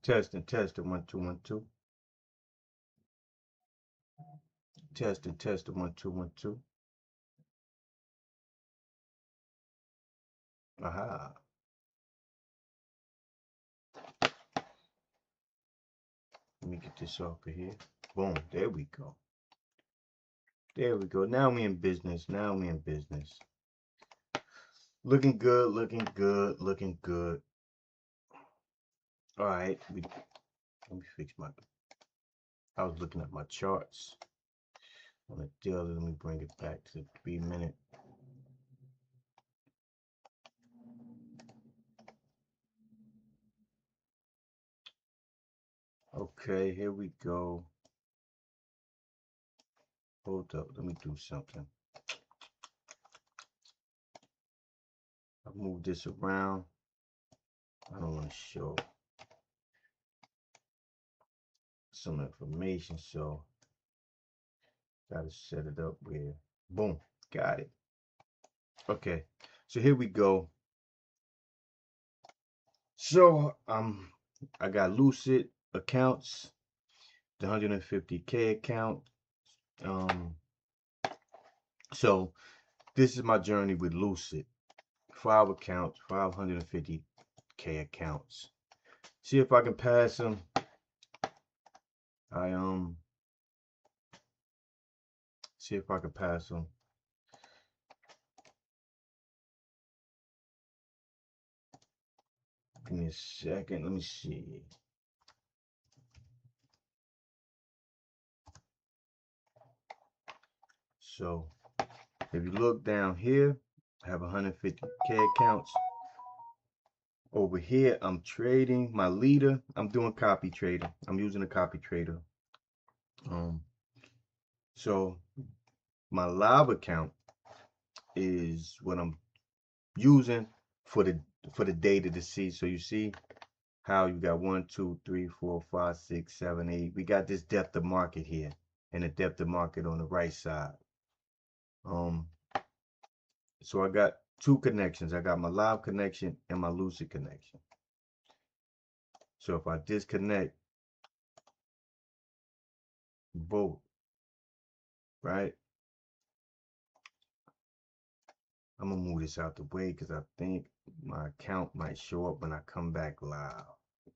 Testing, 1 2 1 2. Testing, 1 2 1 2. Aha. Let me get this off of here. Boom. There we go. There we go. Now we in business. Now we in business. Looking good, looking good, looking good. All right. Let me fix my. I was looking at my charts on the daily. Let me bring it back to 3-minute. Okay, here we go. Hold up. Let me do something. I move this around. I don't want to show some information, so gotta set it up where, boom, got it. Okay, so here we go. So I got Lucid accounts, the 150K account. So this is my journey with Lucid. 5 accounts, 550K accounts. See if I can pass them. See if I can pass them. Give me a second. Let me see. So if you look down here, I have 150K accounts. Over here, I'm trading my leader. I'm doing copy trading. I'm using a copy trader. So my live account is what I'm using for the data to see. So you see how you got 1 2 3 4 5 6 7 8. We got this depth of market here and the depth of market on the right side. So I got 2 connections. I got my live connection and my Lucid connection. So if I disconnect both, right? I'm gonna move this out the way because I think my account might show up when I come back live.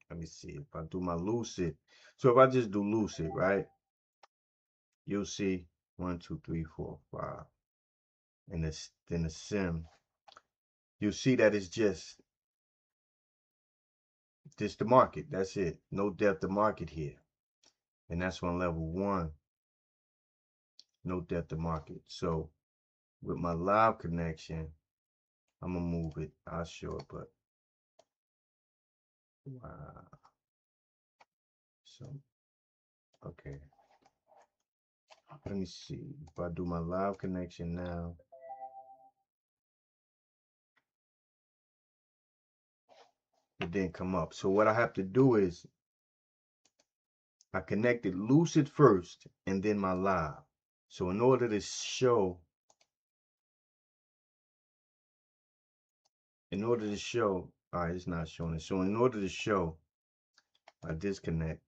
Let me see if I do my Lucid. So if I just do Lucid, right? You'll see 1 2 3 4 5. And then the sim, you'll see that it's just the market. That's it. No depth of market here. And that's on level 1. No depth of market. So with my live connection, I'm gonna move it. I'll show it, but wow. So okay. Let me see if I do my live connection now. It didn't come up. So what I have to do is I connected Lucid first and then my live. So in order to show, all right, it's not showing it. So in order to show, I disconnect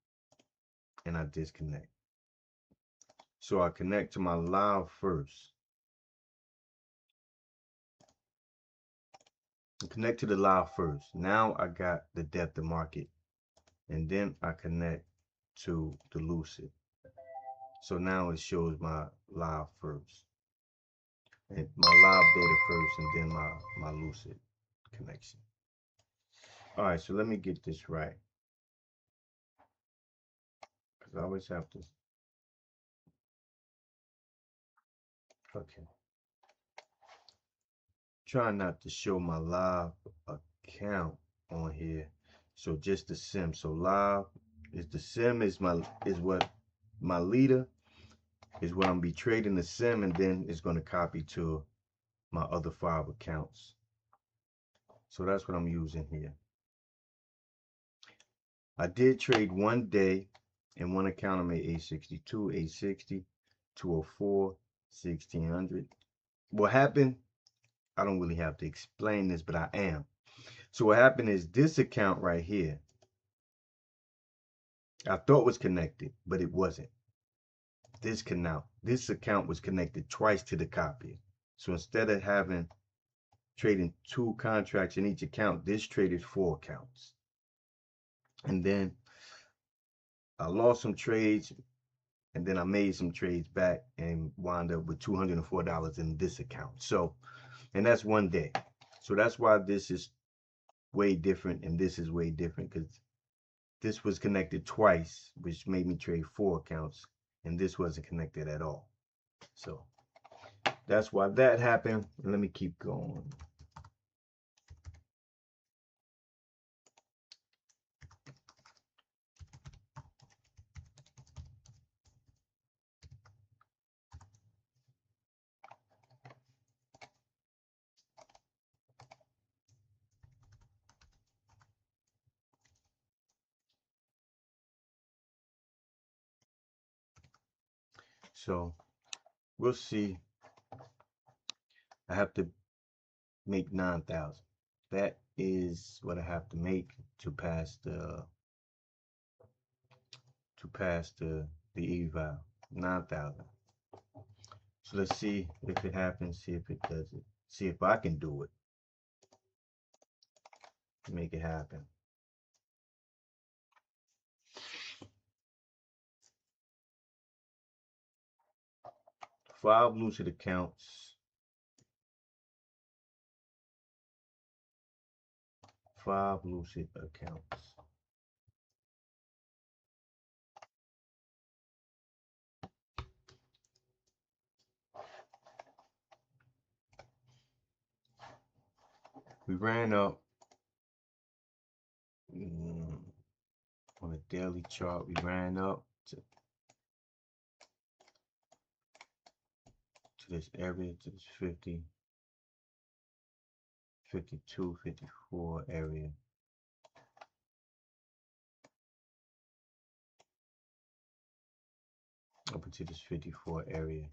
and I disconnect. So I connect to my live first. Connect to the live first. Now I got the depth of market. And then I connect to the Lucid. So now it shows my live first. And my live data first and then my Lucid connection. All right, so let me get this right. Because I always have to. Okay. Try not to show my live account on here. So just the sim. So live is the sim is what my leader is what I'm be trading the sim, and then it's going to copy to my other 5 accounts. So that's what I'm using here. I did trade one day in one account. I made 862, 860, 204, 1600. What happened? I don't really have to explain this, but I am. So what happened is this account right here, I thought was connected, but it wasn't. This account was connected twice to the copy. So instead of trading 2 contracts in each account, this traded 4 accounts. And then I lost some trades, and then I made some trades back and wound up with $204 in this account. So, and that's one day. So that's why this is way different and this is way different, because this was connected twice, which made me trade 4 accounts, and this wasn't connected at all. So that's why that happened. And let me keep going. So we'll see. I have to make 9,000. That is what I have to make to pass the eval. 9,000. So let's see if it happens. See if it does it. See if I can do it. Make it happen. 5 Lucid accounts. 5 Lucid accounts. We ran up on a daily chart. We ran up to this area, to this 50, 52, 54 area. Up into this 54 area.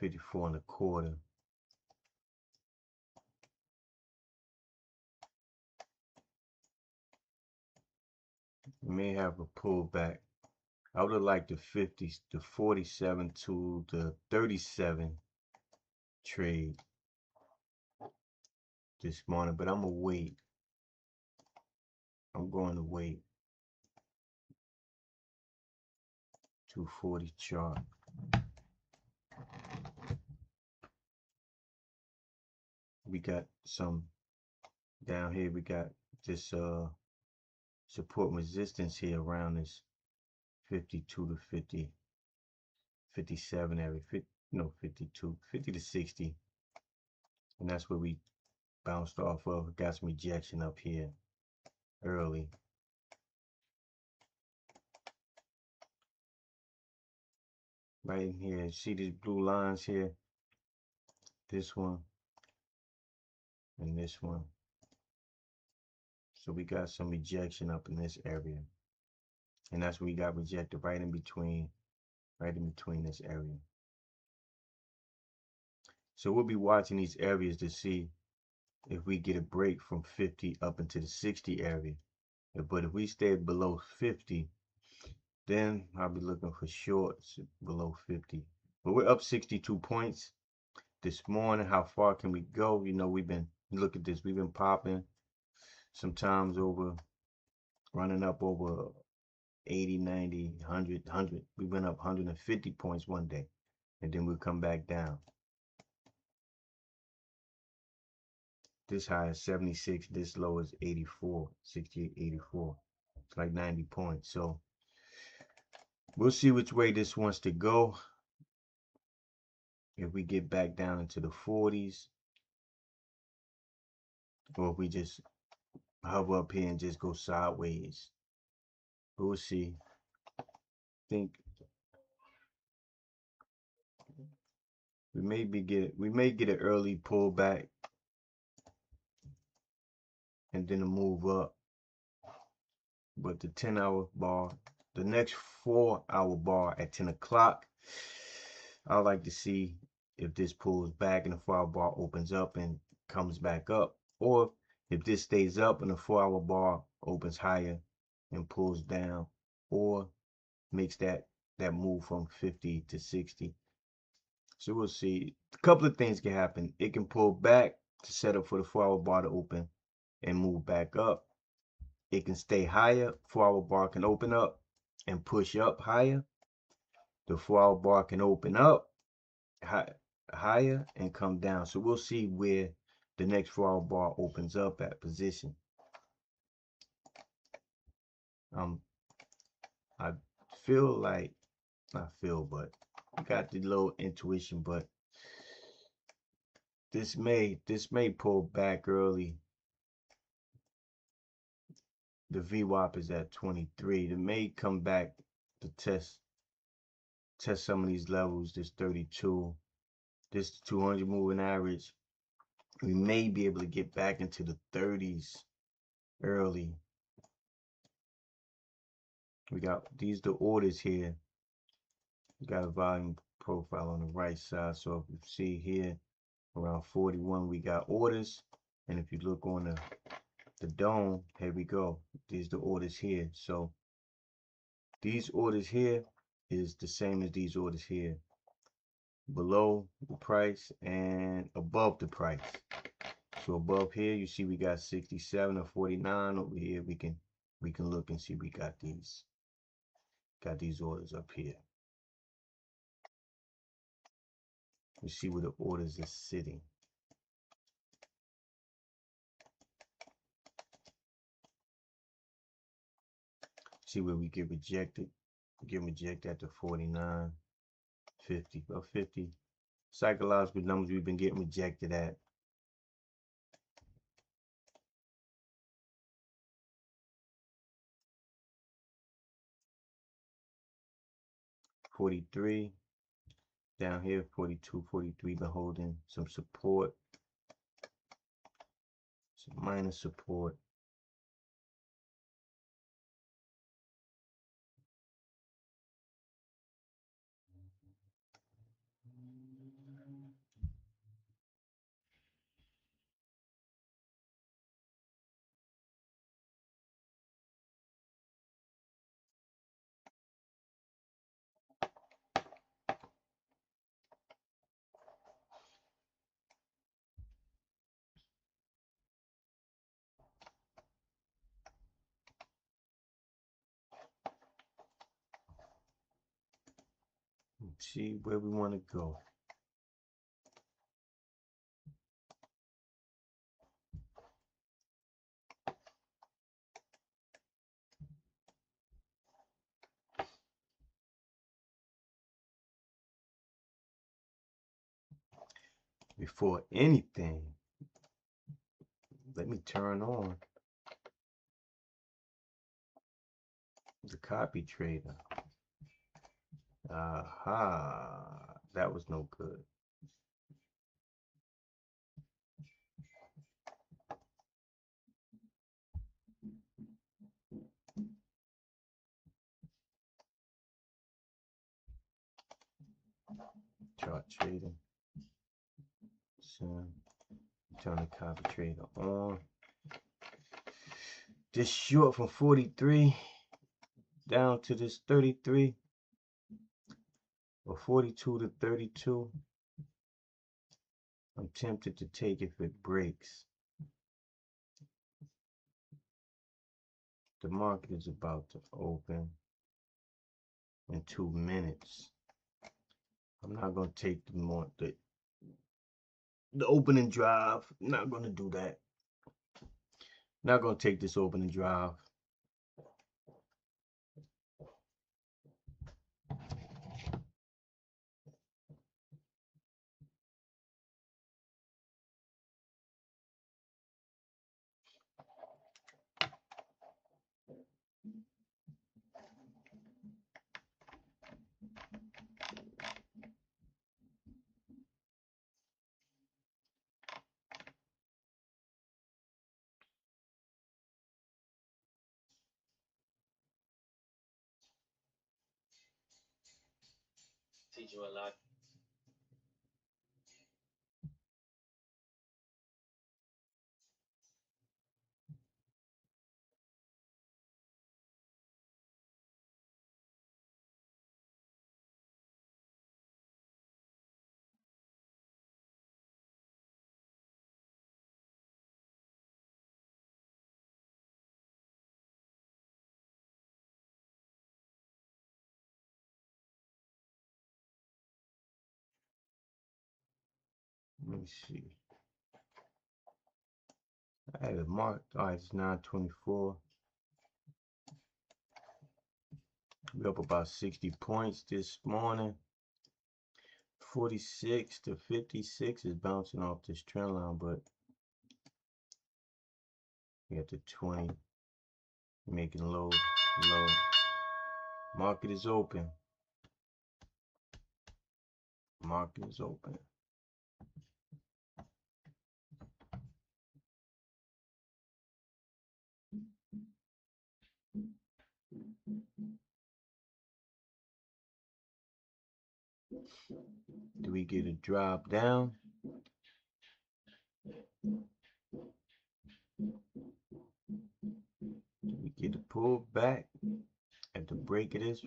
54 and a quarter. We may have a pullback. I would have liked the 50s, the 47 to the 37 trade this morning, but I'm gonna wait. I'm going to wait. 240 chart. We got some down here. We got this support resistance here around this 52 to 50, 57 area, 52, 50 to 60. And that's where we bounced off of. Got some rejection up here early. Right in here, see these blue lines here? This one and this one. So we got some rejection up in this area. And that's where we got rejected, right in between this area. So we'll be watching these areas to see if we get a break from 50 up into the 60 area. But if we stay below 50, then I'll be looking for shorts below 50. But we're up 62 points this morning. How far can we go? You know, look at this, we've been popping sometimes over, running up over 80, 90, 100. We went up 150 points one day, and then we'll come back down. This high is 76, this low is 84, 68, 84. It's like 90 points. So we'll see which way this wants to go. If we get back down into the 40s, or if we just hover up here and just go sideways. We'll see. I think we may get an early pullback and then a move up. But the 10-hour bar, the next 4-hour bar at 10 o'clock, I like to see if this pulls back and the 4-hour bar opens up and comes back up, or if this stays up and the 4-hour bar opens higher and pulls down, or makes that move from 50 to 60. So we'll see. A couple of things can happen. It can pull back to set up for the 4-hour bar to open and move back up. It can stay higher. 4-hour bar can open up and push up higher. The 4-hour bar can open up higher and come down. So we'll see where the next 4-hour bar opens up at position. I feel like, not feel, but got the little intuition, but this may pull back early. The VWAP is at 23. It may come back to test some of these levels. This 32, this 200 moving average. We may be able to get back into the 30s early. We got these the orders here. We got a volume profile on the right side. So if you see here around 41, we got orders. And if you look on the dome, here we go. These the orders here. So these orders here is the same as these orders here. Below the price and above the price. So above here, you see we got 67 or 49. Over here, we can look and see we got these orders up here. You see where the orders are sitting. See where we get rejected. We get rejected at the 49, 50, about 50. Psychological numbers we've been getting rejected at. $43 down here, 42, 43, been holding some support, some minor support. Let's see where we want to go. Before anything, let me turn on the copy trader. Aha, that was no good. Chart trading. So turn the copy trader on. This short from 43 down to this 33 or 42 to 32. I'm tempted to take if it breaks. The market is about to open in 2 minutes. I'm not going to take the opening drive. I'm not going to do that. Not going to take this opening drive. Teach you a lot. Let me see. I had it marked. All right, it's 9:24. We're up about 60 points this morning. 46 to 56 is bouncing off this trend line, but we got the 20 making low. Market is open. Market is open. Do we get a drop down? Do we get a pull back at the break of this?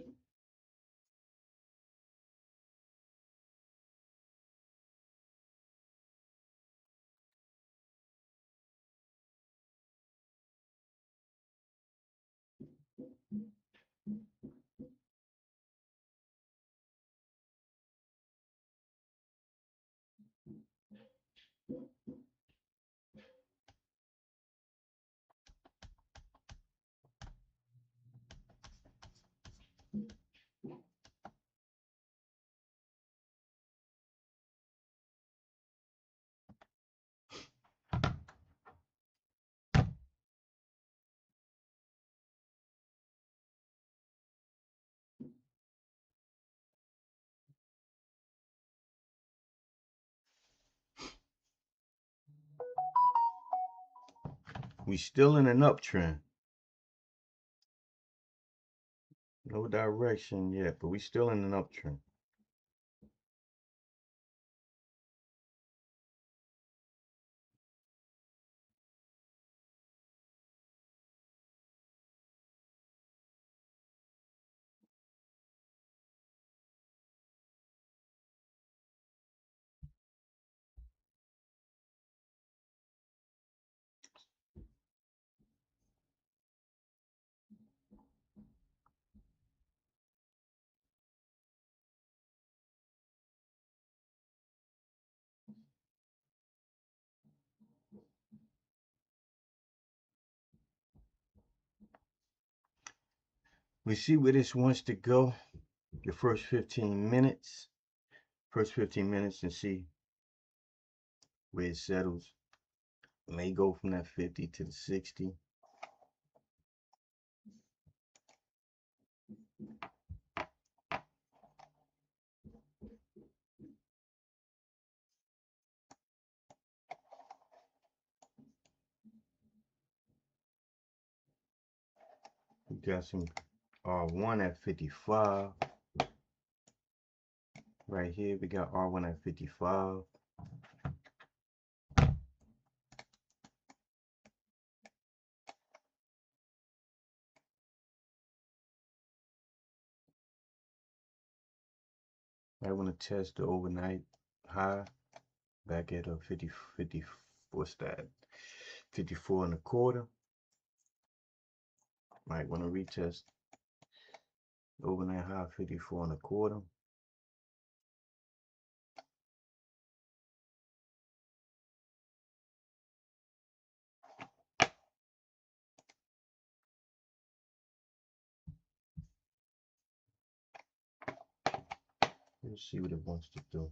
We still in an uptrend. No direction yet, but we still in an uptrend. We see where this wants to go. The first 15 minutes. First 15 minutes and see where it settles. It may go from that 50 to the 60. We got some R1 at 55. Right here, we got R1 at 55. I want to test the overnight high back at a 50, what's that? 54 and a quarter. Might want to retest overnight high 54 and a quarter. Let's see what it wants to do.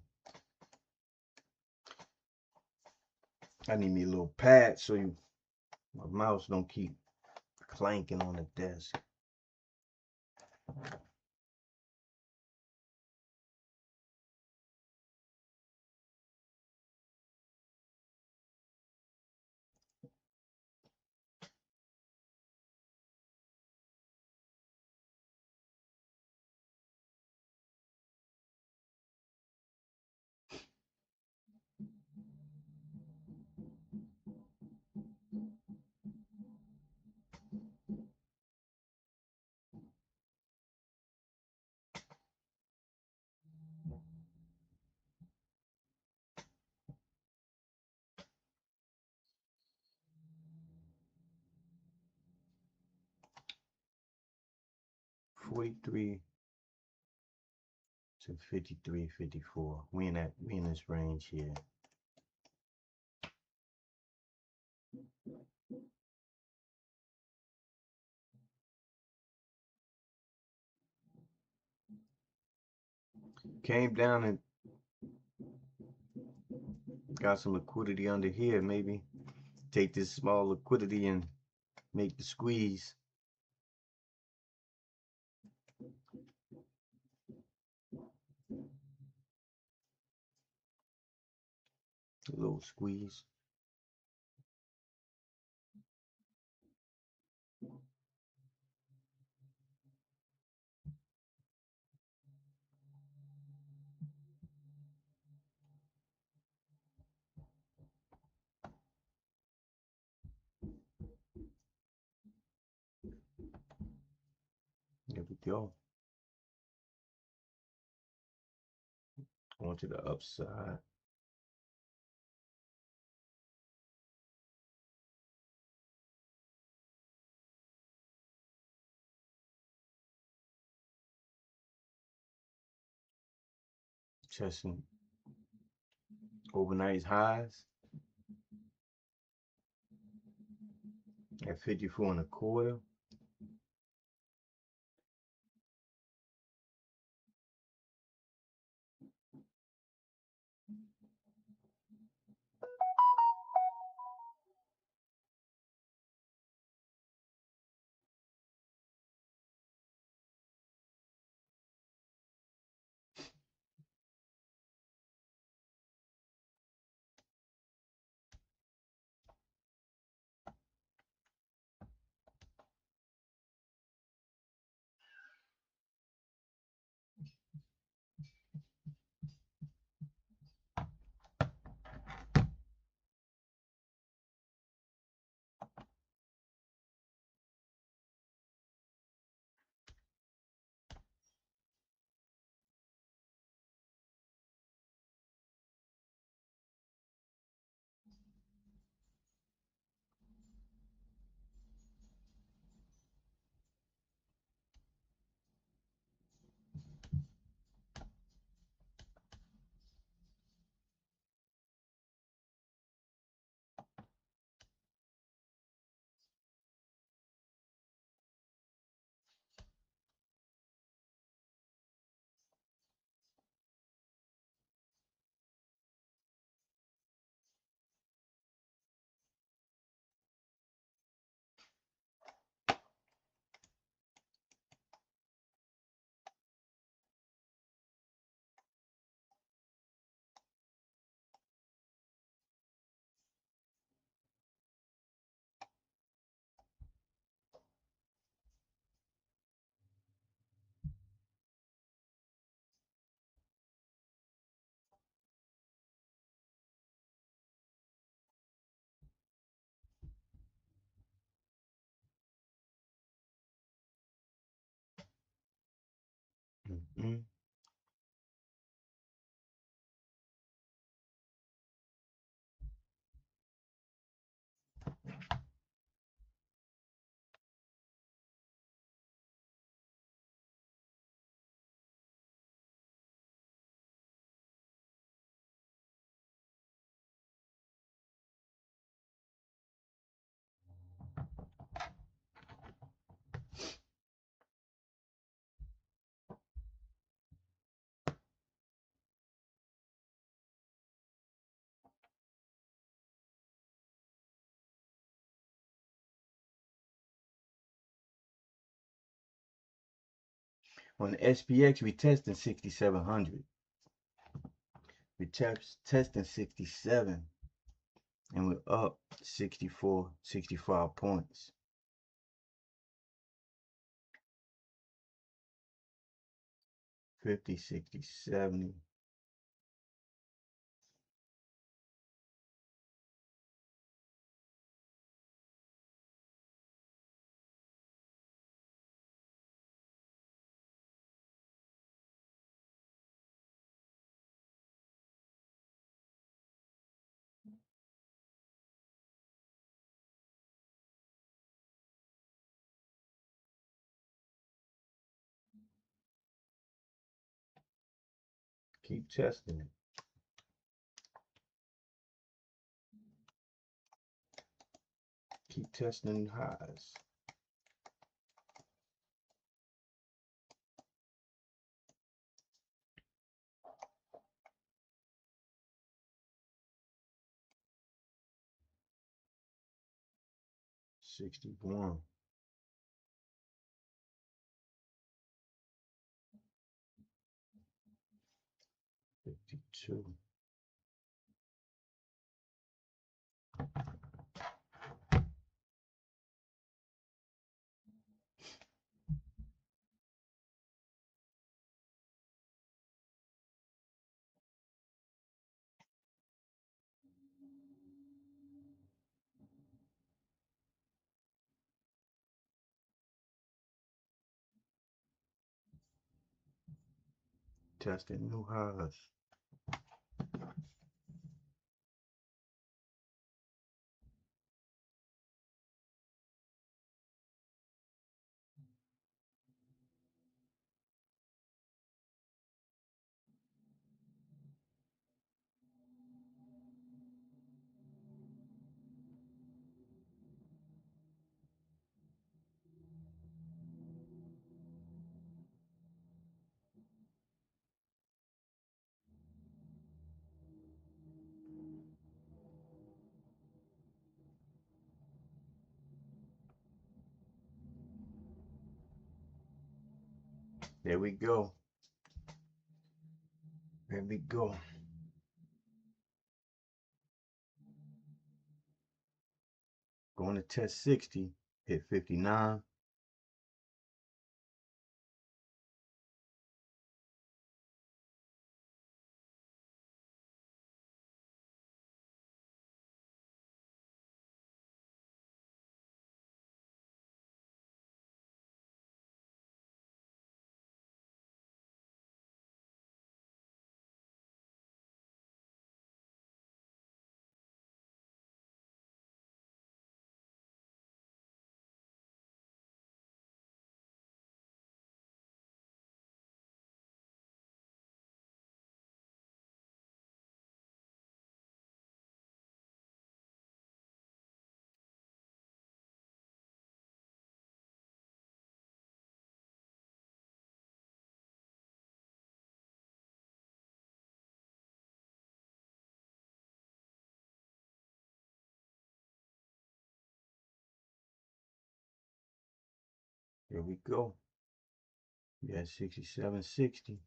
I need me a little pad so my mouse don't keep clanking on the desk. $43 to 53, 54. We in this range here. Came down and got some liquidity under here. Maybe take this small liquidity and make the squeeze. A little squeeze. There we go. On to the upside. Testing overnight highs at 54.25. On the SPX, we testing 6,700. We testing 67, and we're up 64, 65 points. $50, $60, $70. Keep testing it. Keep testing highs. $61. 52. Testing new highs. There we go. There we go. Going to test 60. Hit 59. There we go. We got 67.60.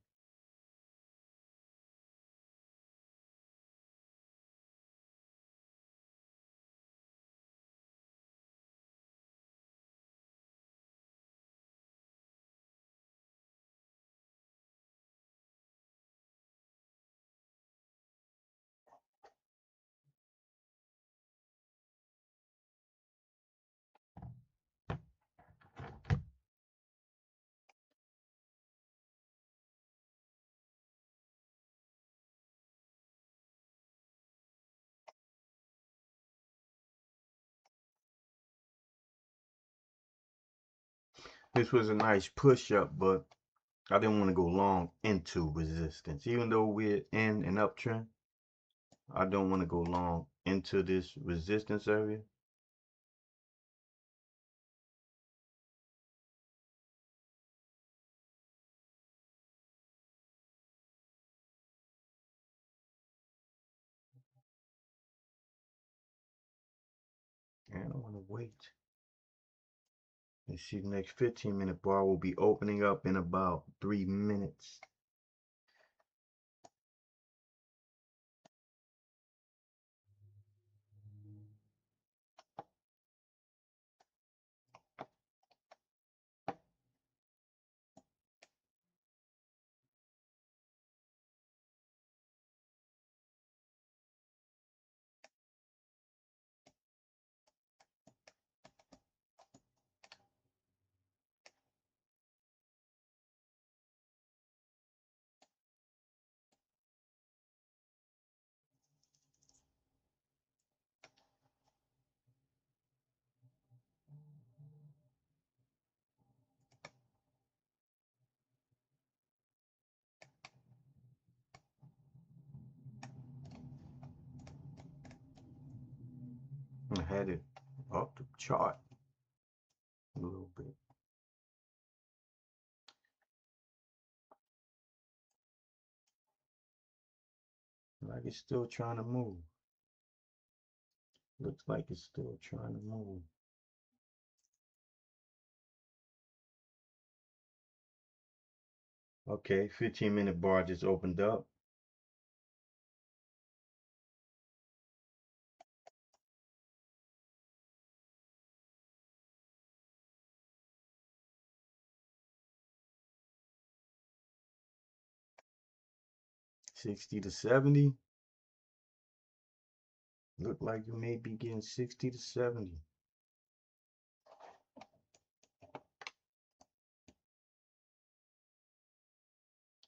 This was a nice push up, but I didn't want to go long into resistance. Even though we're in an uptrend, I don't want to go long into this resistance area. And I want to wait and see the next 15-minute bar will be opening up in about 3 minutes. I had it off the chart a little bit. Like it's still trying to move. Looks like it's still trying to move. Okay, 15-minute bar just opened up. $60 to $70. Look like you may be getting $60 to $70.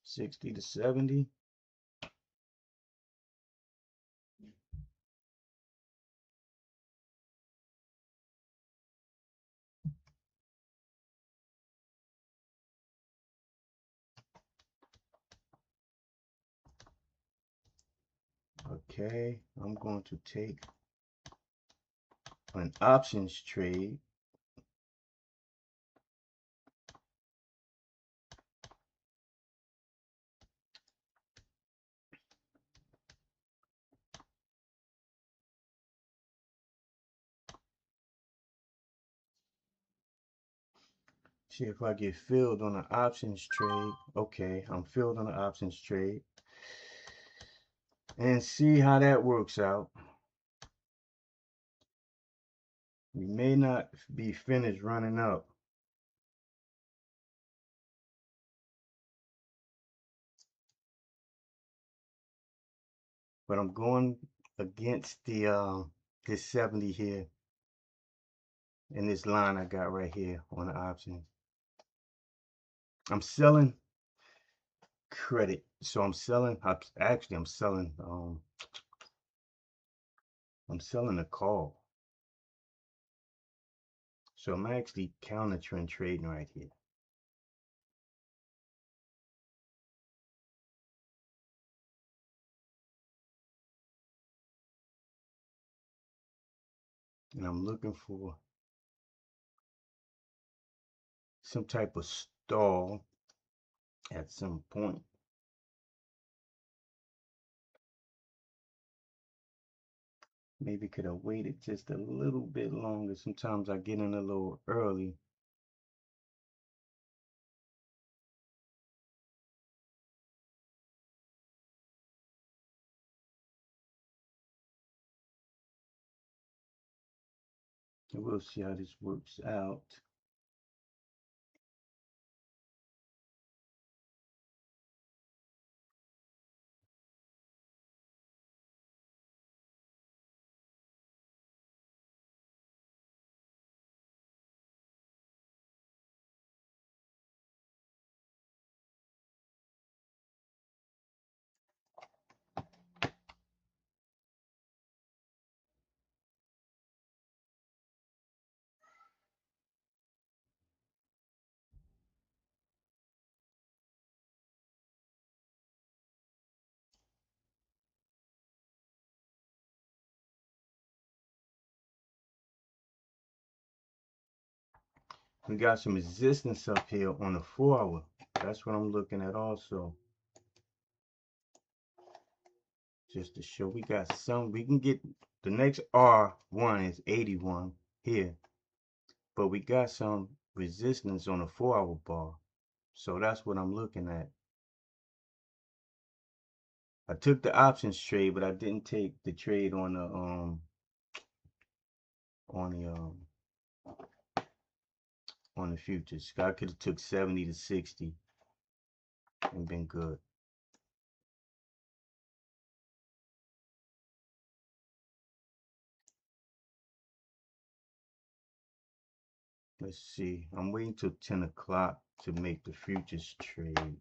$60 to $70. Okay, I'm going to take an options trade. See if I get filled on an options trade. Okay, I'm filled on an options trade. And see how that works out. We may not be finished running up. But I'm going against the this 70 here. In this line I got right here on the options. I'm selling credit. So I'm selling, actually I'm selling a call. So I'm actually counter trend trading right here. And I'm looking for some type of stall at some point. Maybe could have waited just a little bit longer. Sometimes I get in a little early. And we'll see how this works out. We got some resistance up here on the 4-hour. That's what I'm looking at also. Just to show we got some, we can get the next R1 is 81 here. But we got some resistance on the 4-hour bar. So that's what I'm looking at. I took the options trade, but I didn't take the trade on the on the futures. I could have took 70 to 60 and been good. Let's see. I'm waiting till 10 o'clock to make the futures trade.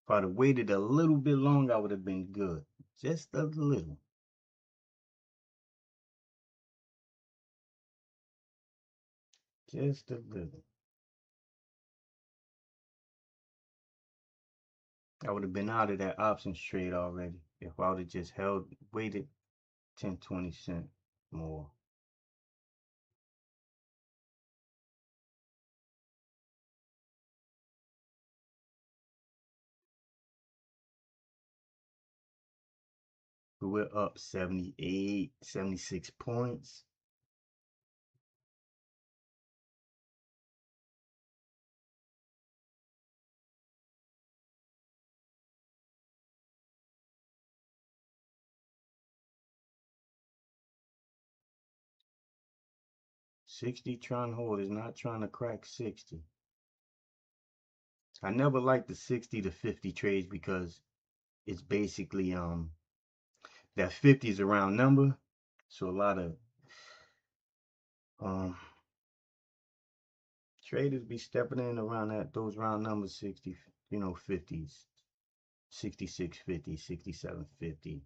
If I'd have waited a little bit longer, I would have been good. Just a little. Just a little. I would have been out of that options trade already if I would have just waited 10, 20 cents more. But we're up 78, 76 points. $60 trying to hold is not trying to crack 60. I never liked the 60 to 50 trades because it's basically that 50 is a round number, so a lot of traders be stepping in around those round numbers, 60, 50s, 66.50, 67.50.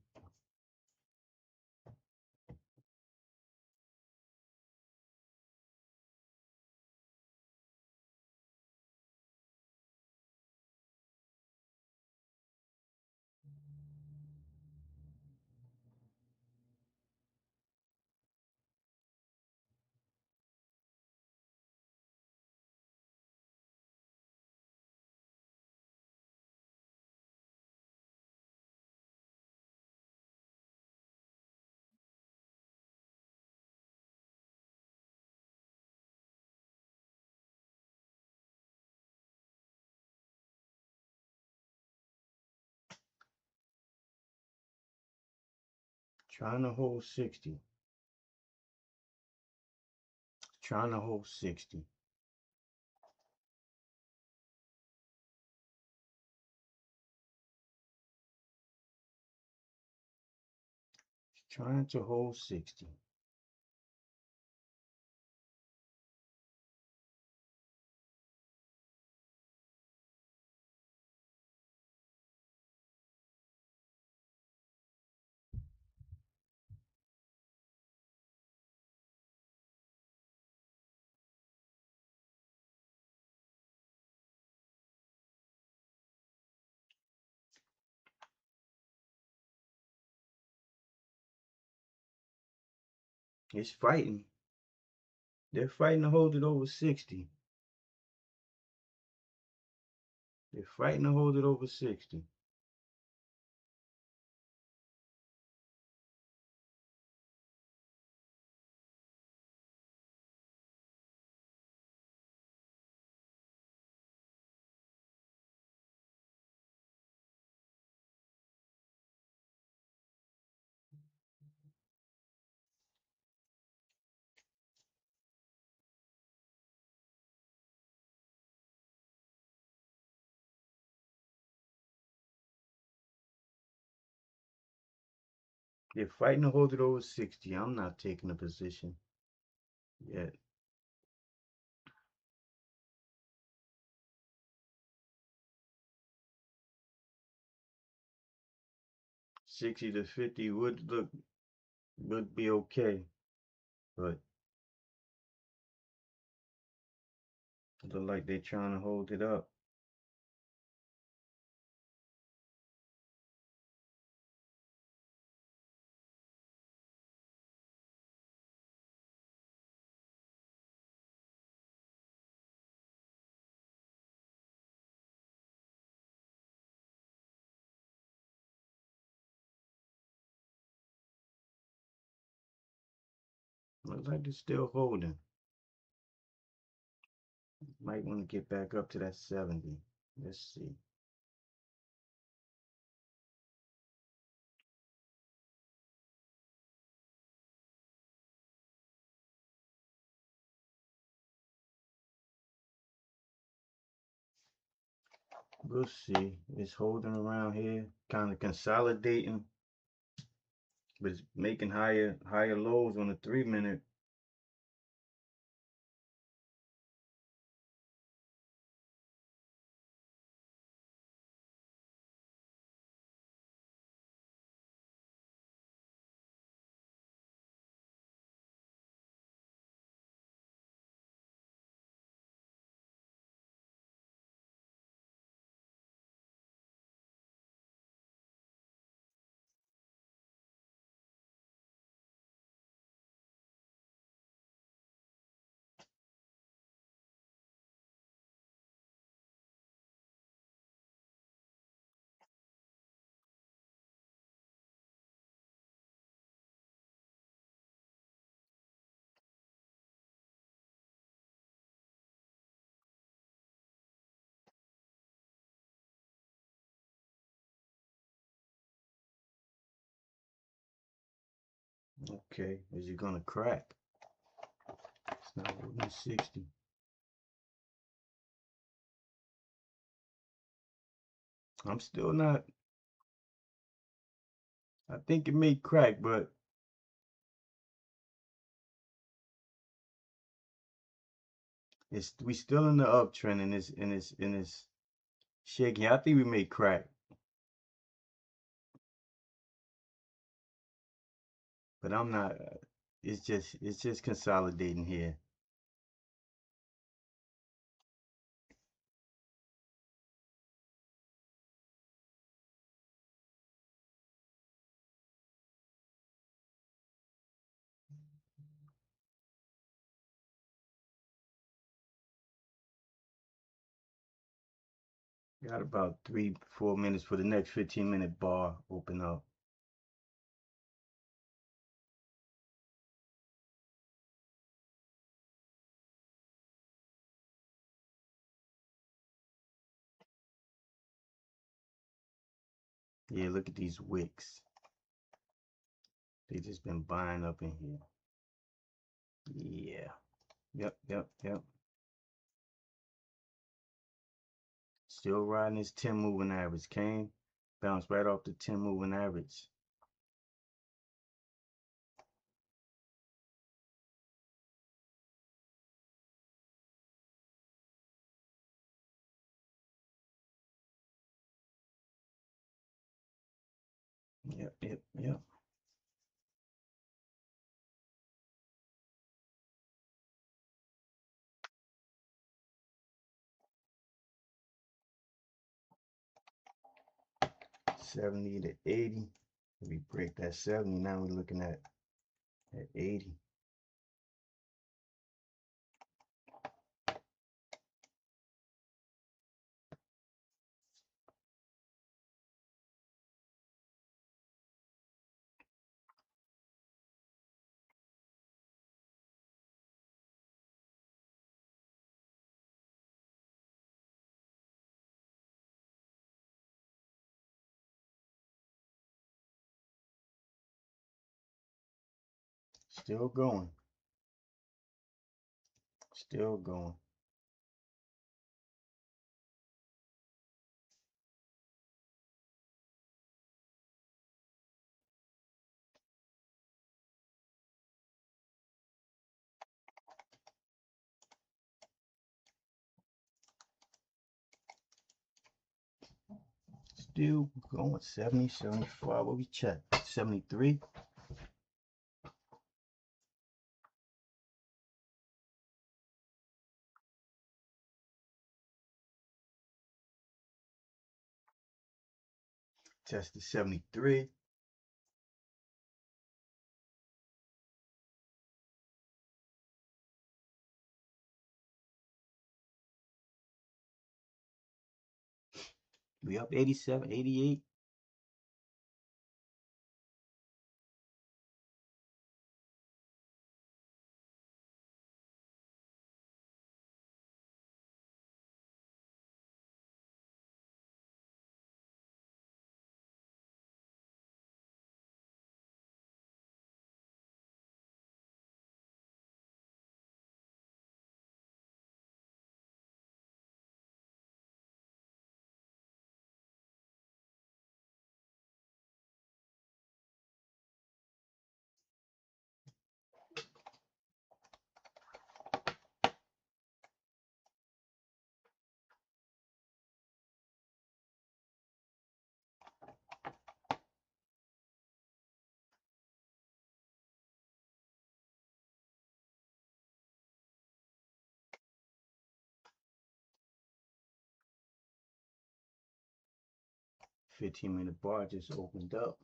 Trying to hold 60. Trying to hold 60. Trying to hold 60. It's fighting. They're fighting to hold it over 60. They're fighting to hold it over 60. They're fighting to hold it over 60. I'm not taking a position yet. $60 to 50 would be okay, but it look like they're trying to hold it up. Looks like they're still holding. Might want to get back up to that 70. Let's see. We'll see. It's holding around here, kind of consolidating, but it's making higher lows on the 3-minute. Okay, is it gonna crack? It's not holding 60. I'm still not. I think it may crack, but we still in the uptrend and it's shaking. I think we may crack, but I'm not. It's just consolidating here. Got about 3-4 minutes for the next 15-minute bar open up. Yeah, look at these wicks. They just been buying up in here. Yeah. Yep. Still riding this 10 moving average. Came, bounced right off the 10 moving average. Yep. 70 to 80. If we break that 70, now we're looking at 80. Still going. Still going. Still going. 70, 75. What we check? 73. Test the 73. We up 87, 88. Minute bar just opened up.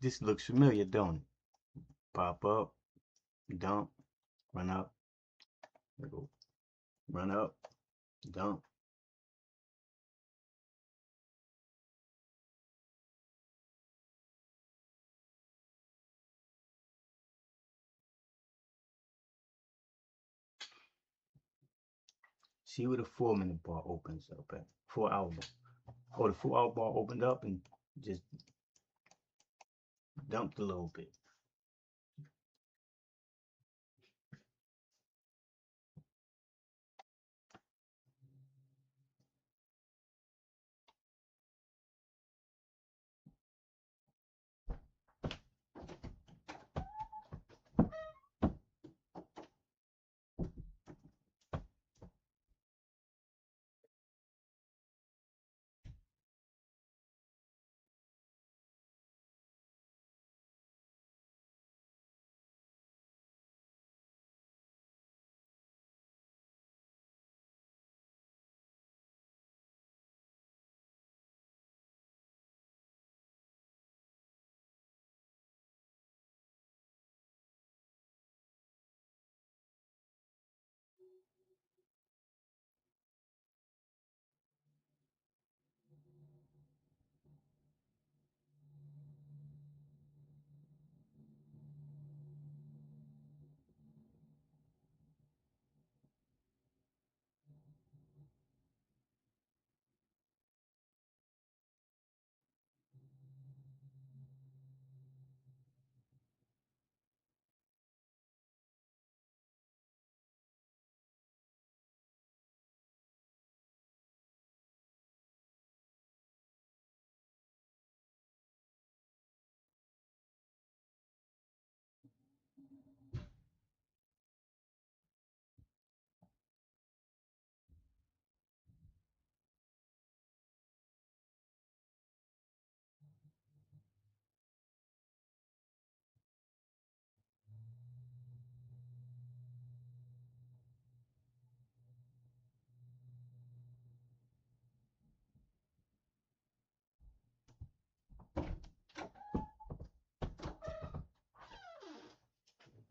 This looks familiar, don't it? Pop up, dump, run up, go, run up, dump. See where the 4-minute bar opens up at. 4 hour bar. Oh, the 4 hour bar opened up and just dumped a little bit.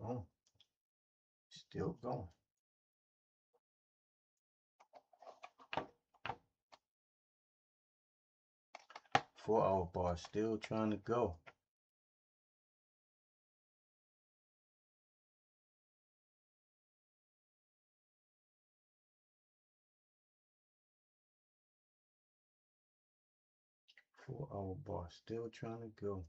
Oh, still going. 4 hour bar still trying to go. Four-hour bar still trying to go.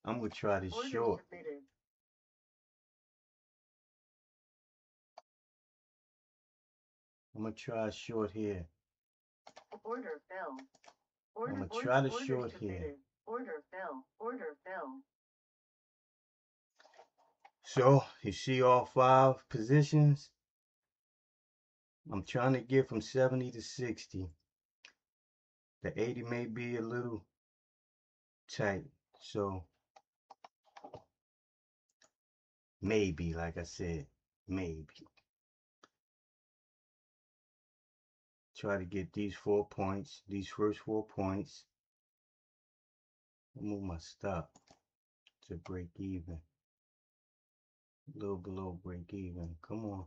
I'm gonna try this short. I'm gonna try a short here. Order fell. I'm gonna try the short here. Order fell. Order fell. So you see all 5 positions? I'm trying to get from 70 to 60. The 80 may be a little tight, so maybe, like I said, maybe. Try to get these 4 points, these first 4 points. I'll move my stop to break even. A little below break even. Come on.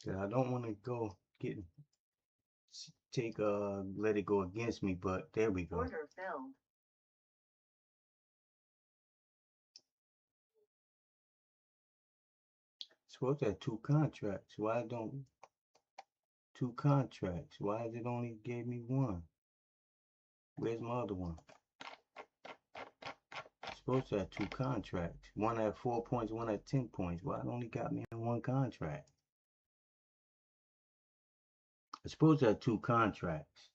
I don't want to go let it go against me, but there we go. Order fell. Supposed to have 2 contracts. Why don't 2 contracts? Why is it only gave me 1? Where's my other one? Supposed to have 2 contracts. One at 4 points, one at 10 points. Why it only got me in 1 contract? It's supposed to have 2 contracts.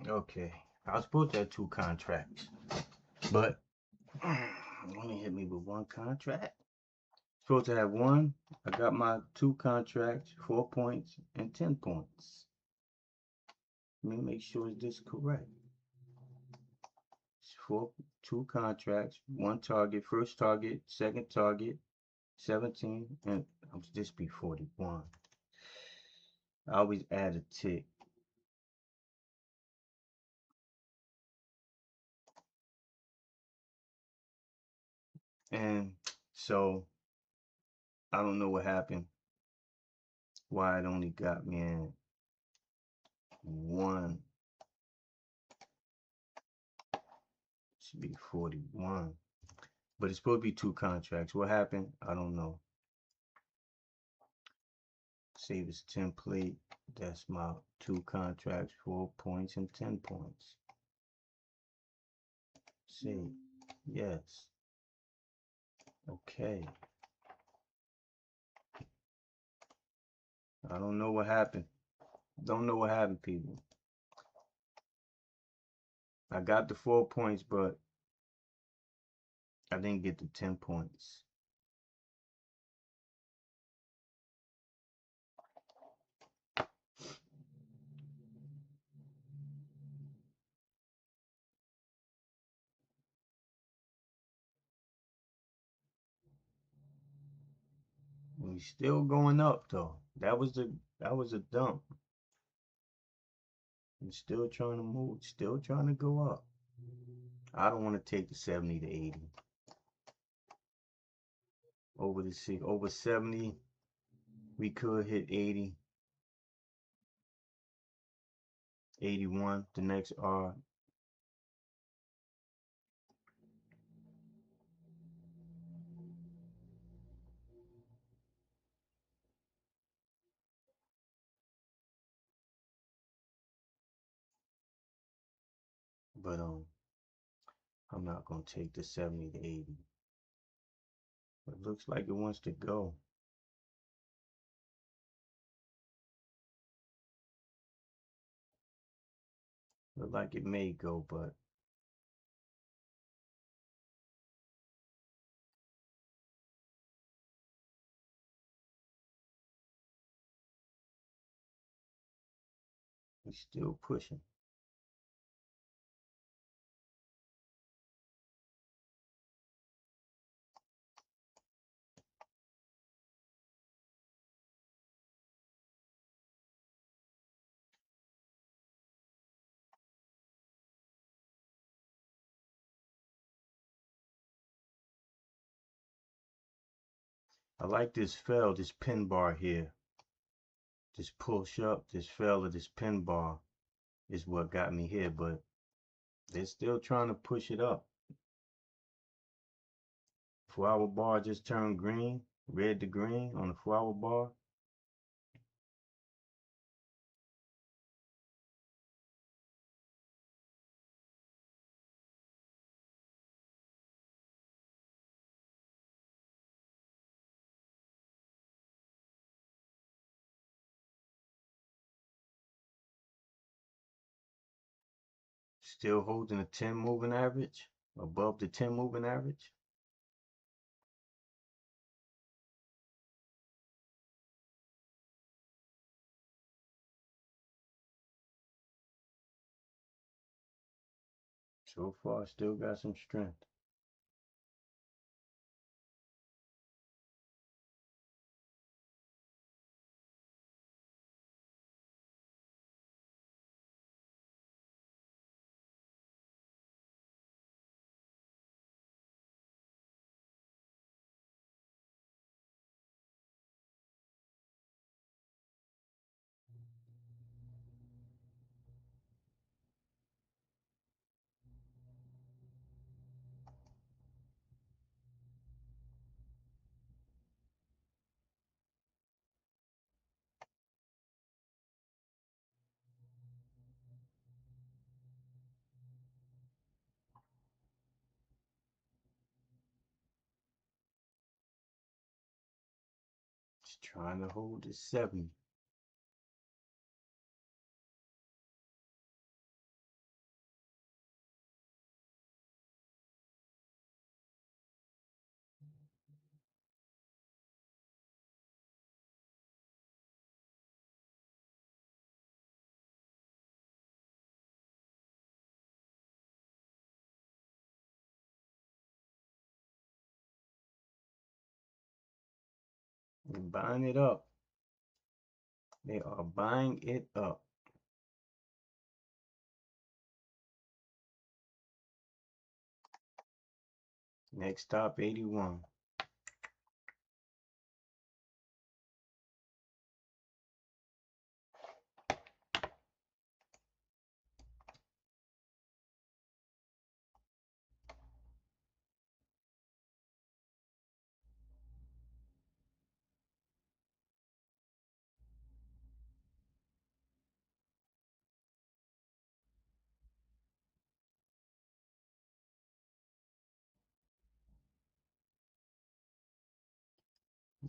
Okay, I was supposed to have 2 contracts, but only hit me with 1 contract. Supposed to have 1. I got my 2 contracts, 4 points and 10 points. Let me make sure this is correct. It's 2 contracts, 1 target, first target, second target, 17, and I'll just be 41. I always add a tick. And so I don't know what happened, why it only got me in one. Should be 41, but it's supposed to be 2 contracts. What happened? I don't know. Save as template. That's my 2 contracts, 4 points and 10 points. Save. Yes. Okay. I don't know what happened. Don't know what happened, people. I got the 4 points, but I didn't get the 10 points. We still going up though. That was a dump. I'm still trying to move, still trying to go up. I don't want to take the 70 to 80. Over 70, we could hit 80. 81, the next R. But I'm not gonna take the 70 to 80. It looks like it wants to go. Look like it may go, but we're still pushing. I like this fail, this pin bar here. This push up, this fail of this pin bar is what got me here, but they're still trying to push it up. 4-hour bar just turned green, red to green on the 4-hour bar. Still holding a 10 moving average, above the 10 moving average. So far, still got some strength. Just trying to hold the 70. We're buying it up. They are buying it up. Next stop 81.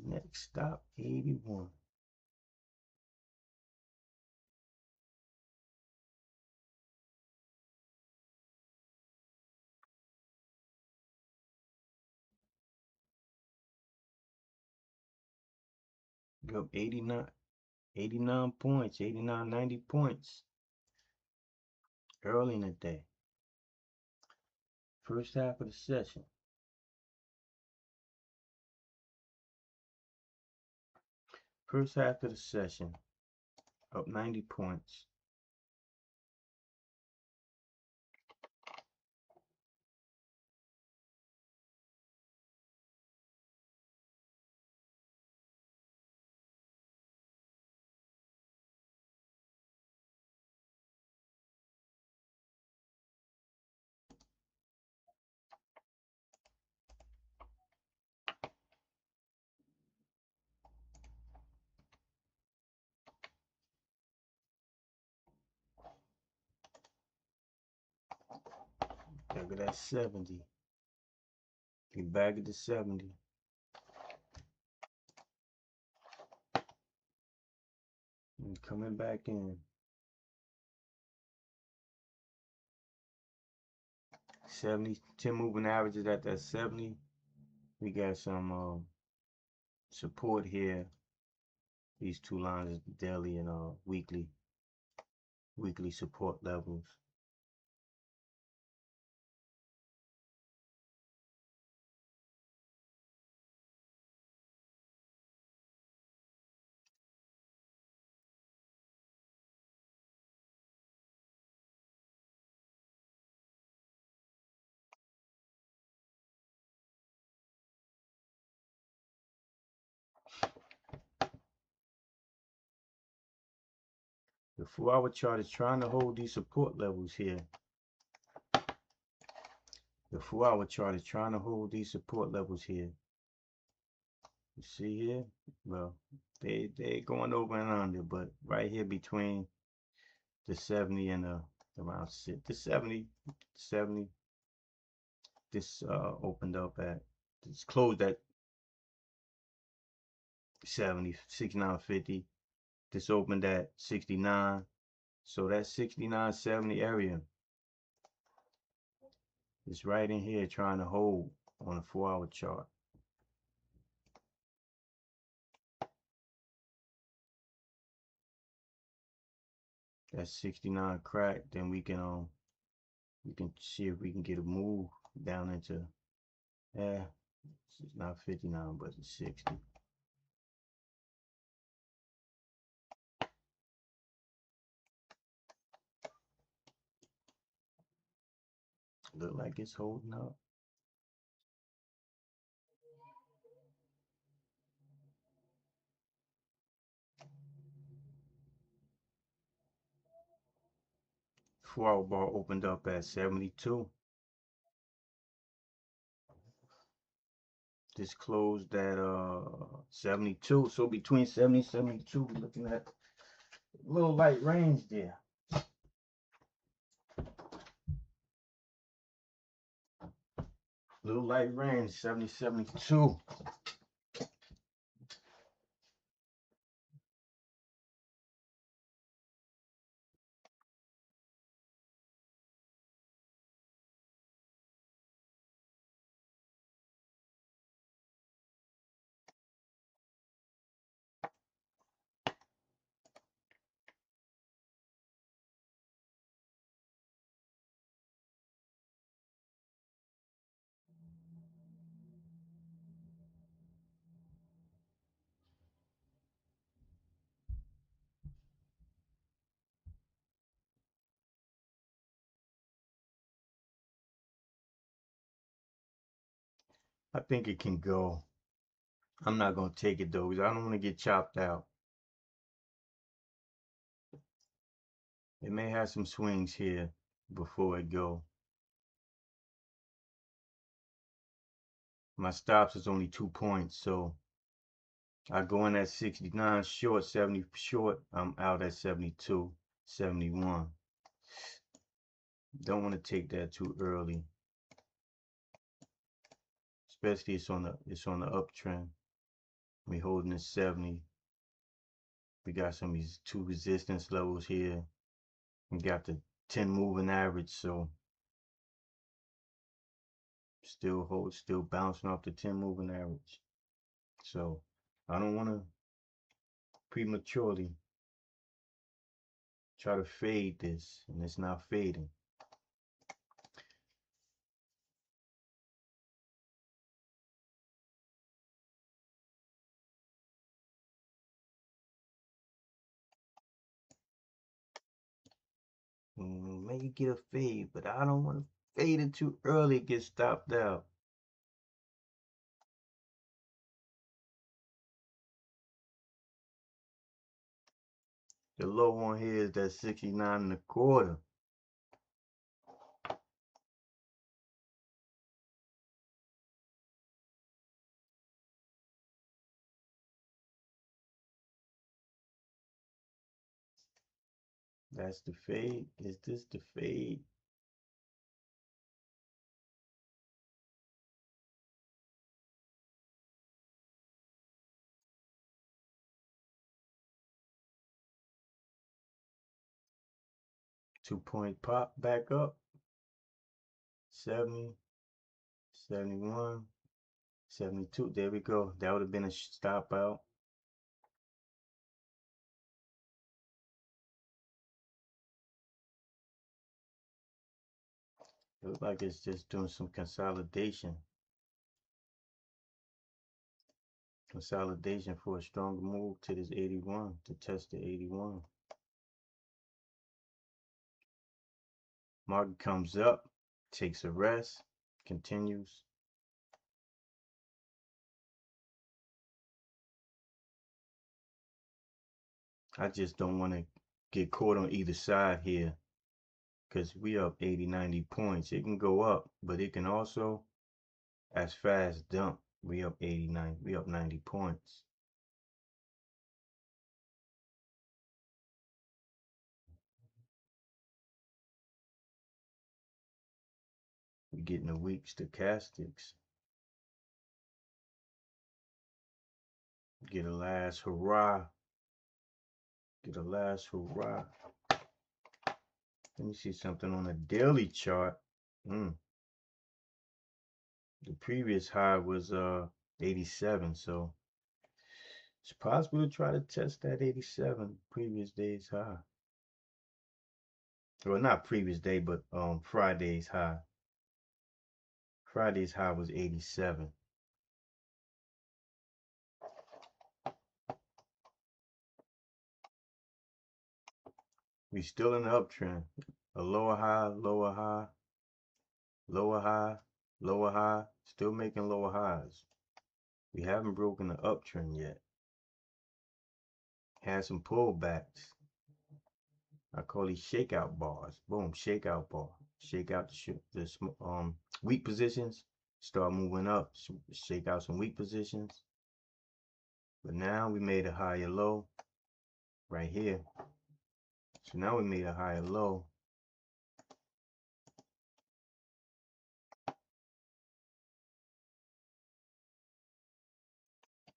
Next stop 81. Go up 89 points, 89, 90 points early in the day. First half of the session. First half of the session, up 90 points. Look at that 70. Get back at the 70. And coming back in. 70, 10 moving averages at that 70. We got some support here. These two lines, daily and weekly support levels. The 4-hour chart is trying to hold these support levels here. The 4-hour chart is trying to hold these support levels here. You see here? Well, they're going over and under, but right here between the 70 and around the 70, this opened up at, it's closed at 70, 69.50. This opened at 69. So that 69.70 area is right in here trying to hold on a 4-hour chart. That 69 crack, then we can see if we can get a move down into, it's not 59 but it's 60. Look like it's holding up. Four-hour bar opened up at 72. This closed at 72. So between 70 and 72, we're looking at a little light range there. Little light range, 70, 72. I think it can go. I'm not going to take it though, because I don't want to get chopped out. It may have some swings here before it go. My stops is only 2 points, so I go in at 69 short, 70 short. I'm out at 72, 71. Don't want to take that too early, especially it's on the uptrend. We holding this 70. We got some of these 2 resistance levels here. We got the 10 moving average, so still bouncing off the 10 moving average. So I don't want to prematurely try to fade this, and it's not fading. Maybe get a fade, but I don't want to fade it too early, get stopped out. The low one here is that 69.25. That's the fade. Is this the fade? Two-point pop back up. 70, 71, 72. There we go. That would have been a stop out. It looks like it's just doing some consolidation. Consolidation for a stronger move to this 81, to test the 81. Market comes up, takes a rest, continues. I just don't want to get caught on either side here, because we up 80, 90 points. It can go up, but it can also, as fast, dump. We up 89, we up 90 points. We're getting the weak stochastics. Get a last hurrah. Get a last hurrah. Let me see something on the daily chart. The previous high was 87, so it's possible to try to test that 87 previous day's high. Well, not previous day, but Friday's high. Friday's high was 87. We still in the uptrend. A lower high, lower high, lower high, lower high. Still making lower highs. We haven't broken the uptrend yet. Had some pullbacks. I call these shakeout bars. Boom, shakeout bar. Shake out the weak positions. Start moving up. Shake out some weak positions. But now we made a higher low right here. So now we made a higher low.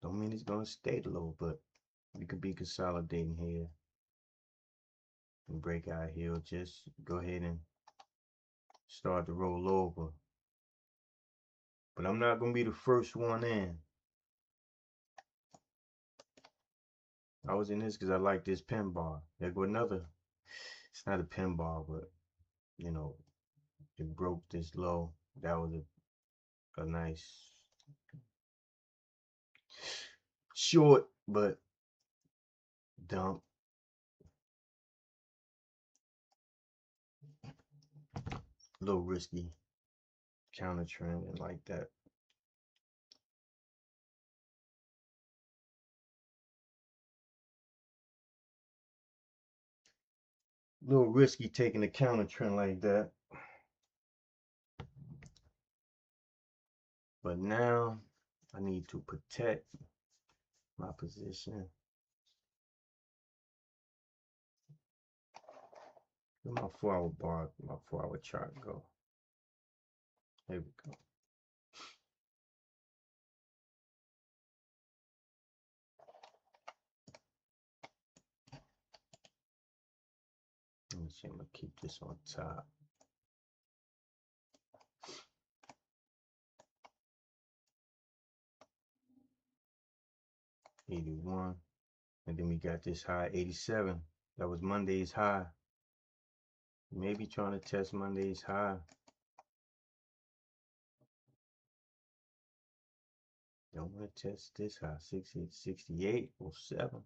Don't mean it's gonna stay low, but we could be consolidating here and break out here. Just go ahead and start to roll over. But I'm not gonna be the first one in. I was in this because I like this pin bar. There go another. It's not a pin bar, but you know, it broke this low. That was a nice short, but dump. A little risky. Counter trend and like that. little risky taking a counter trend like that. But now I need to protect my position. Where my 4-hour bar, my 4-hour chart go? There we go. Let me see, I'm gonna keep this on top. $81, and then we got this high $87. That was Monday's high. Maybe trying to test Monday's high. Don't want to test this high. 68.07.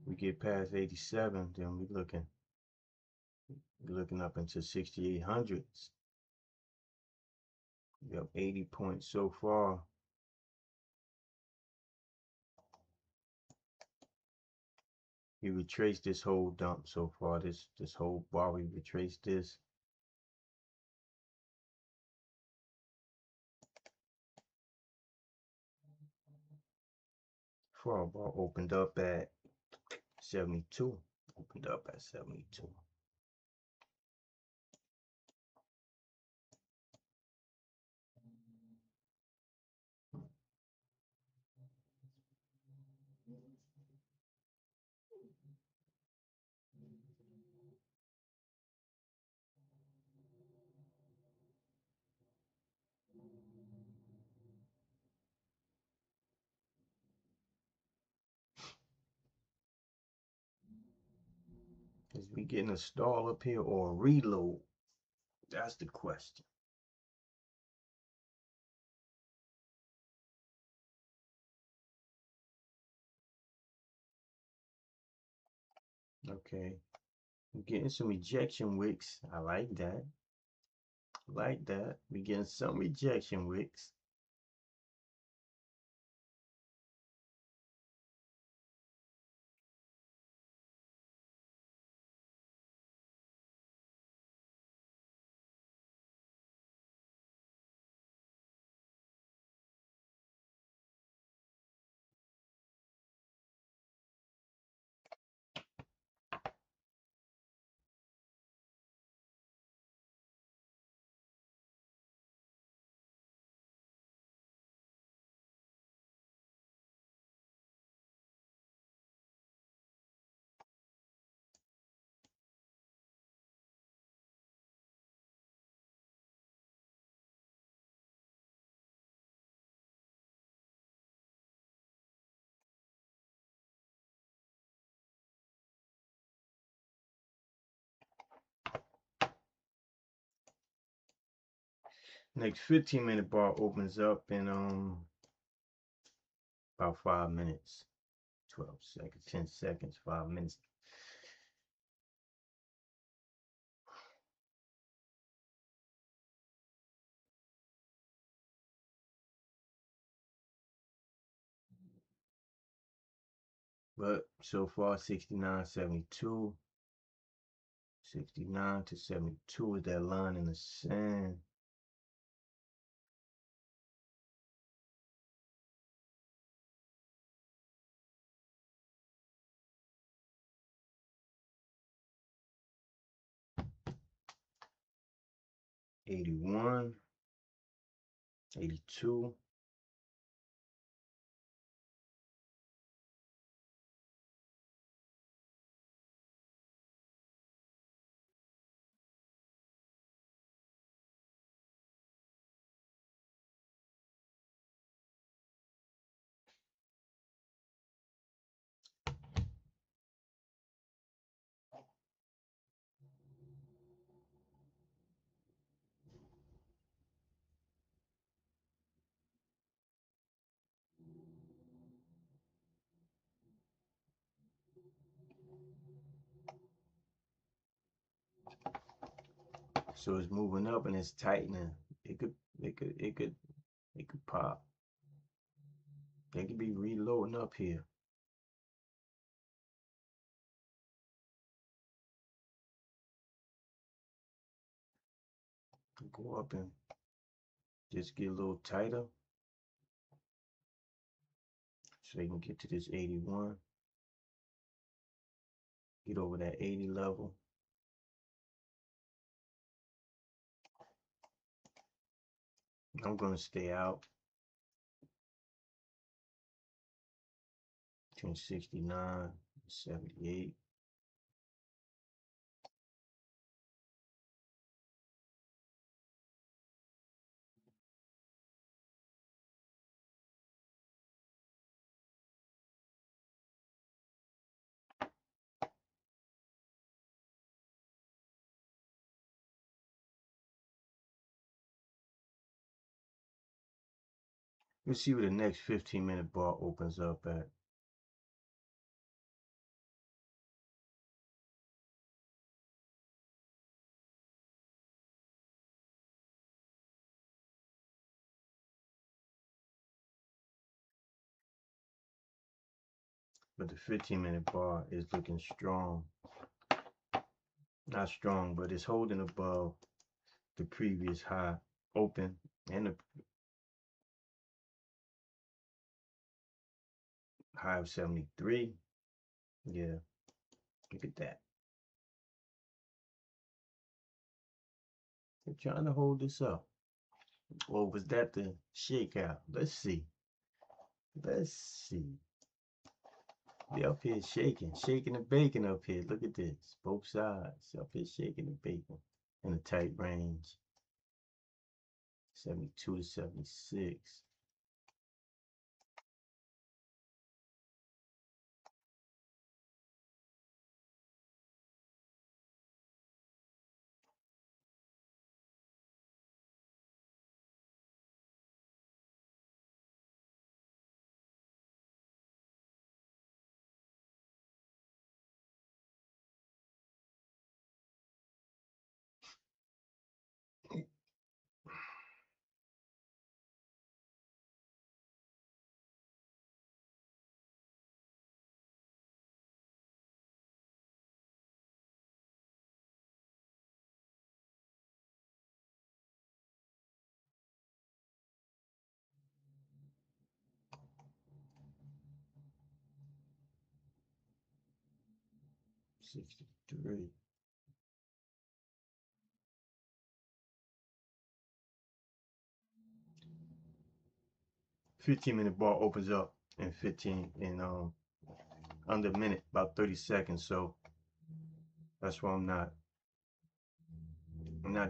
We get past 87, then we're looking up into 6800s. We have 80 points so far. We retraced this whole dump so far. This whole bar, we retraced this. Four bar opened up at 72. Opened up at 72. Is we getting a stall up here or a reload? That's the question. Okay. We're getting some ejection wicks. I like that. Like that. We're getting some rejection wicks. Next 15-minute bar opens up in about 5 minutes. 12 seconds, 10 seconds, 5 minutes. But so far 69.72. 69 to 72 is that line in the sand. $81, $82. So it's moving up and it's tightening. It could pop. They could be reloading up here. Go up and just get a little tighter so they can get to this 81. Get over that 80 level. I'm going to stay out between 69 and 78. Let's see where the next 15-minute bar opens up at. But the 15-minute bar is looking strong. Not strong, but it's holding above the previous high open and the high of 73. Yeah, look at that. They're trying to hold this up. Or was that the shakeout? Let's see. Let's see. They up here shaking and baking up here. Look at this. Both sides up here shaking and baking in a tight range. 72 to 76. $63. 15-minute bar opens up in 15 in under a minute, about 30 seconds. So that's why I'm not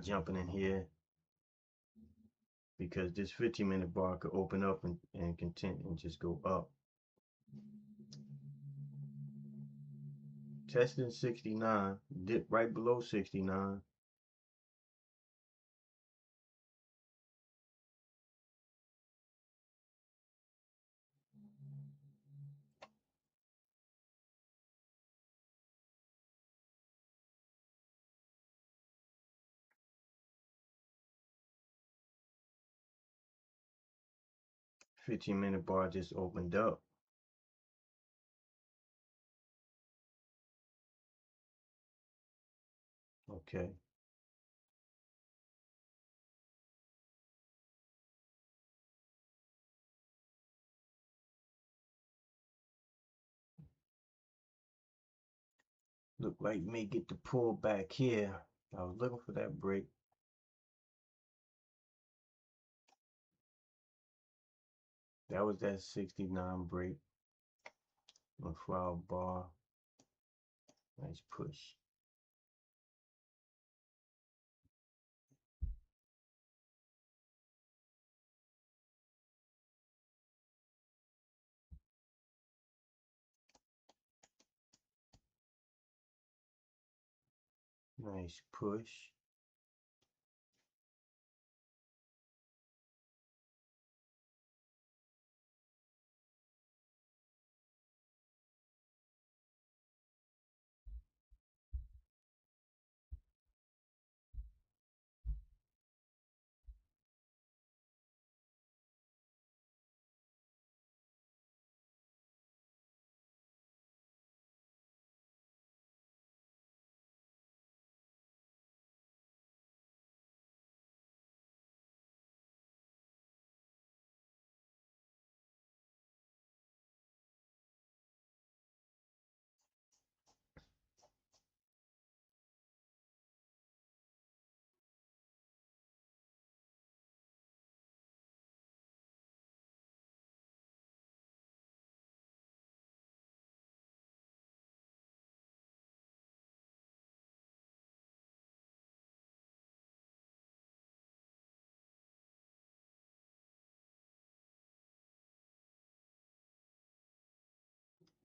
jumping in here, because this 15-minute bar could open up and continue and just go up. Testing 69, dip right below 69. $15-minute bar just opened up. Okay. Look like may get the pull back here. I was looking for that break. That was that 69 break. A flower bar. Nice push. Nice push.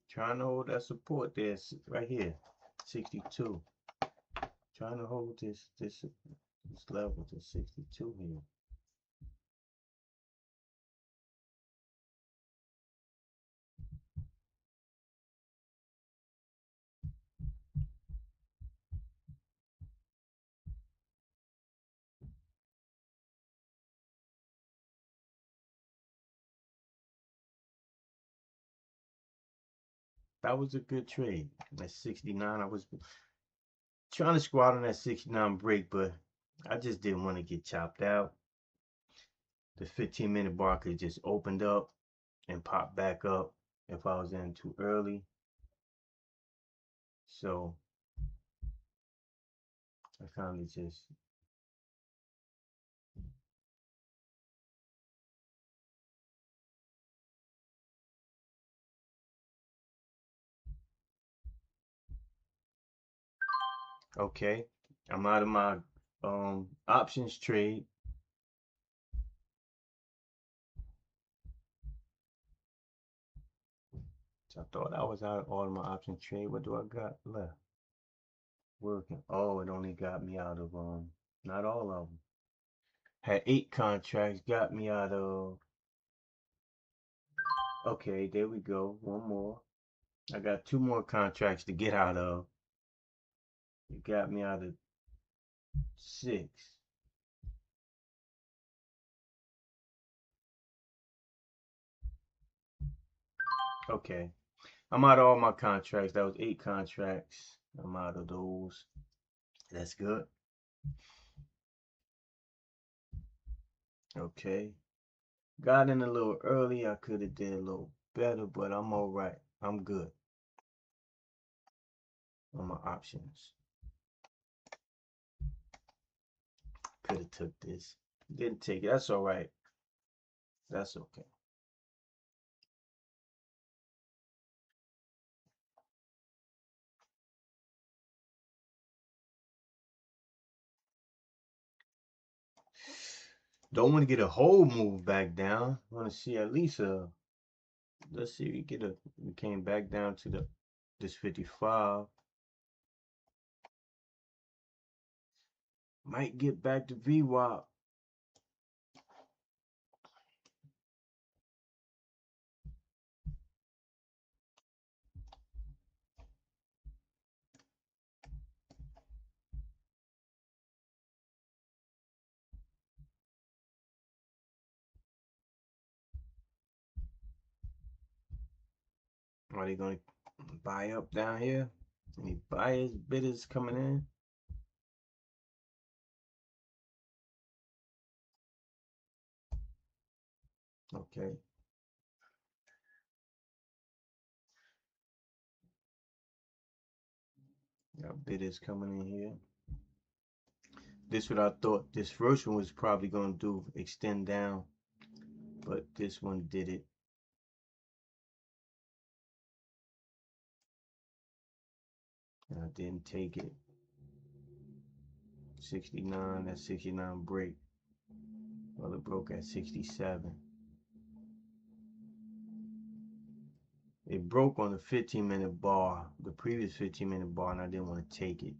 Trying to hold that support there, right here, 62. Trying to hold this level to 62 here. That was a good trade. At 69, I was trying to squat on that 69 break, but I just didn't want to get chopped out. The 15-minute bar could just opened up and popped back up if I was in too early. So I kind of just okay. I'm out of my options trade. So I thought I was out of all of my options trade. What do I got left? Working. Oh, it only got me out of not all of them. Had 8 contracts, got me out of. Okay, there we go. One more. I got 2 more contracts to get out of. It got me out of 6. Okay. I'm out of all my contracts. That was 8 contracts. I'm out of those. That's good. Okay. Got in a little early. I could have did a little better, but I'm all right. I'm good on my options. Could have took this. Didn't take it. That's all right. That's okay. Don't want to get a whole move back down. Want to see at least a. Let's see if we get a. We came back down to this 55. Might get back to VWAP. Are they gonna buy up down here? Any buyers, bidders coming in? Okay. Got bidders coming in here. This what I thought this first one was probably gonna do, extend down, but this one did it. And I didn't take it. 69, that 69 break. Well, it broke at 67. It broke on the 15-minute bar, the previous 15-minute bar, and I didn't want to take it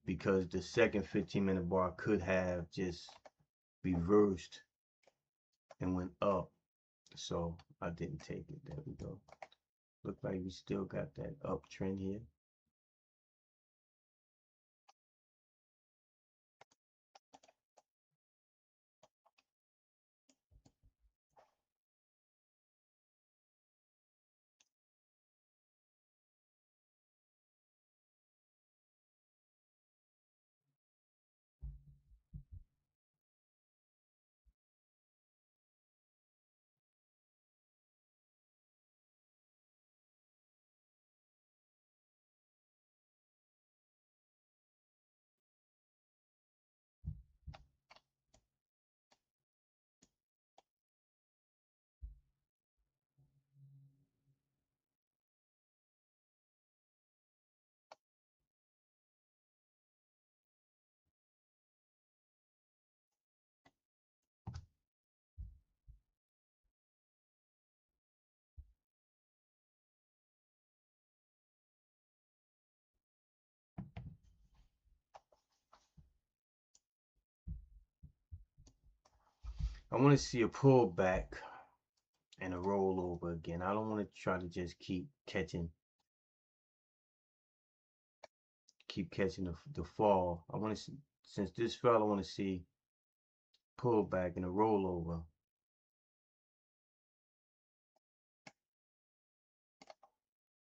because the second 15-minute bar could have just reversed and went up. So I didn't take it. There we go. Look like we still got that uptrend here. I want to see a pullback and a rollover again. I don't want to try to just keep catching the fall. I want to see, since this fell, I want to see pullback and a rollover.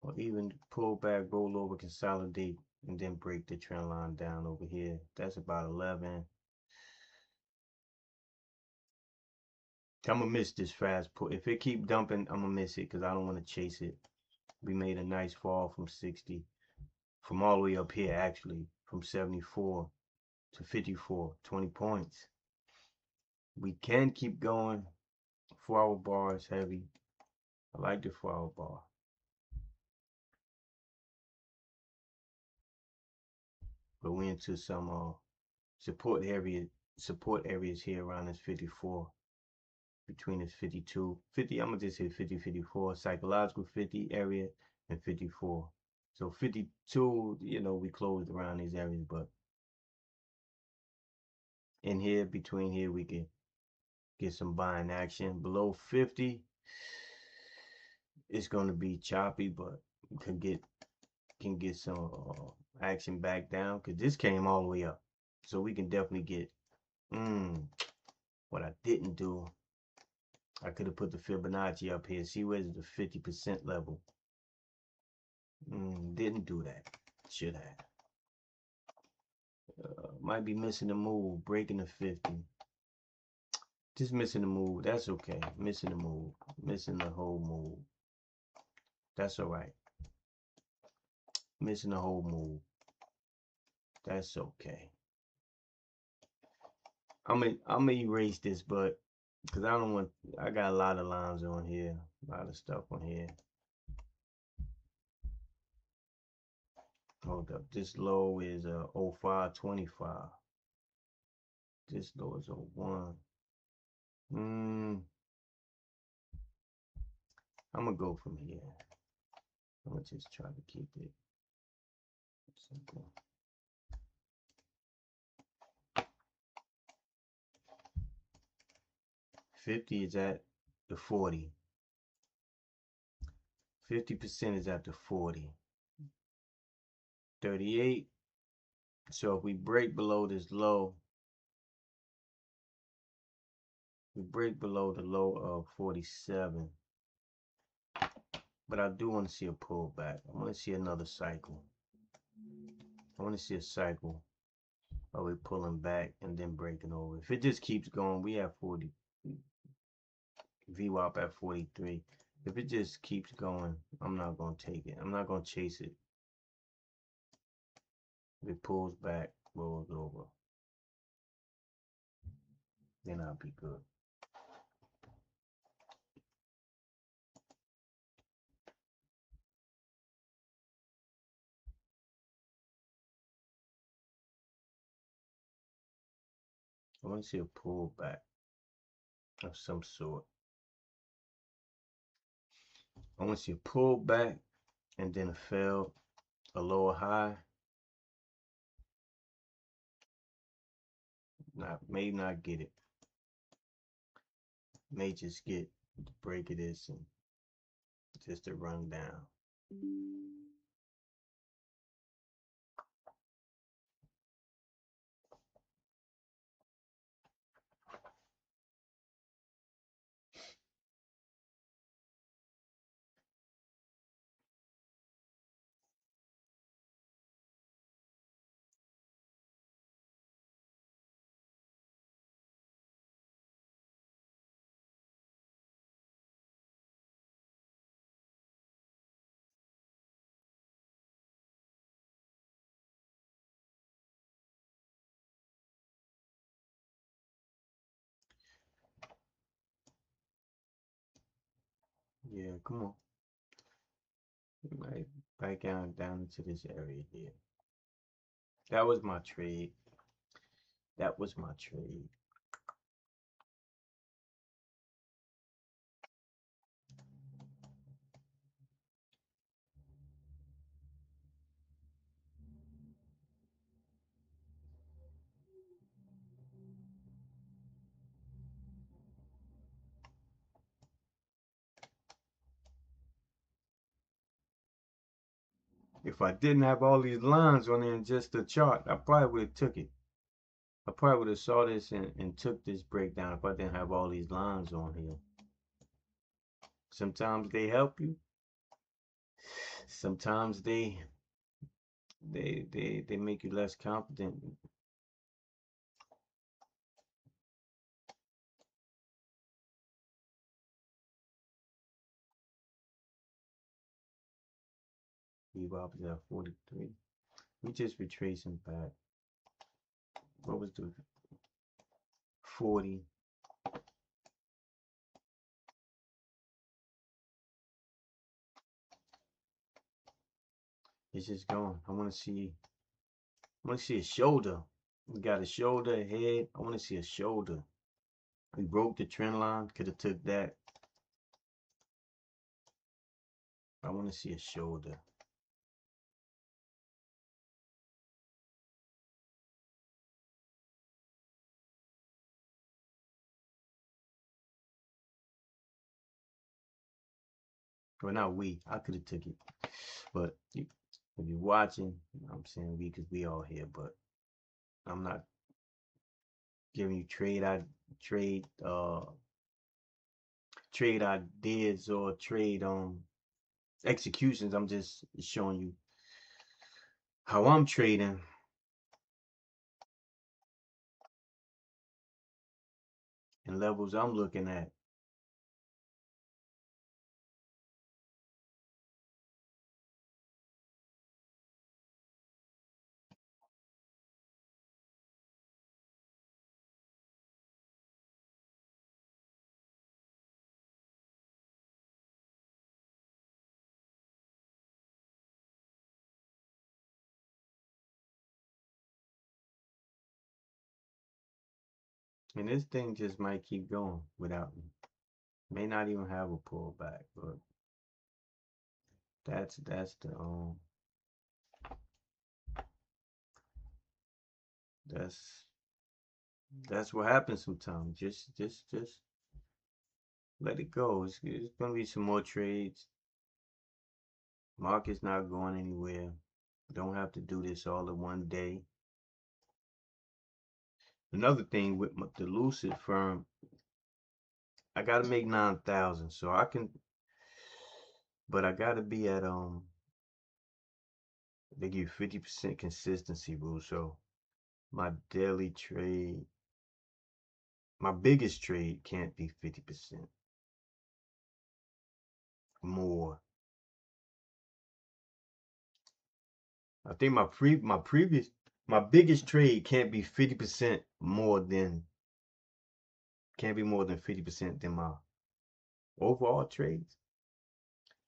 Or even pullback, rollover, consolidate, and then break the trend line down over here. That's about 11. I'm gonna miss this fast pull. If it keep dumping, I'm gonna miss it because I don't want to chase it. We made a nice fall from 60, from all the way up here actually, from 74 to 54, 20 points. We can keep going. 4-hour bar is heavy. I like the 4-hour bar. But we into some support areas here around this 54. Between this 52, 50, I'm gonna just hit 50, 54, psychological 50 area and 54. So 52, you know, we closed around these areas, but in here, between here, we can get some buying action. Below 50, it's gonna be choppy, but can get some action back down because this came all the way up. So we can definitely get what I didn't do. I could have put the Fibonacci up here. See where's the 50% level. Didn't do that. Should have. Might be missing the move. Breaking the 50. Just missing the move. That's okay. Missing the move. Missing the whole move. That's alright. Missing the whole move. That's okay. I'm gonna erase this, but because I got a lot of lines on here. A lot of stuff on here. Hold up. This low is 0525. This low is 01. I'm gonna go from here. I'm gonna just try to keep it simple. $50 is at the 40. 50% is at the 40. 38. So if we break below this low, we break below the low of 47. But I do want to see a pullback. I want to see another cycle. I want to see a cycle of it pulling back and then breaking over. If it just keeps going, we have 40. VWAP at 43. If it just keeps going, I'm not going to take it. I'm not going to chase it. If it pulls back, rolls over, then I'll be good. I want to see a pullback of some sort. I want to see a pullback and then a fail, a lower high. May not get it. May just get the break of this and just to run down. Yeah, come on. Right back down into this area here. That was my trade. That was my trade. If I didn't have all these lines on there in just the chart, I probably would have took it. I probably would have saw this and took this breakdown if I didn't have all these lines on here. Sometimes they help you. Sometimes they make you less confident. Bebop is at 43. We just retracing back. What was the 40? It's just going. I want to see a shoulder. We got a shoulder, a head. I want to see a shoulder. We broke the trend line. Could have took that. I want to see a shoulder. Well, not we. I could have took it. But if you're watching, I'm saying we because we all here. But I'm not giving you trade ideas or trade executions. I'm just showing you how I'm trading. And levels I'm looking at. And this thing just might keep going without me. May not even have a pullback, but that's what happens sometimes. Just let it go. It's gonna be some more trades. Market's not going anywhere. Don't have to do this all in one day. Another thing with the Lucid firm, I gotta make 9,000, so I can, but I gotta be at they give 50% consistency rule. So my daily trade, my biggest trade can't be 50% more. I think my biggest trade can't be 50% more than, can't be more than 50% than my overall trades.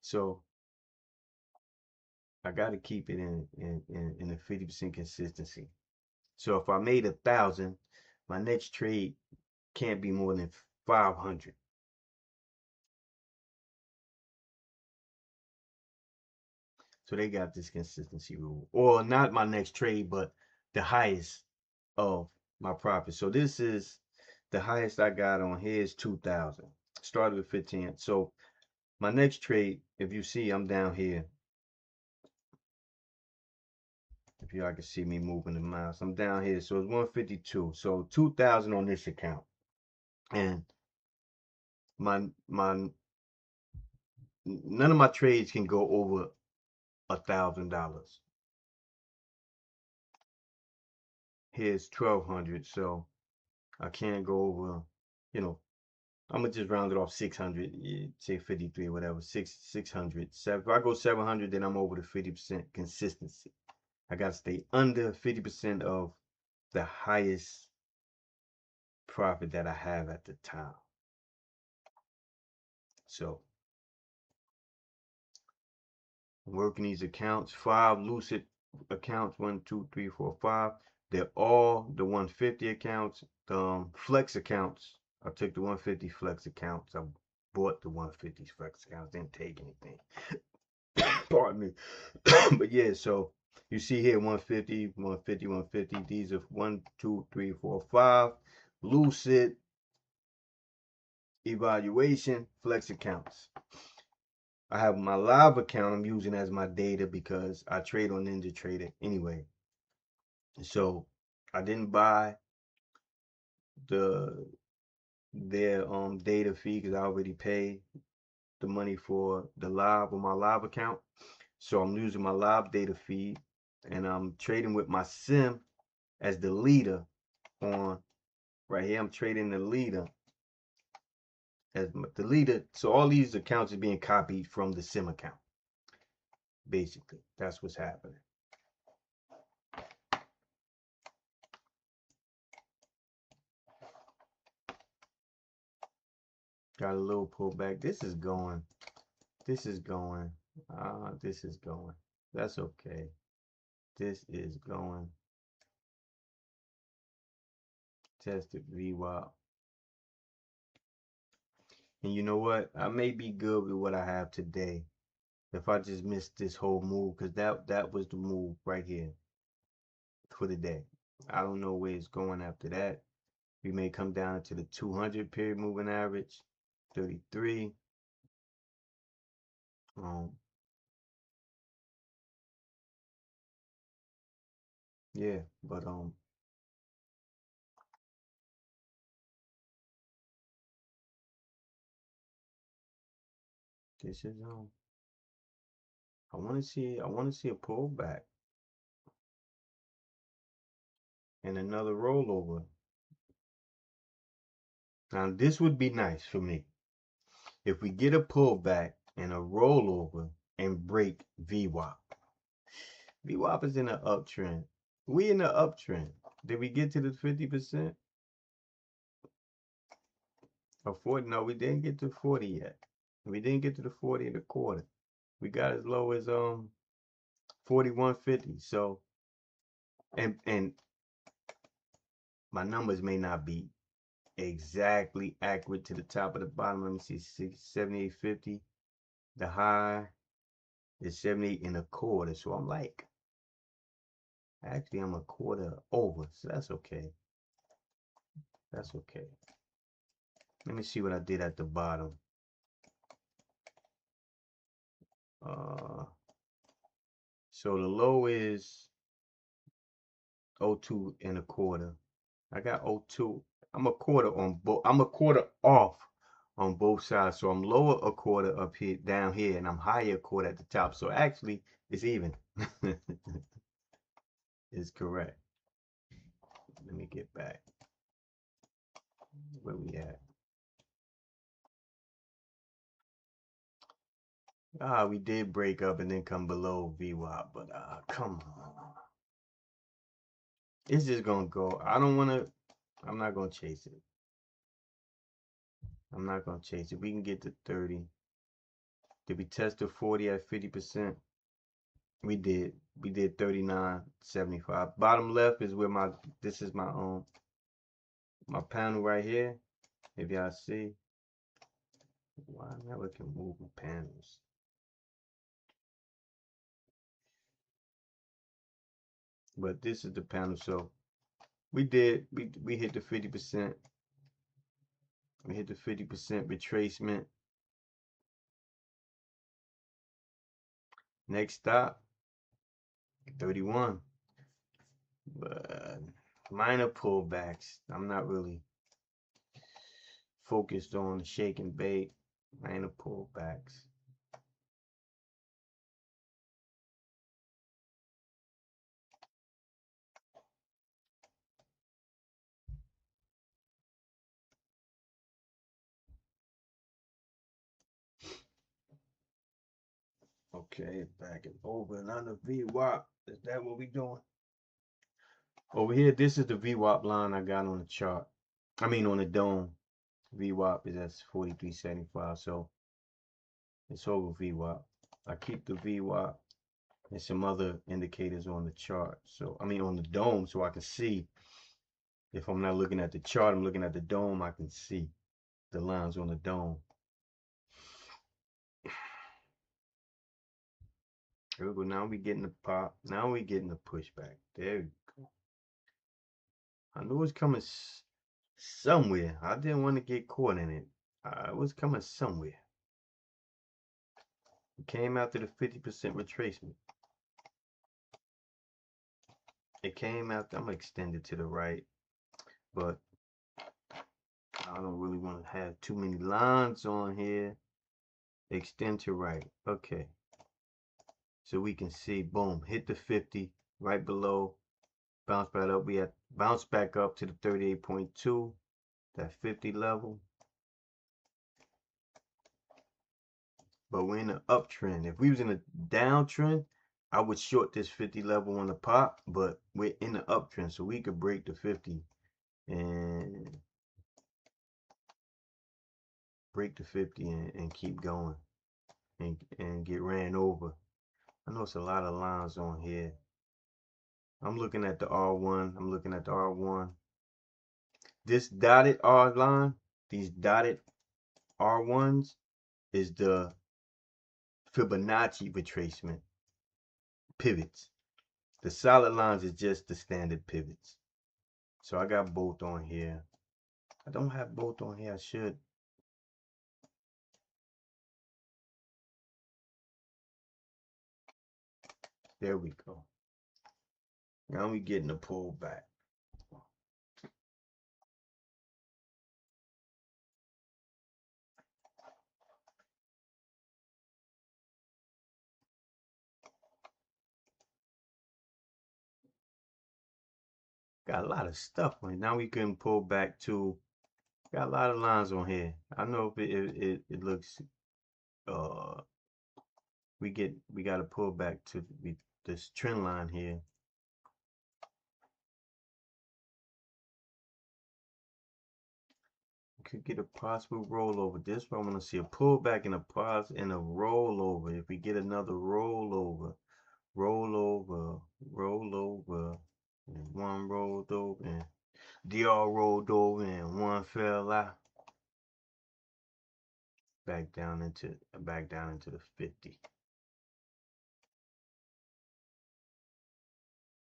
So I got to keep it in a 50% consistency. So if I made 1,000, my next trade can't be more than 500. So they got this consistency rule, or not my next trade, but the highest of my profit. So this is the highest I got on here is 2,000. Started with 15. So my next trade, if you see, I'm down here. If y'all can see me moving the mouse, I'm down here. So it's 152. So 2,000 on this account, and none of my trades can go over $1,000. Here's 1,200, so I can't go over, you know, I'm gonna just round it off 600, say 53, whatever, 600. If I go 700, then I'm over the 50% consistency. I gotta stay under 50% of the highest profit that I have at the time. So I'm working these accounts, 5 Lucid accounts, 1, 2, 3, 4, 5. They're all the 150 accounts, the flex accounts. I took the 150 flex accounts. I bought the 150 flex accounts, didn't take anything. Pardon me. But yeah, so you see here 150, 150, 150. These are 1, 2, 3, 4, 5 Lucid evaluation flex accounts. I have my live account I'm using as my data because I trade on NinjaTrader anyway. So I didn't buy their data fee because I already paid the money for the live on my live account. So I'm using my live data feed and I'm trading with my sim as the leader on right here. I'm trading the leader as the leader. So all these accounts are being copied from the sim account. Basically, that's what's happening. Got a little pullback. This is going. This is going. This is going. That's okay. This is going. Tested VWAP. And you know what? I may be good with what I have today. If I just missed this whole move, because that was the move right here for the day. I don't know where it's going after that. We may come down to the 200 period moving average, 33. Yeah, but this is I want to see a pullback and another rollover. Now this would be nice for me if we get a pullback and a rollover and break VWAP. VWAP is in an uptrend. We in the uptrend. Did we get to the 50%? Or 40? No, we didn't get to 40 yet. We didn't get to the 40 and a quarter. We got as low as 41.50. So and my numbers may not be exactly accurate to the top of the bottom. Let me see, 78.50. The high is 78 and a quarter. So I'm like, actually I'm a quarter over. So that's okay. That's okay. Let me see what I did at the bottom. So the low is 02 and a quarter. I got 02. I'm a quarter on both. I'm a quarter off on both sides. So I'm lower a quarter up here, down here, and I'm higher a quarter at the top. So actually, it's even. It's correct. Let me get back. Where we at? We did break up and then come below VWAP, but come on. It's just gonna go. I'm not gonna chase it. I'm not gonna chase it. We can get to 30. Did we test the 40 at 50%? We did. We did 39.75. Bottom left is where this is my my panel right here. If y'all see. Why I never can move my panels. But this is the panel. So we hit the 50%. We hit the 50% retracement. Next stop, 31. But minor pullbacks. I'm not really focused on the shake and bake. Minor pullbacks. Okay, back and over and under VWAP. Is that what we doing? Over here, this is the VWAP line I got on the chart. I mean on the dome. VWAP is at 43.75, so it's over VWAP. I keep the VWAP and some other indicators on the chart. So I mean on the dome, so I can see. If I'm not looking at the chart, I'm looking at the dome, I can see the lines on the dome. Here we go. Now we getting the pop. Now we getting the pushback. There we go. I knew it was coming somewhere. I didn't want to get caught in it. It was coming somewhere. It came after the 50% retracement. It came after, I'm gonna extend it to the right, but I don't really want to have too many lines on here. Extend to right. Okay. So we can see, boom, hit the 50 right below, bounce back up. We had bounce back up to the 38.2, that 50 level. But we're in an uptrend. If we was in a downtrend, I would short this 50 level on the pop, but we're in the uptrend, so we could break the 50 and break the 50 and keep going and get ran over. I know it's a lot of lines on here. I'm looking at the R1. I'm looking at the R1. This dotted R line, these dotted R1s is the Fibonacci retracement pivots. The solid lines is just the standard pivots. So I got both on here. I don't have both on here. I should. There we go. Now we getting a pullback. Got a lot of stuff on it. Now we can pull back to. Got a lot of lines on here. I know if it looks. We got to pull back to this trend line here. Could get a possible rollover. This one I want to see a pullback and a pause and a rollover. If we get another rollover, and one rolled over, and DR rolled over, and one fell out. Back down into the 50.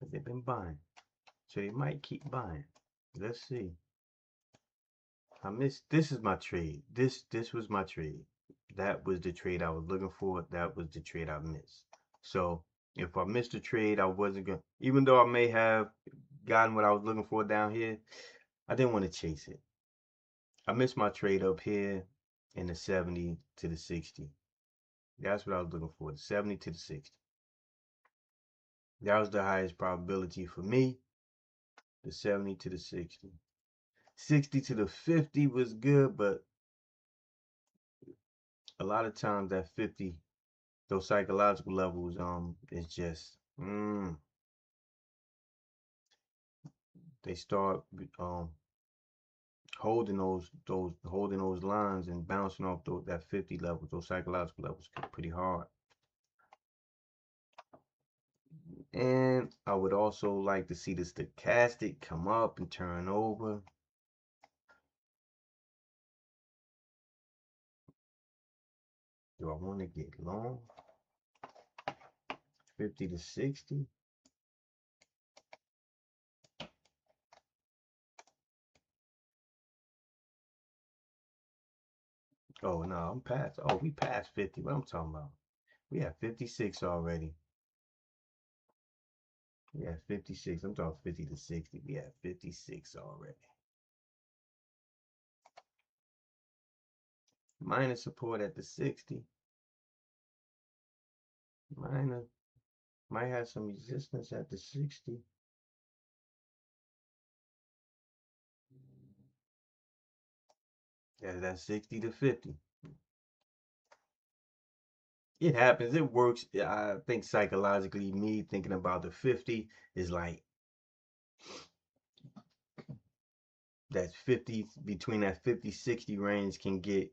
But they've been buying, so they might keep buying. Let's see. I missed. This is my trade. This was my trade. That was the trade I was looking for. That was the trade I missed. So if I missed the trade, I wasn't gonna. Even though I may have gotten what I was looking for down here, I didn't want to chase it. I missed my trade up here in the 70 to the 60. That's what I was looking for. The 70 to the 60. That was the highest probability for me. The 70 to the 60. 60 to the 50 was good, but a lot of times that 50, those psychological levels, is just they start holding those lines and bouncing off that 50 levels, those psychological levels, pretty hard. And I would also like to see the stochastic come up and turn over. Do I want to get long? 50 to 60. Oh no, I'm past. Oh, we passed 50. What I'm talking about? We have 56 already. We have 56. I'm talking 50 to 60. We have 56 already. Minor support at the 60. Minor might have some resistance at the 60. Yeah, that's 60 to 50. It happens. It works. I think psychologically, me thinking about the 50 is like that 50, between that 50-60 range can get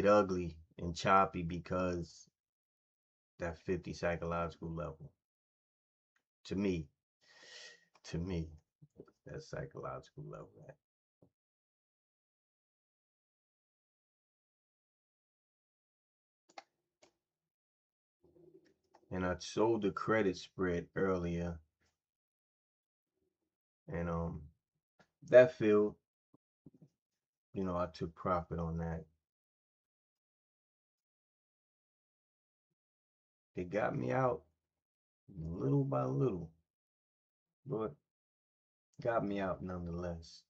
ugly and choppy because that 50 psychological level. To me, that psychological level. And I sold the credit spread earlier, and that field, I took profit on that. They got me out little by little, but got me out nonetheless.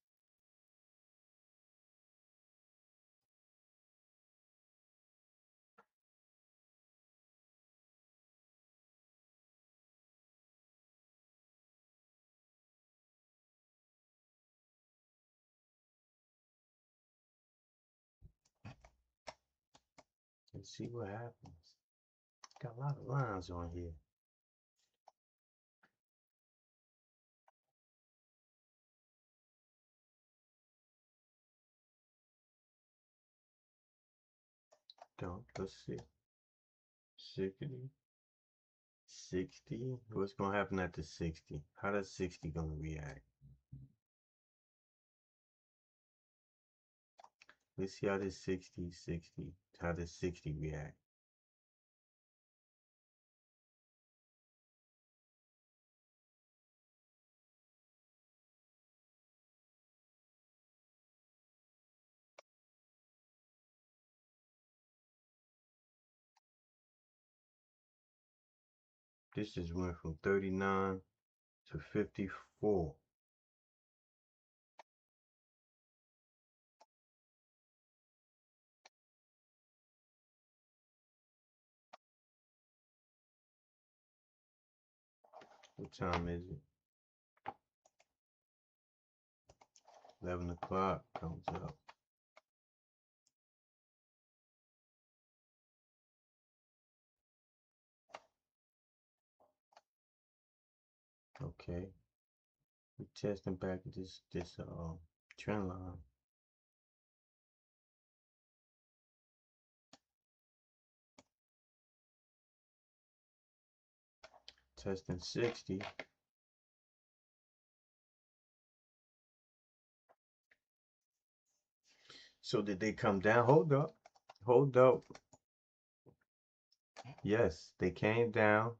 Let's see what happens. Got a lot of lines on here. Let's see. 60. 60. What's gonna happen after 60? How does 60 gonna react? Let's see how this 60, how does 60 react? This just went from 39 to 54. What time is it? 11 o'clock comes up. Okay. We're testing back this trend line. Testing 60. So did they come down? Hold up. Hold up. Yes, they came down.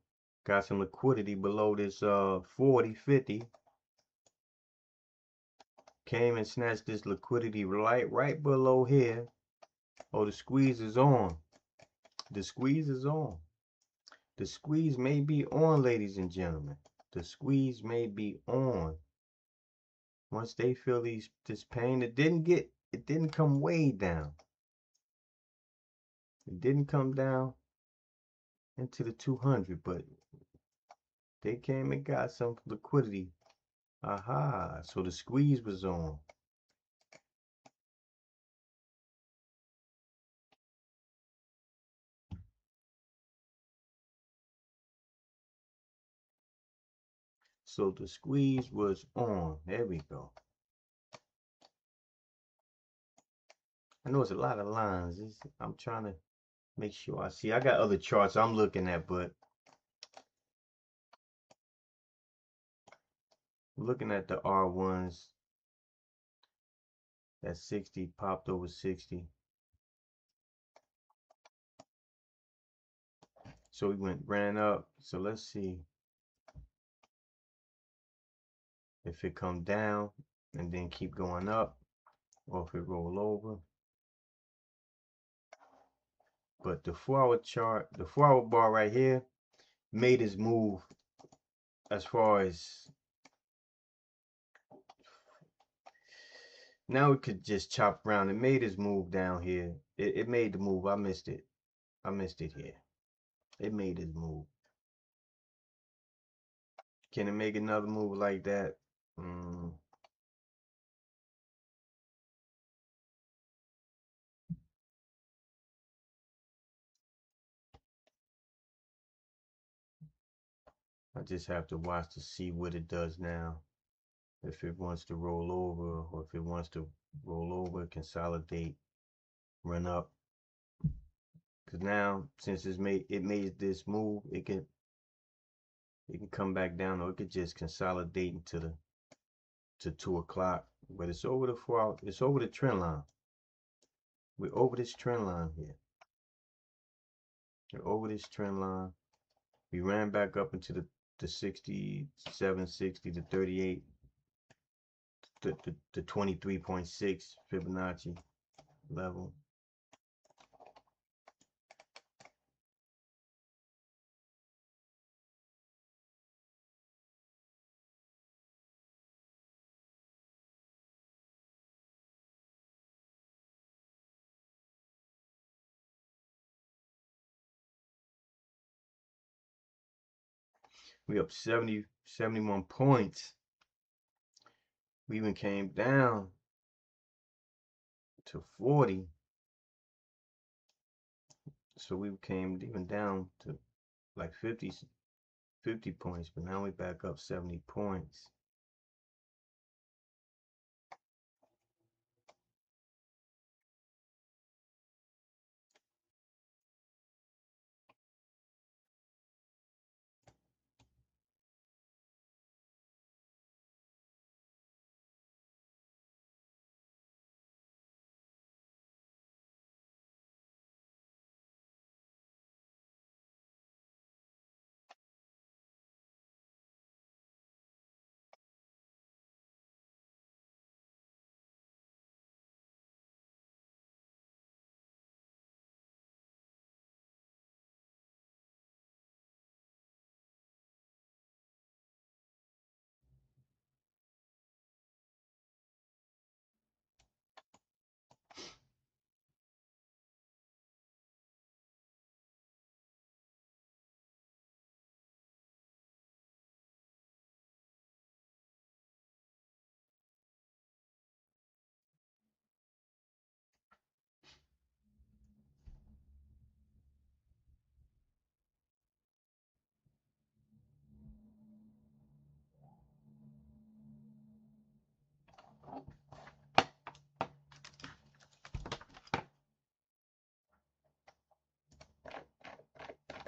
Got some liquidity below this 40, 50. Came and snatched this liquidity right below here. Oh, the squeeze is on. The squeeze is on. The squeeze may be on, ladies and gentlemen. The squeeze may be on. Once they feel this pain, it didn't come way down. It didn't come down into the 200, but they came and got some liquidity. Aha, so the squeeze was on. So the squeeze was on. There we go. I know it's a lot of lines. I'm trying to make sure I see. I got other charts I'm looking at, but looking at the R1s, that 60 popped over 60. So we ran up. So let's see if it come down and then keep going up, or if it roll over. But the 4-hour chart, the 4-hour bar right here, made its move as far as now it could just chop around. It made its move down here. It made the move. I missed it. I missed it here. It made its move. Can it make another move like that? I just have to watch to see what it does now. If it wants to roll over, or if it wants to roll over, consolidate, run up. Because now, since it made this move, it can come back down, or it could just consolidate into to 2 o'clock. But it's over the 4 hour, it's over the trend line. We're over this trend line here. We're over this trend line. We ran back up into the 67, 60, the 38, the 23.6 Fibonacci level. We up 71 points. We even came down to 40. So we came even down to like 50 points, but now we back up 70 points.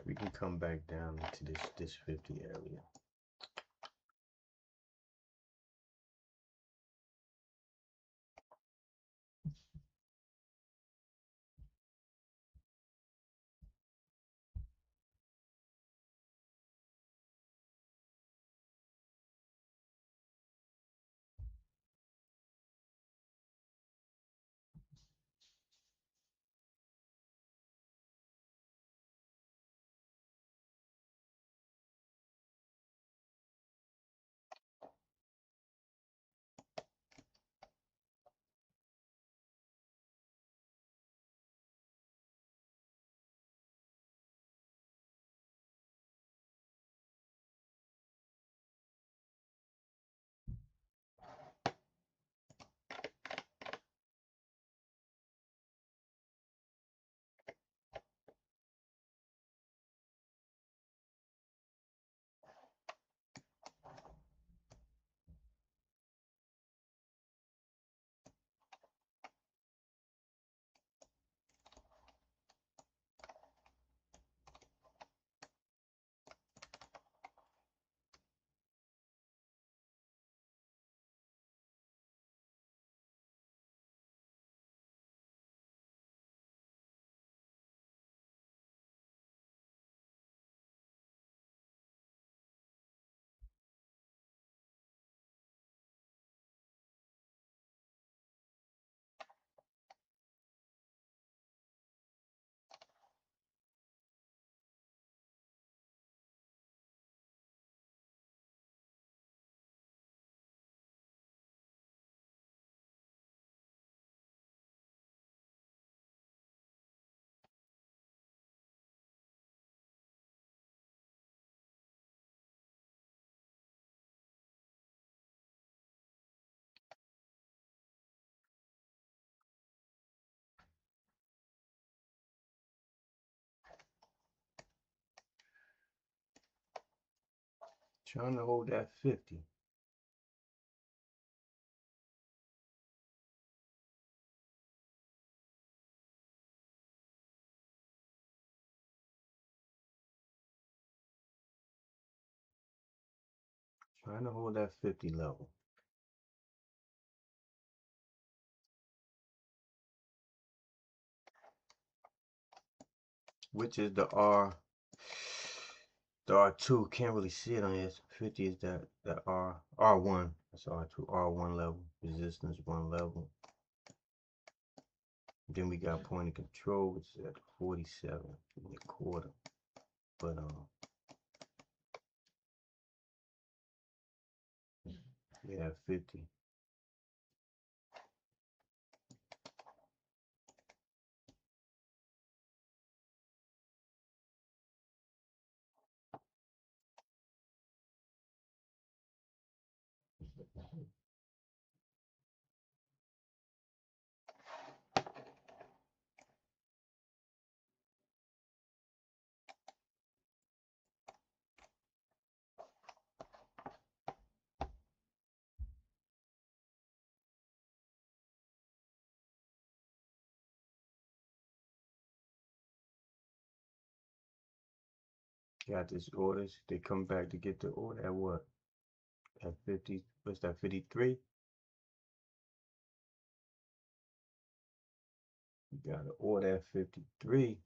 We can come back down into this 50 area. Trying to hold that 50. Trying to hold that 50 level. Which is the R. The R2, can't really see it on here. 50 is that R1. That's R2, R1 level. Resistance 1 level. Then we got point of control, which is at 47 and a quarter. But we have 50. Got this orders. They come back to get the order at what? At 50. What's that? 53. You got an order at 53.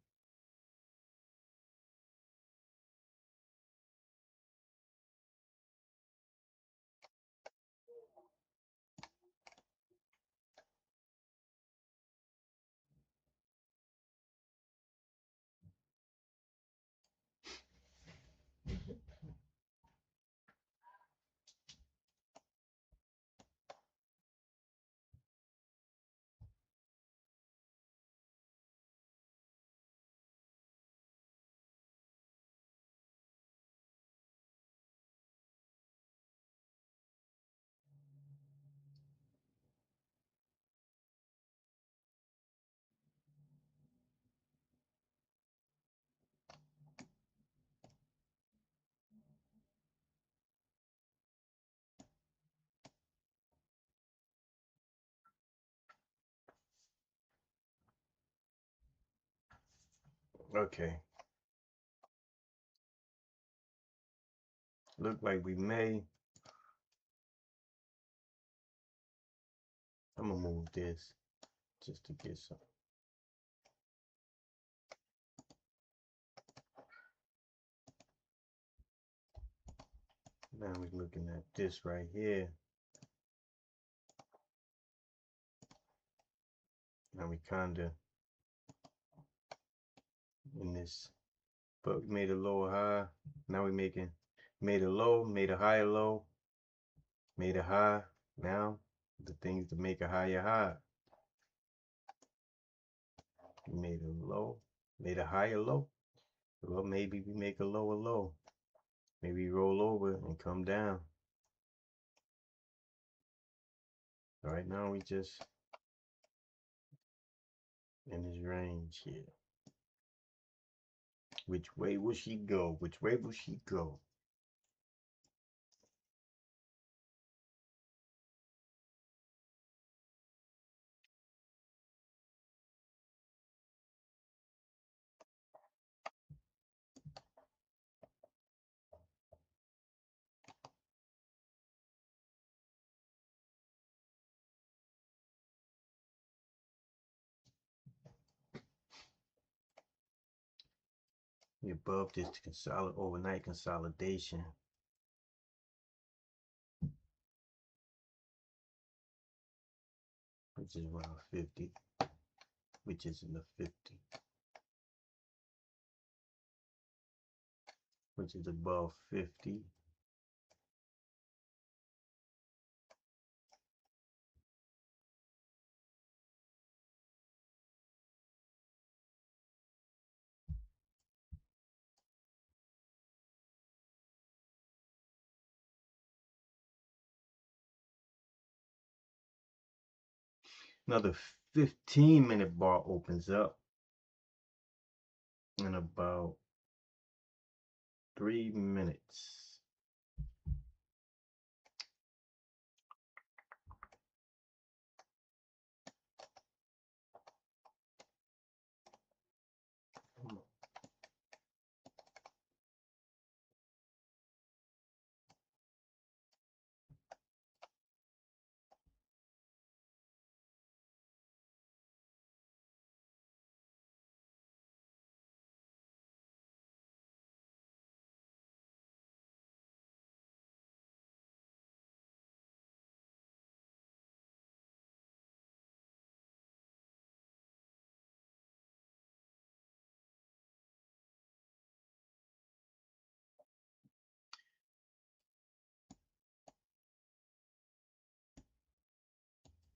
Okay. Look like we may. I'm gonna move this just to get some. Now we're looking at this right here. Now we kinda in this, but we made a lower high. Now we made a low, made a higher low, made a high. Now the things to make a higher high. We made a low, made a higher low. Well, maybe we make a lower low. Maybe roll over and come down. Right now we just in this range here. Which way will she go? Which way will she go? Above this overnight consolidation. Which is around 50. Which is in the 50. Which is above 50. Another 15-minute bar opens up in about 3 minutes.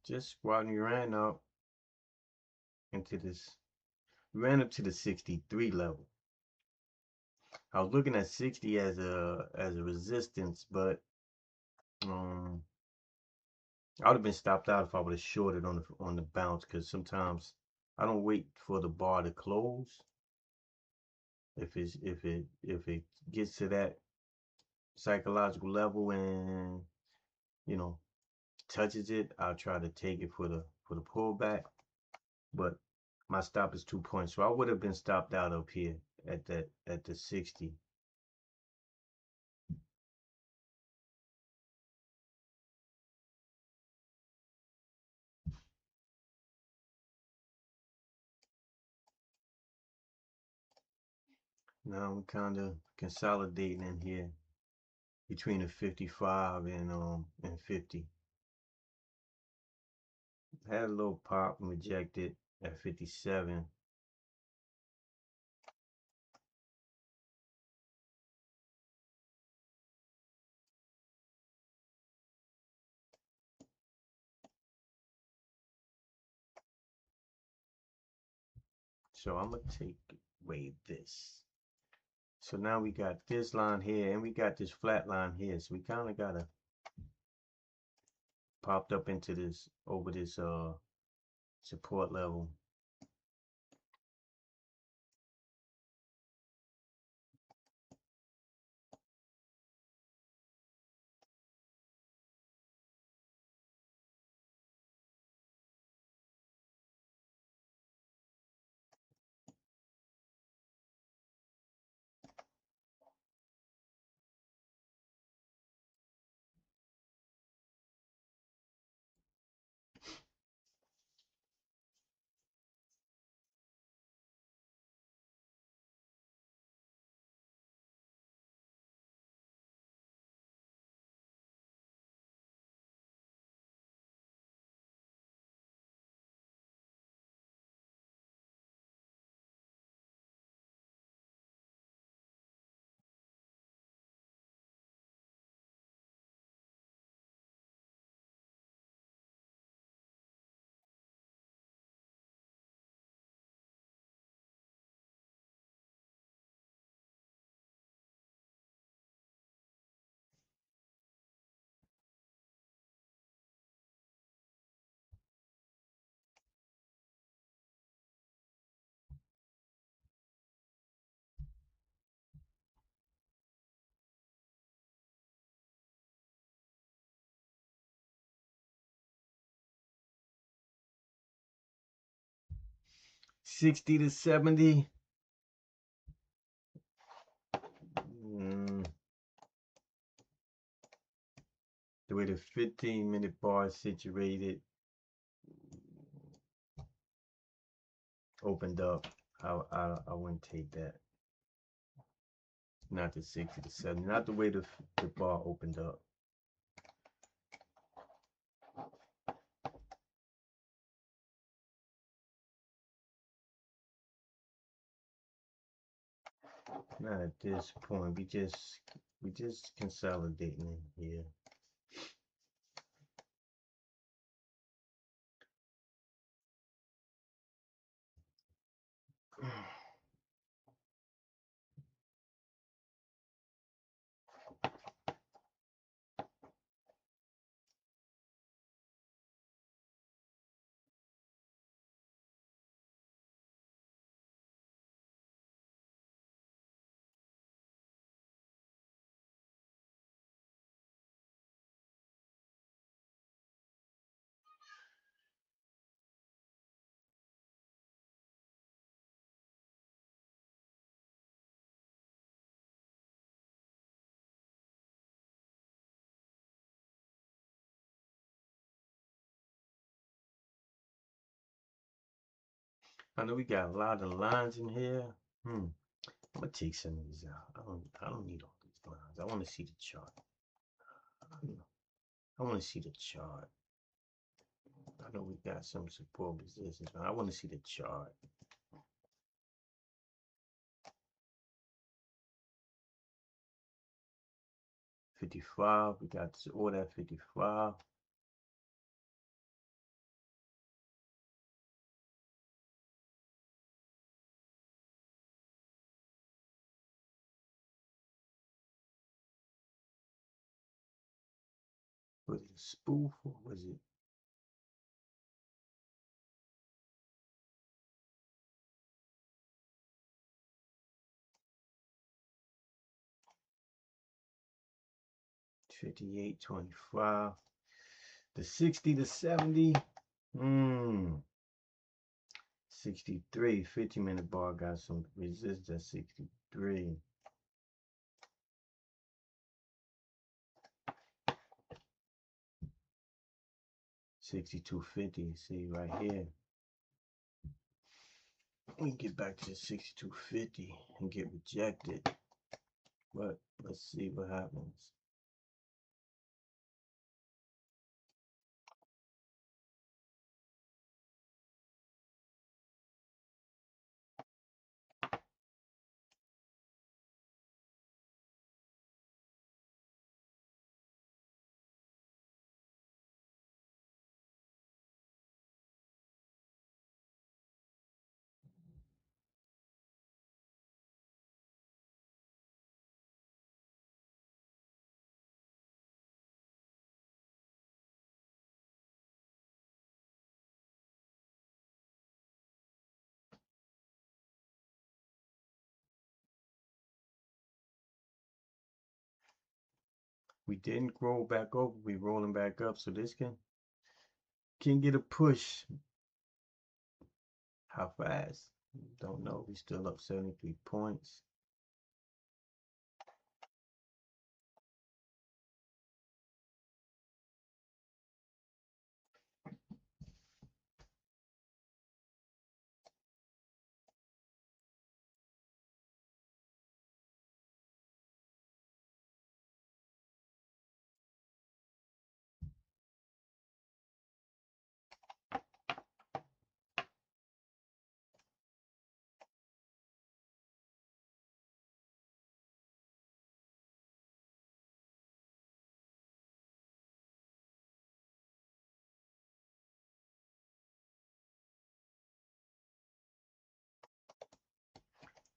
Just squatting, we ran up into this. We ran up to the 63 level. I was looking at 60 as a resistance, but I would have been stopped out if I would have shorted on the bounce, because sometimes I don't wait for the bar to close. If it gets to that psychological level and touches it, I'll try to take it for the pullback. But my stop is 2 points, so I would have been stopped out up here at the 60. Now we're kind of consolidating in here between the 55 and 50. Had a little pop and rejected at 57. So I'm gonna take away this. So now we got this line here and we got this flat line here. So we kind of gotta popped up into this over this support level. $60 to $70. The way the 15-minute bar is situated, opened up, I wouldn't take that. Not the 60 to 70, not the way the bar opened up. Not at this point. We just consolidating in here. I know we got a lot of lines in here. I'm gonna take some of these out. I don't need all these lines. I want to see the chart. I want to see the chart. I know we got some support resistance, but I want to see the chart. $55. We got this order at $55. Was it a spoof or was it? $58.25. The 60 to 70. 63. 15-minute bar got some resistance at 63. $62.50. See right here. we can get back to the 6250 and get rejected. But let's see what happens. We didn't roll back over, we rolling back up, so this can get a push. How fast? Don't know. We still up 73 points.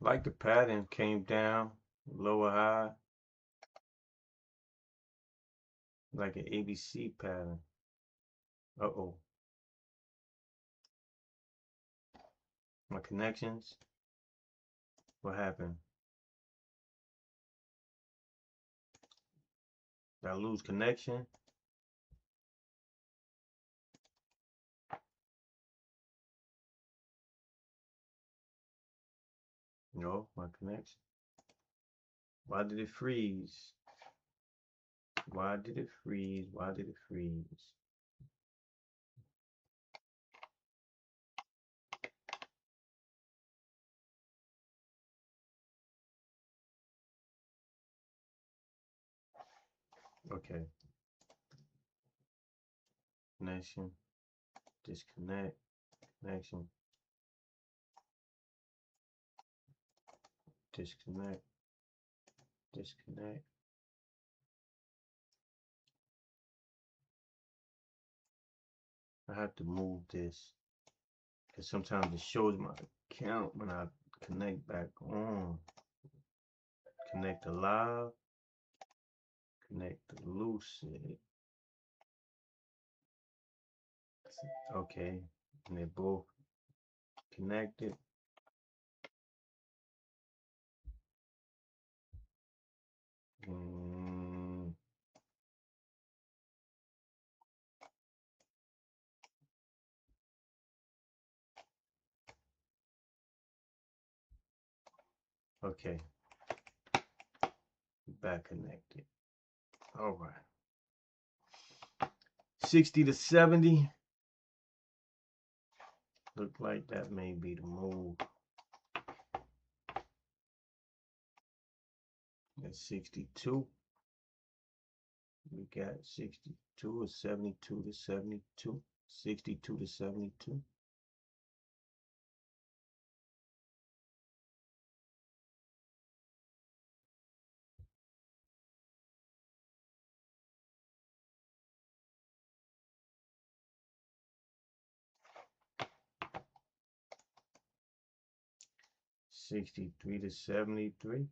Like the pattern came down, lower high, like an ABC pattern. Uh-oh. My connections. What happened? Did I lose connection? No, my connection. Why did it freeze? Why did it freeze? Why did it freeze? Okay. Connection. Disconnect. Connection. Disconnect. Disconnect. I have to move this because sometimes it shows my account when I connect back on. Connect to live. Connect to Lucid. Okay, and they're both connected. Okay, back connected. All right, 60 to 70. Look like that may be the move. At 62. We got 62 or 72 to 72. 62 to 72. $63 to 73.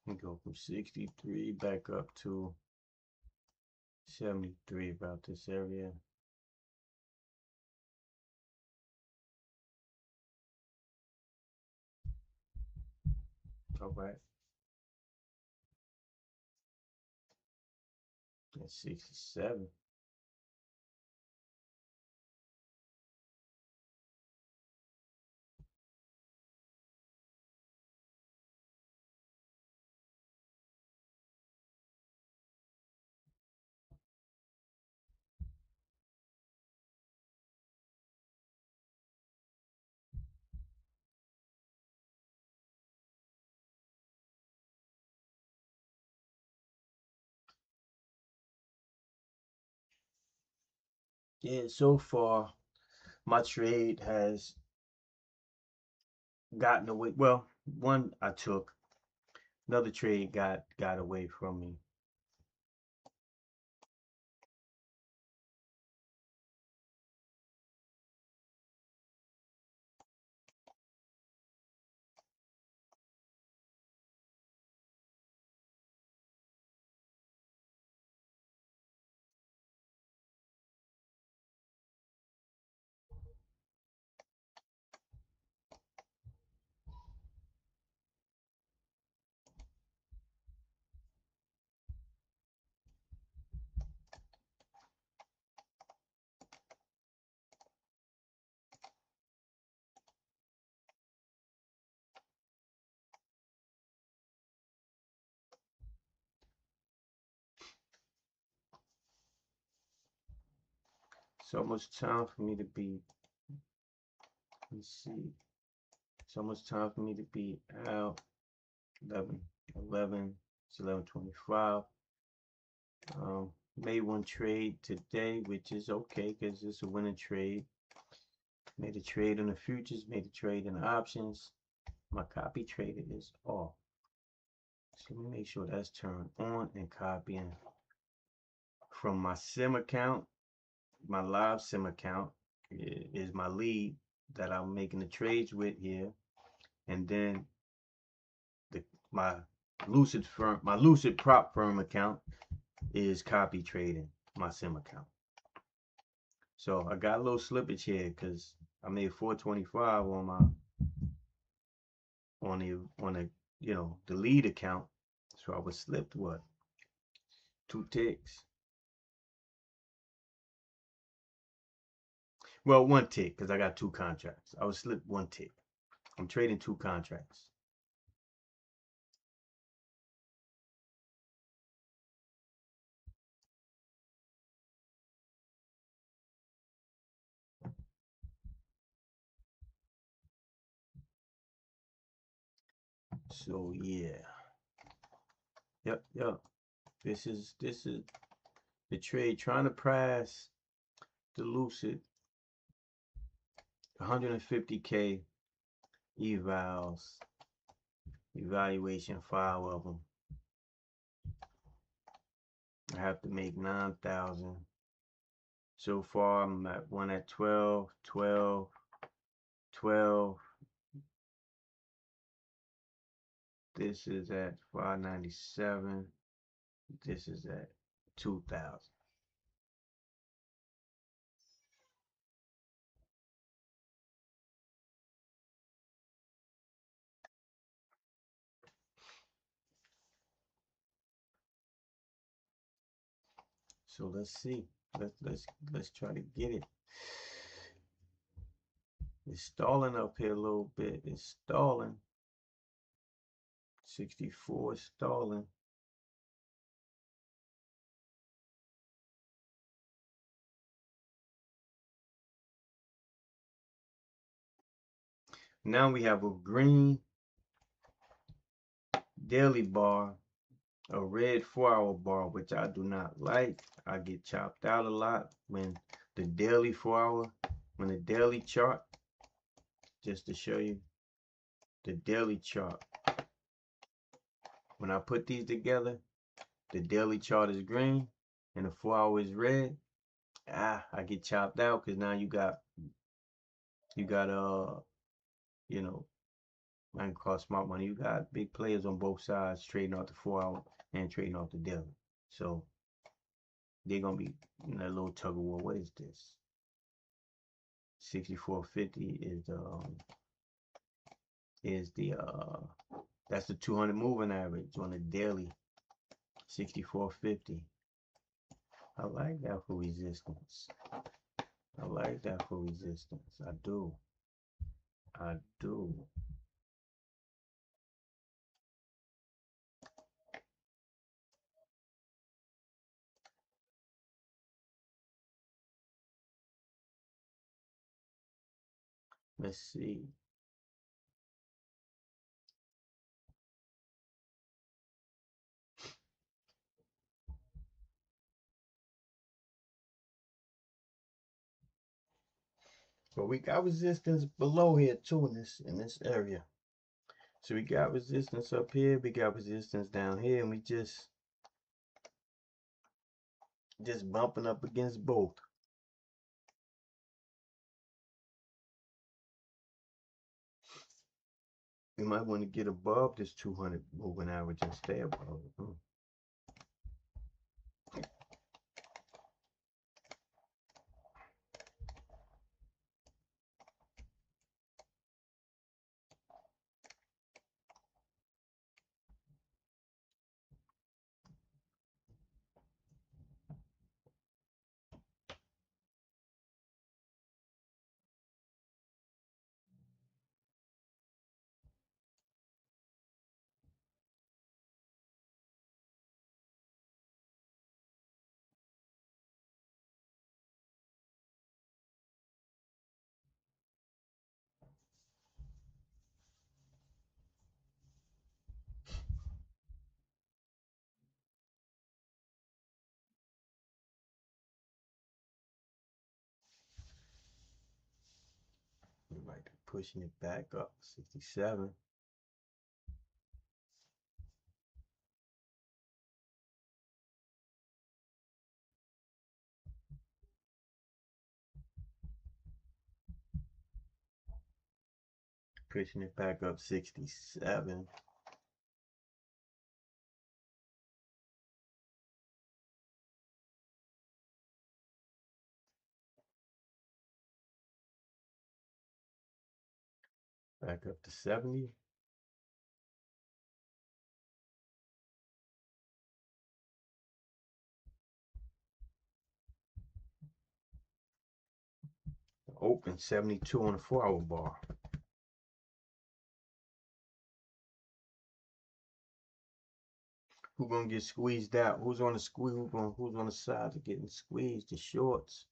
We go from 63 back up to 73, about this area. All right. That's 67. Yeah, so far my trade has gotten away. Well, one I took, another trade got away from me. So much time for me to be, let's see, so much time for me to be out. 11, it's 11:25. Made one trade today, which is okay because it's a winning trade. Made a trade on the futures, made a trade in the options. My copy trader is off. So let me make sure that's turned on and copying from my sim account. My live sim account is my lead that I'm making the trades with here, and then my Lucid prop firm account is copy trading my sim account. So I got a little slippage here because I made 425 on my on the the lead account. So I was slipped what? 2 ticks. Well, 1 tick because I got 2 contracts. I was slipped 1 tick. I'm trading 2 contracts. So yeah. Yep. This is the trade trying to price the Lucid 150K evals, evaluation 5 of them. I have to make 9,000. So far I'm at one at 12, 12, 12. This is at 597. This is at 2,000. So let's see. Let's try to get it. It's stalling up here a little bit. It's stalling. 64 is stalling. Now we have a green daily bar, a red 4-hour bar, which I do not like. I get chopped out a lot when the daily 4-hour, when the daily chart, just to show you the daily chart. When I put these together, the daily chart is green and the 4-hour is red. I get chopped out because now you got I can call smart money. You got big players on both sides trading off the 4 hour and trading off the daily. So they're gonna be in a little tug of war. What is this? 64.50 is the that's the 200 moving average on the daily. 64.50. I like that for resistance. I like that for resistance. I do. I do. Let's see. But we got resistance below here too in this area. So we got resistance up here, we got resistance down here, and we just bumping up against both. We might want to get above this 200 moving average and stay above it. We might be pushing it back up, 67. Pushing it back up, 67. Back up to 70. Open 72 on the 4-hour bar. Who's gonna get squeezed out? Who's on the squeeze? Who's on the side of getting squeezed? The shorts.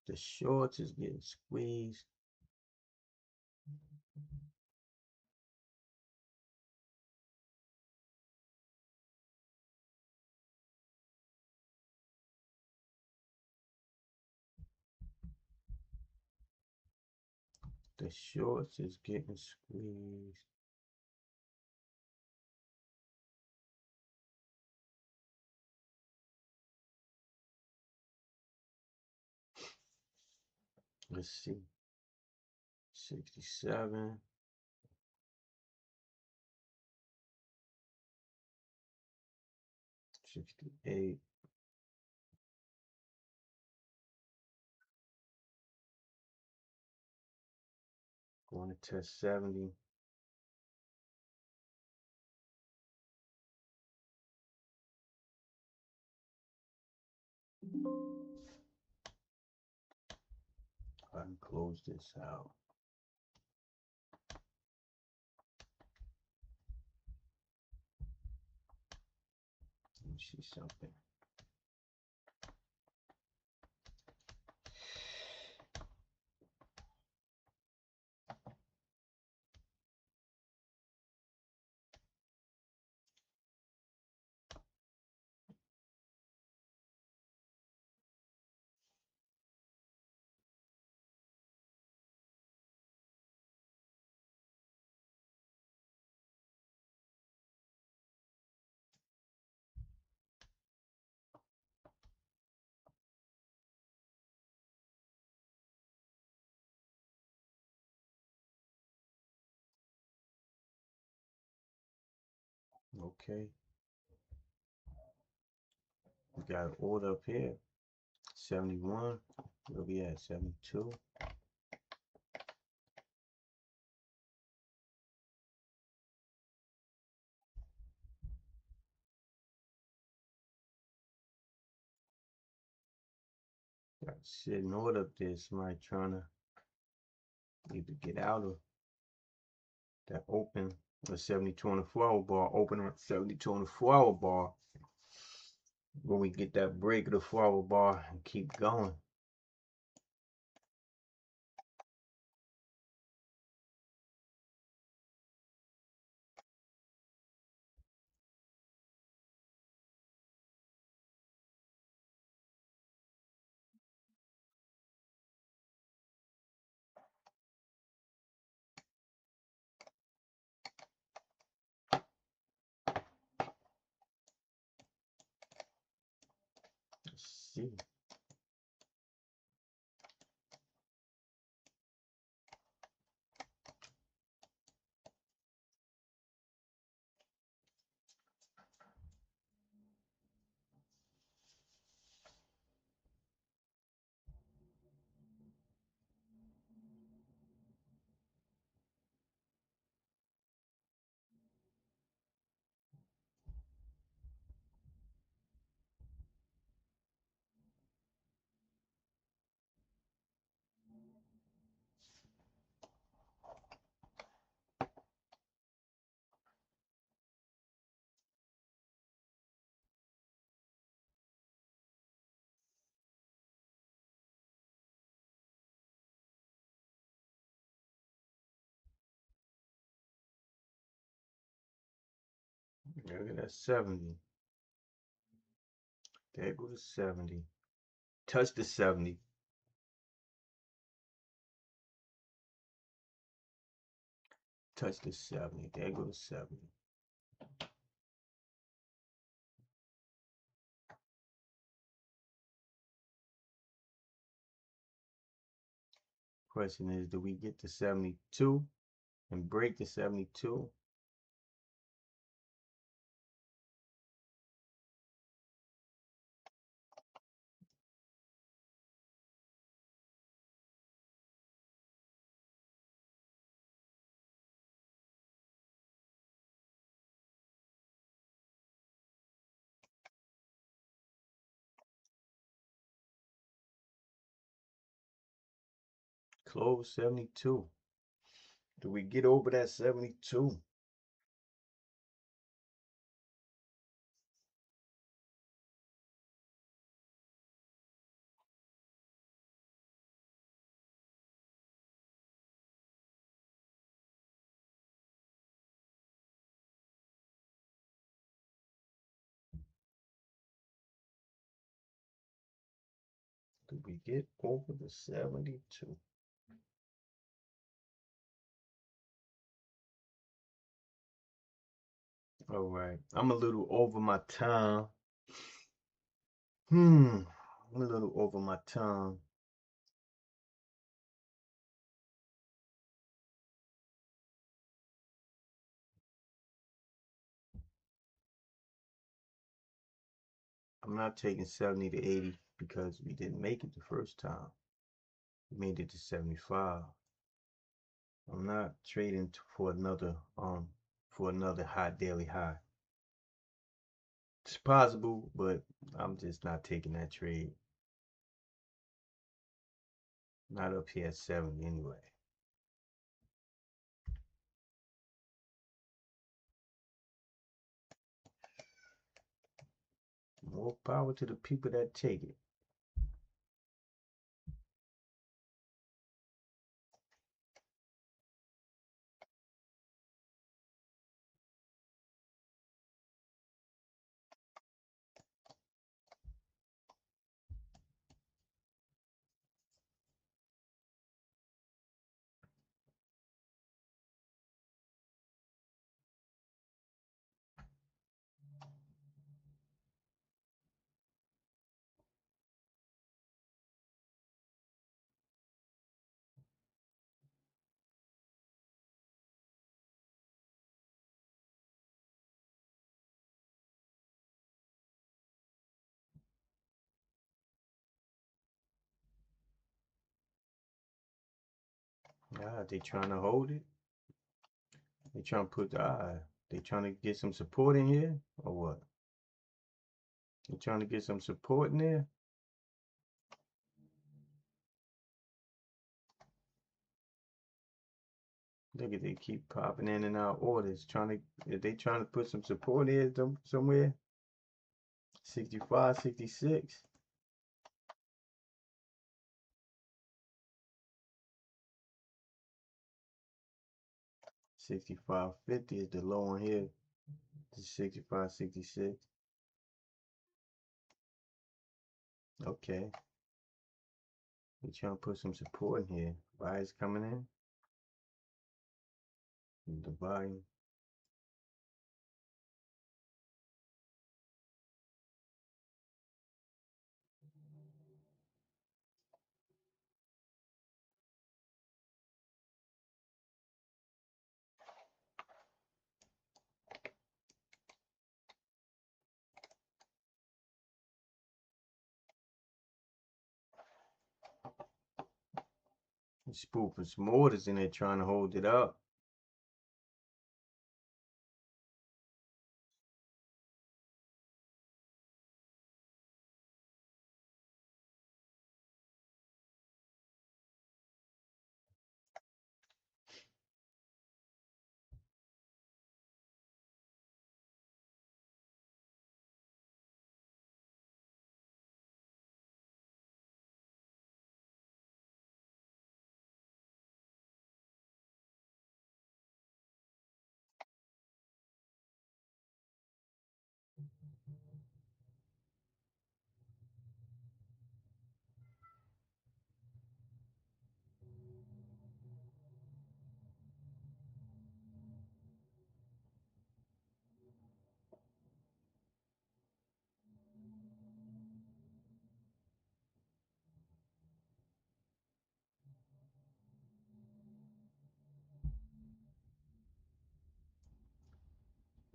The shorts is getting squeezed. The shorts is getting squeezed. Let's see. 67. $68. Going to test 70. I can close this out. Let me see something. Okay. We got an order up here. 71. Where we at? 72. Got shit in order up there. Somebody trying to either get out of that open. The 72 on the 4-hour bar. Open at 72 on the 4-hour bar. When we get that break of the 4-hour bar and keep going. Let's see. Look at that 70. There go to 70. Touch the 70. Touch the 70. There go to 70. Question is, do we get to 72 and break the 72? Close 72. Do we get over that 72? Do we get over the 72? All right. I'm a little over my time. I'm a little over my time. I'm not taking 70 to 80 because we didn't make it the first time. We made it to 75. I'm not trading for another high daily high. It's possible, but I'm just not taking that trade. Not up here at 70 anyway. More power to the people that take it. They trying to hold it. They trying to put they trying to get some support in here or what? They trying to get some support in there. Look at they keep popping in and out orders. They trying to put some support here somewhere. 65, 66. 65.50 is the low on here. This is 65, 66. Okay. We're trying to put some support in here. Buyers coming in. The volume. Spoofing some orders in there trying to hold it up.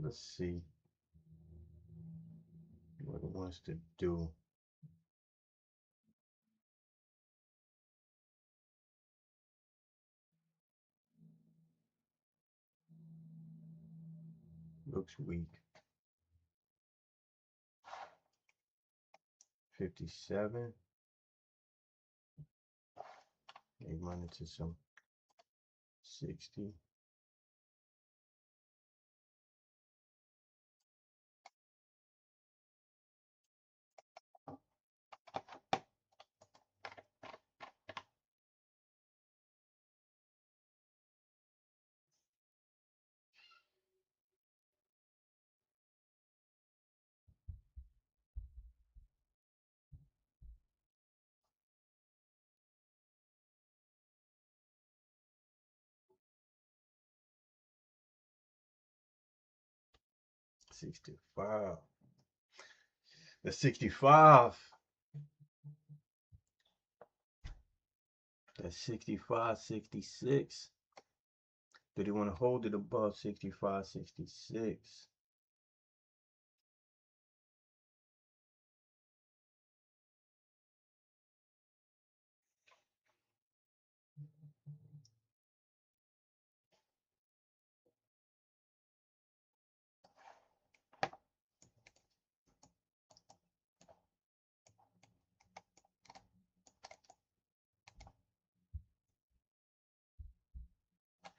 Let's see what it wants to do. Looks weak. 57. They run into some 60. $65. The 65. That's 65, 66. Do they want to hold it above 65, 66?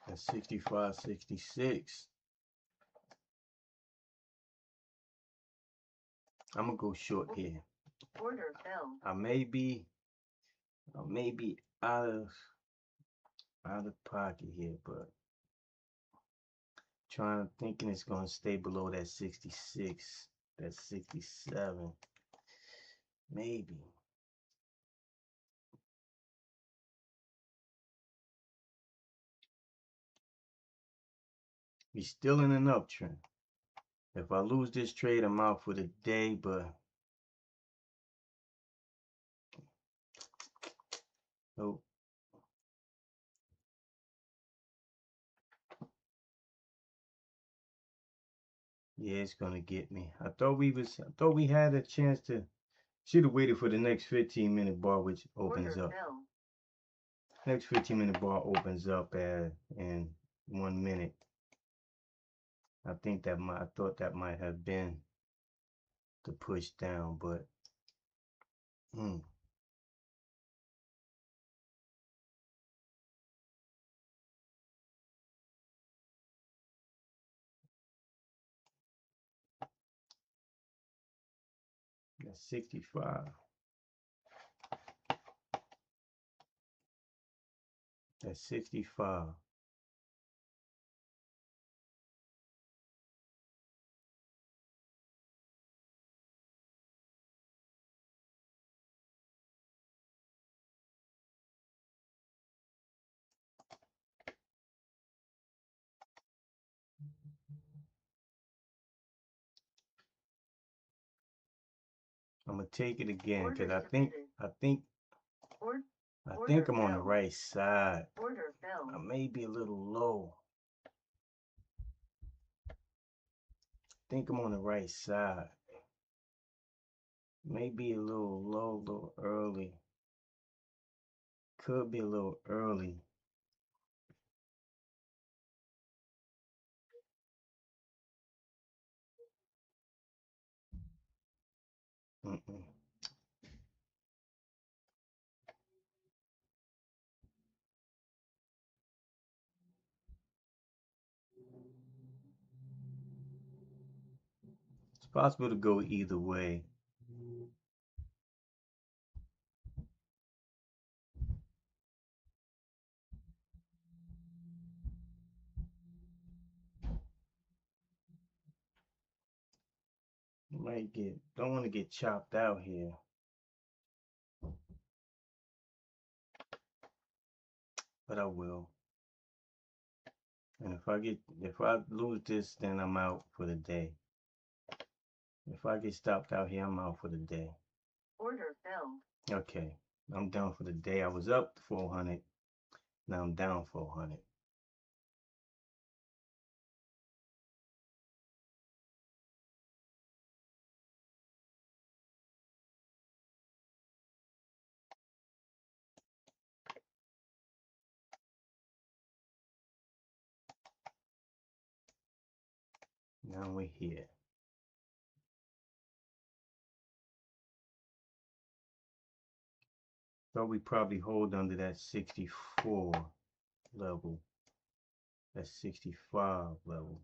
That's 65, 66. I'm gonna go short here. Order fell. I may be out of pocket here, but thinking it's gonna stay below that 66, that 67, maybe. He's still in an uptrend. If I lose this trade, I'm out for the day, but nope. Yeah, it's gonna get me. I thought we had a chance to. Should have waited for the next 15-minute bar, which opens Order up. fell. Next 15-minute bar opens up in 1 minute. I thought that might have been the push down, but that's 65. That's 65. I'm gonna take it again because I think I'm on the right side. Order fell. I may be a little low. I think I'm on the right side. Maybe a little low, a little early. Could be a little early. It's possible to go either way. Don't want to get chopped out here. But I will. And if I lose this, then I'm out for the day. If I get stopped out here, I'm out for the day. Order fell. Okay, I'm down for the day. I was up 400. Now I'm down 400. Now we're here. Thought we probably hold under that 64 level. That 65 level.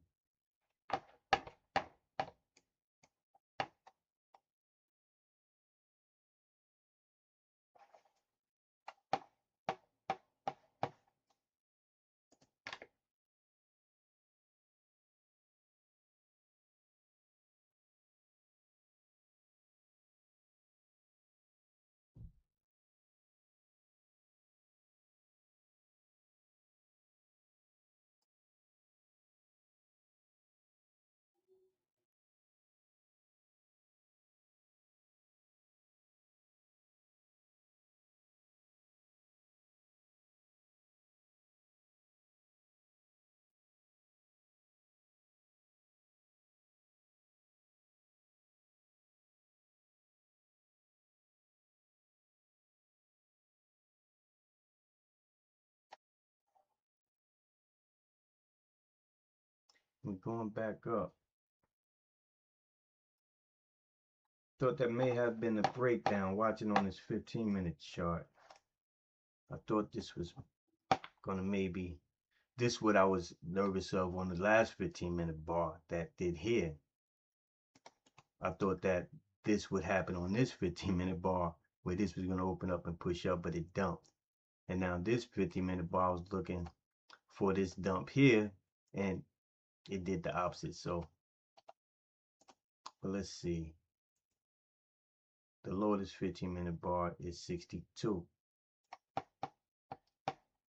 We're going back up. Thought that may have been a breakdown watching on this 15-minute chart. I thought this was gonna maybe, this what I was nervous of on the last 15-minute bar that did here. I thought that this would happen on this 15-minute bar where this was gonna open up and push up, but it dumped. And now this 15-minute bar was looking for this dump here, and it did the opposite. So, but let's see. The lowest 15-minute bar is 62.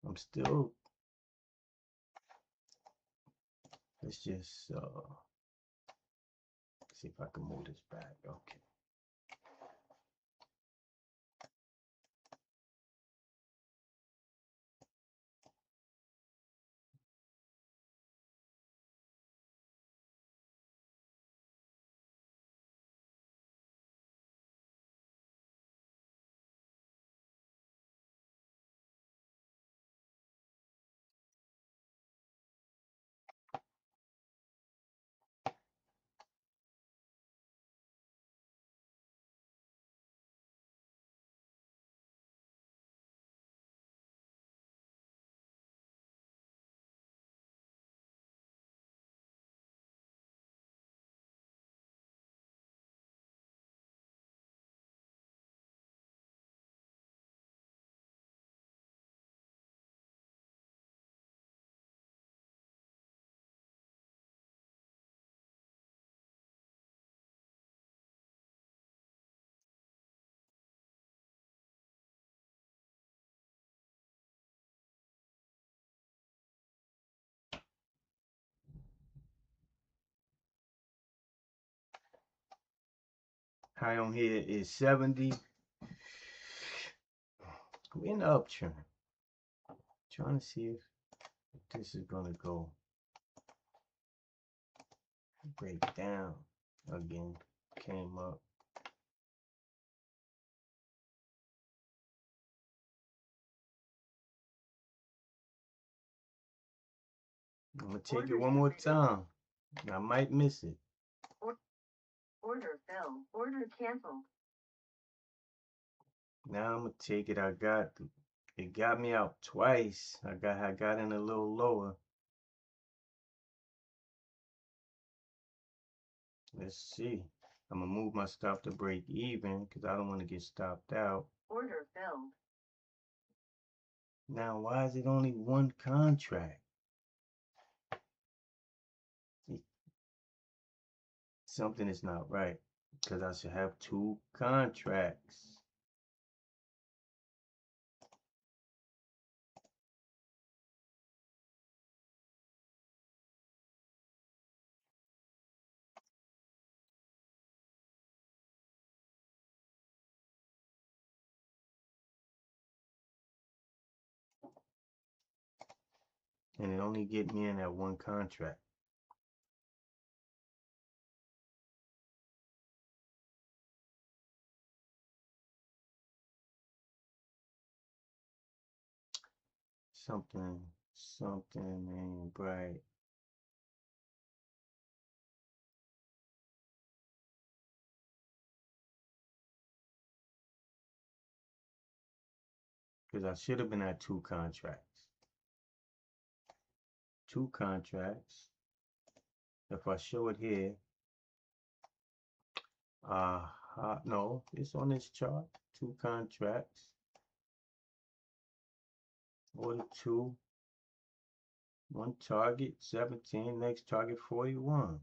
I'm still, let's just see if I can move this back. Okay. High on here is 70. We're in the uptrend. Trying to see if this is gonna go break down again. Came up. I'm gonna take it one more time. I might miss it. Order fell. Order canceled. Now I'm gonna take it. It got me out twice. I got in a little lower. Let's see. I'm gonna move my stop to break even because I don't want to get stopped out. Order fell. Now why is it only one contract? Something is not right because I should have two contracts. And it only get me in at one contract. Something ain't right. Because I should have been at two contracts. Two contracts. If I show it here, no, it's on this chart. Two contracts. Order two. One target 17, next target 41.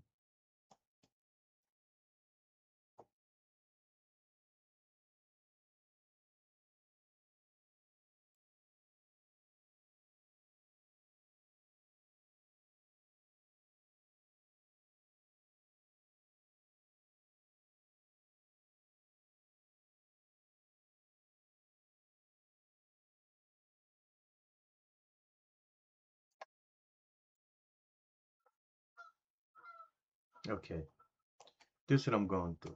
Okay, this is what I'm going through.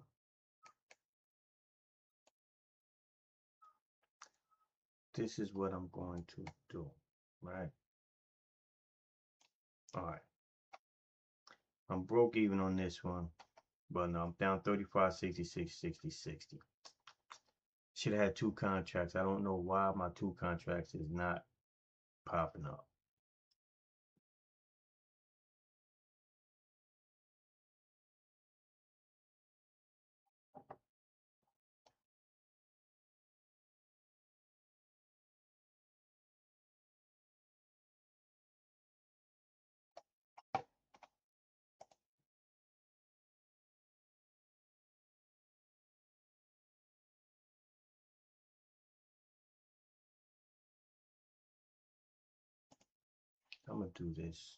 This is what I'm going to do, right? All right. I'm broke even on this one, but no, I'm down 35, 66, 60, 60. Should have had two contracts. I don't know why my two contracts is not popping up. I'm gonna do this.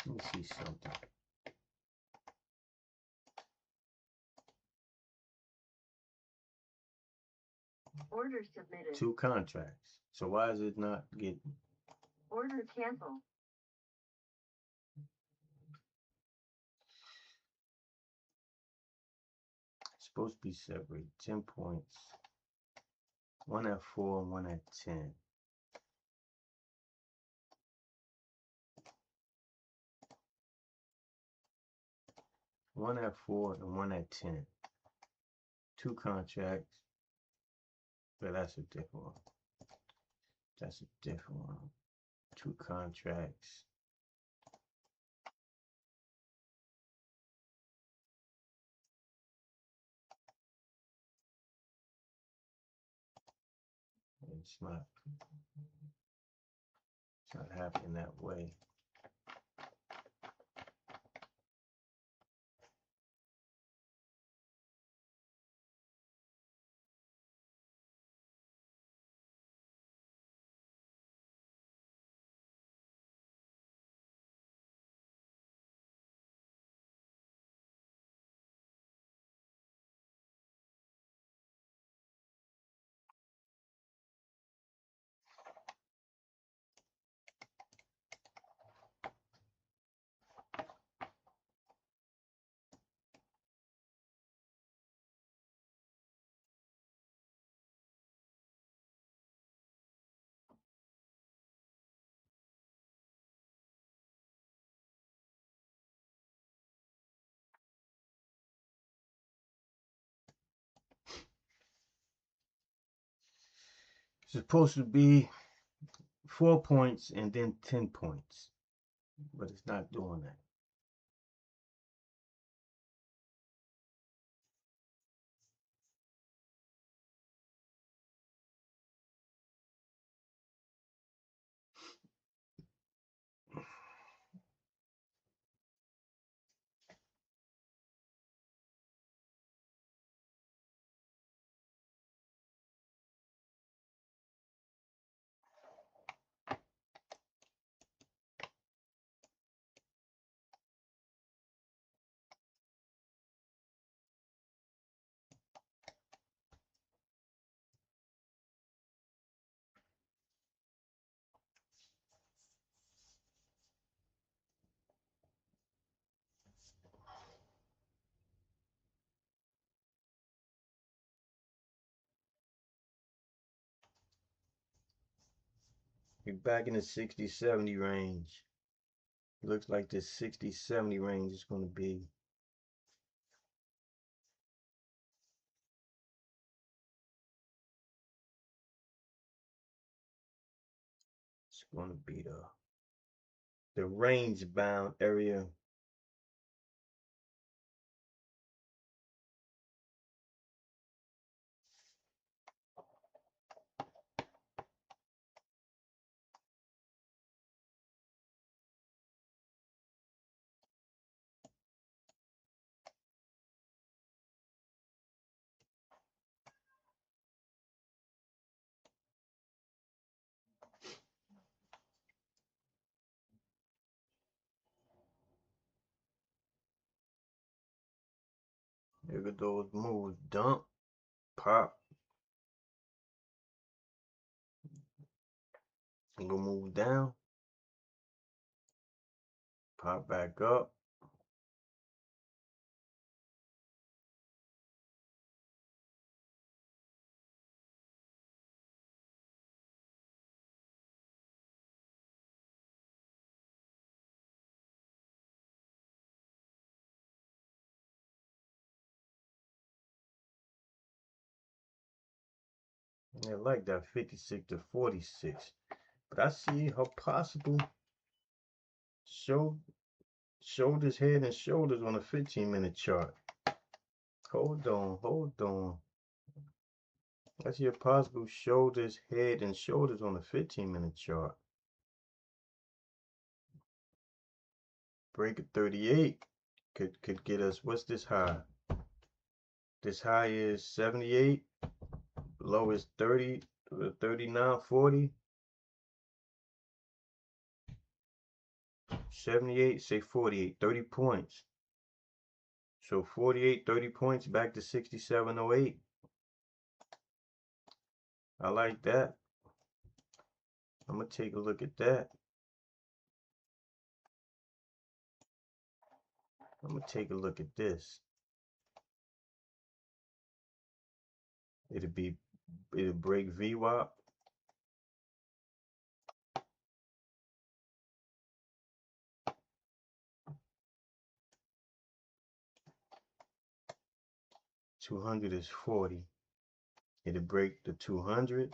Let me see something. Order submitted. Two contracts. So why is it not getting? Order canceled. It's supposed to be separate. 10 points. One at 4 and one at 10. One at 4 and one at 10. Two contracts. But that's a different one. That's a different one. Two contracts. It's not happening that way. supposed to be 4 points and then 10 points, but it's not doing that. We're back in the 60-70 range. Looks like this 60-70 range is going to be the range bound area. Look at those moves. Dump, pop. I'm gonna move down, pop back up. I like that 56 to 46, but I see how possible shoulders, head, and shoulders on a 15-minute chart. Hold on. I see a possible shoulders, head, and shoulders on a 15-minute chart. Break of 38 could get us. What's this high? This high is 78. Low is 30, 39, 40. 78, say 48, 30 points. So 48, 30 points back to 67.08. I like that. I'm going to take a look at that. I'm going to take a look at this. It'll break VWAP. $200 is 40. It'll break the 200.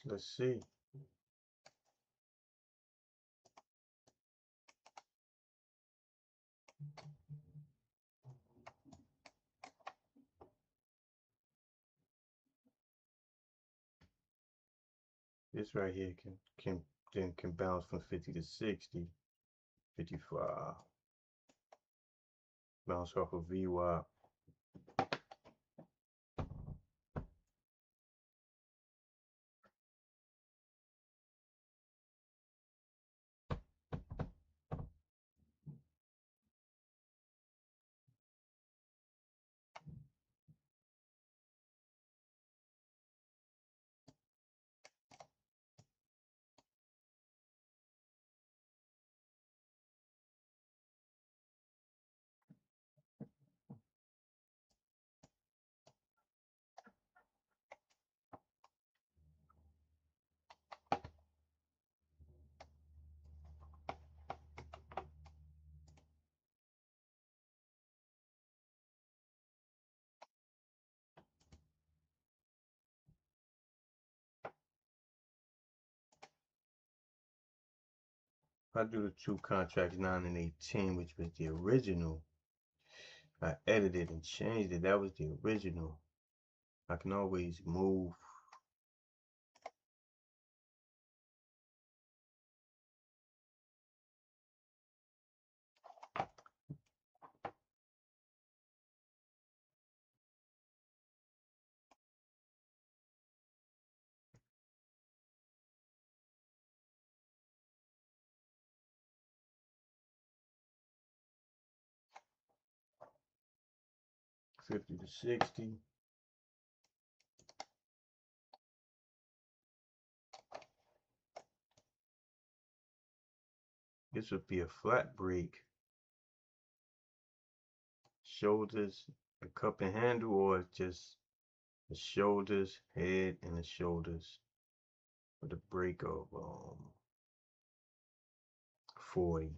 Let's see. This right here can bounce from 50 to 60, 55. Bounce off of VWAP. I do the two contracts 9 and 18, which was the original. I edited and changed it. That was the original. I can always move. $50 to $60. This would be a flat break. Shoulders, a cup and handle, or just the shoulders, head, and the shoulders with a break of 40.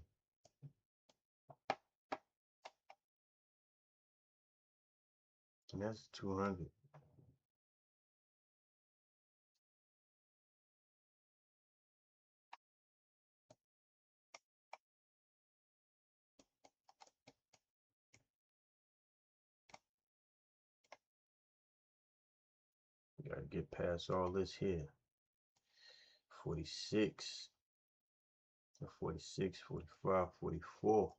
And that's 200. We gotta get past all this here. 46, 46, 45, 44.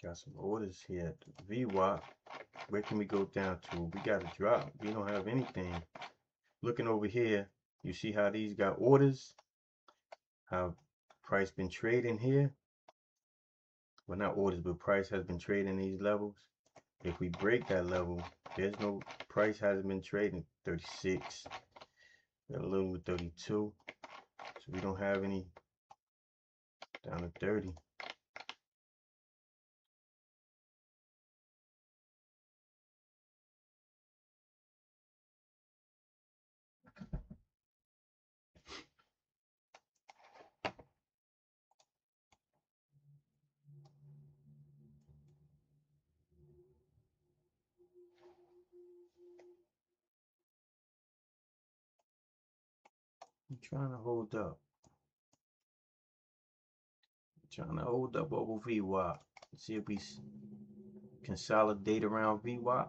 Got some orders here at VWAP. Where can we go down to? We got a drop. We don't have anything. Looking over here, you see how these got orders? How price been trading here? Well, not orders, but price has been trading these levels. If we break that level, there's no price hasn't been trading 36. Got a little with 32. So we don't have any down to 30. I'm trying to hold up. Trying to hold up over VWAP. See if we consolidate around VWAP.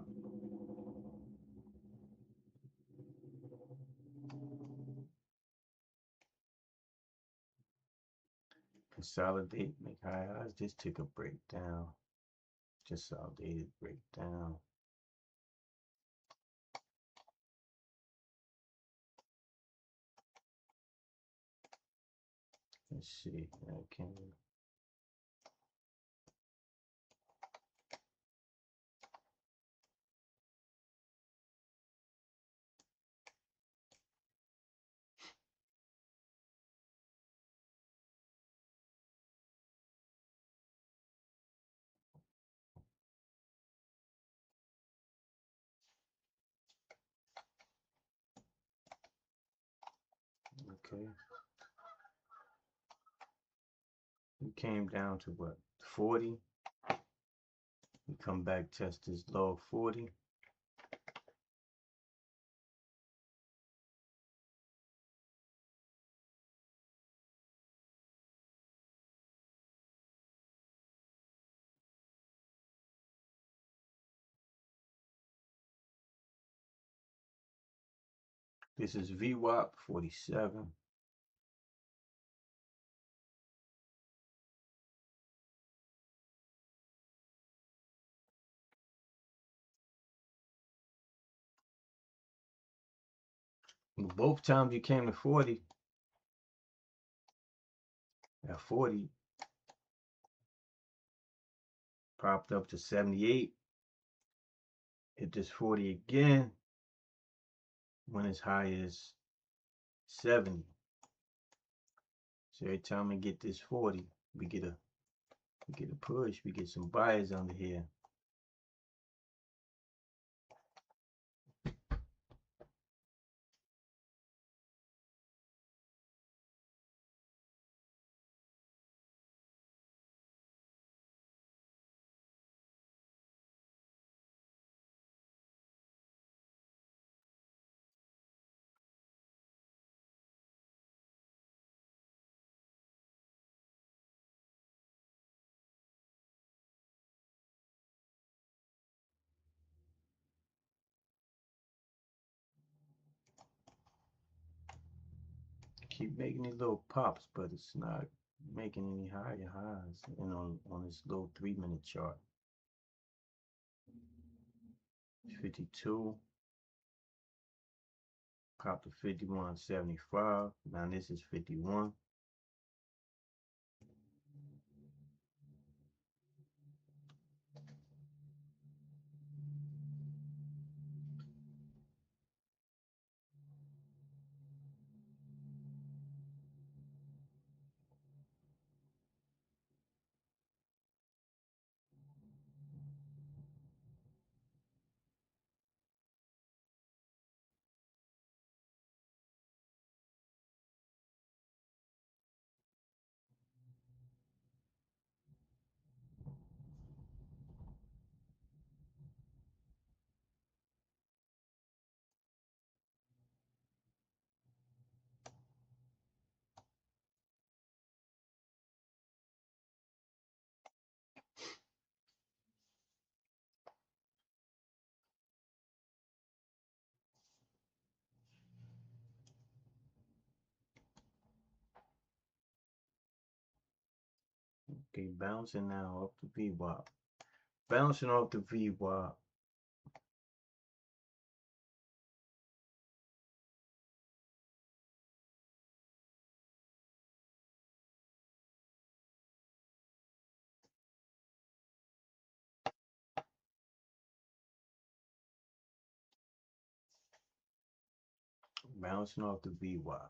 Consolidate, make high highs. This took a breakdown. Consolidated breakdown. Let's see. Okay. Okay. We came down to what? 40. We come back, test this low of 40. This is VWAP 47. Both times you came to 40. At 40, popped up to 78. Hit this 40 again. Went as high as 70. So every time we get this 40, we get a push. We get some buyers under here. keep making these little pops, but it's not making any higher highs. And on this little 3-minute chart. 52. Pop to 51.75. Now this is 51. Okay, bouncing now off the VWAP. Bouncing off the VWAP. Bouncing off the VWAP.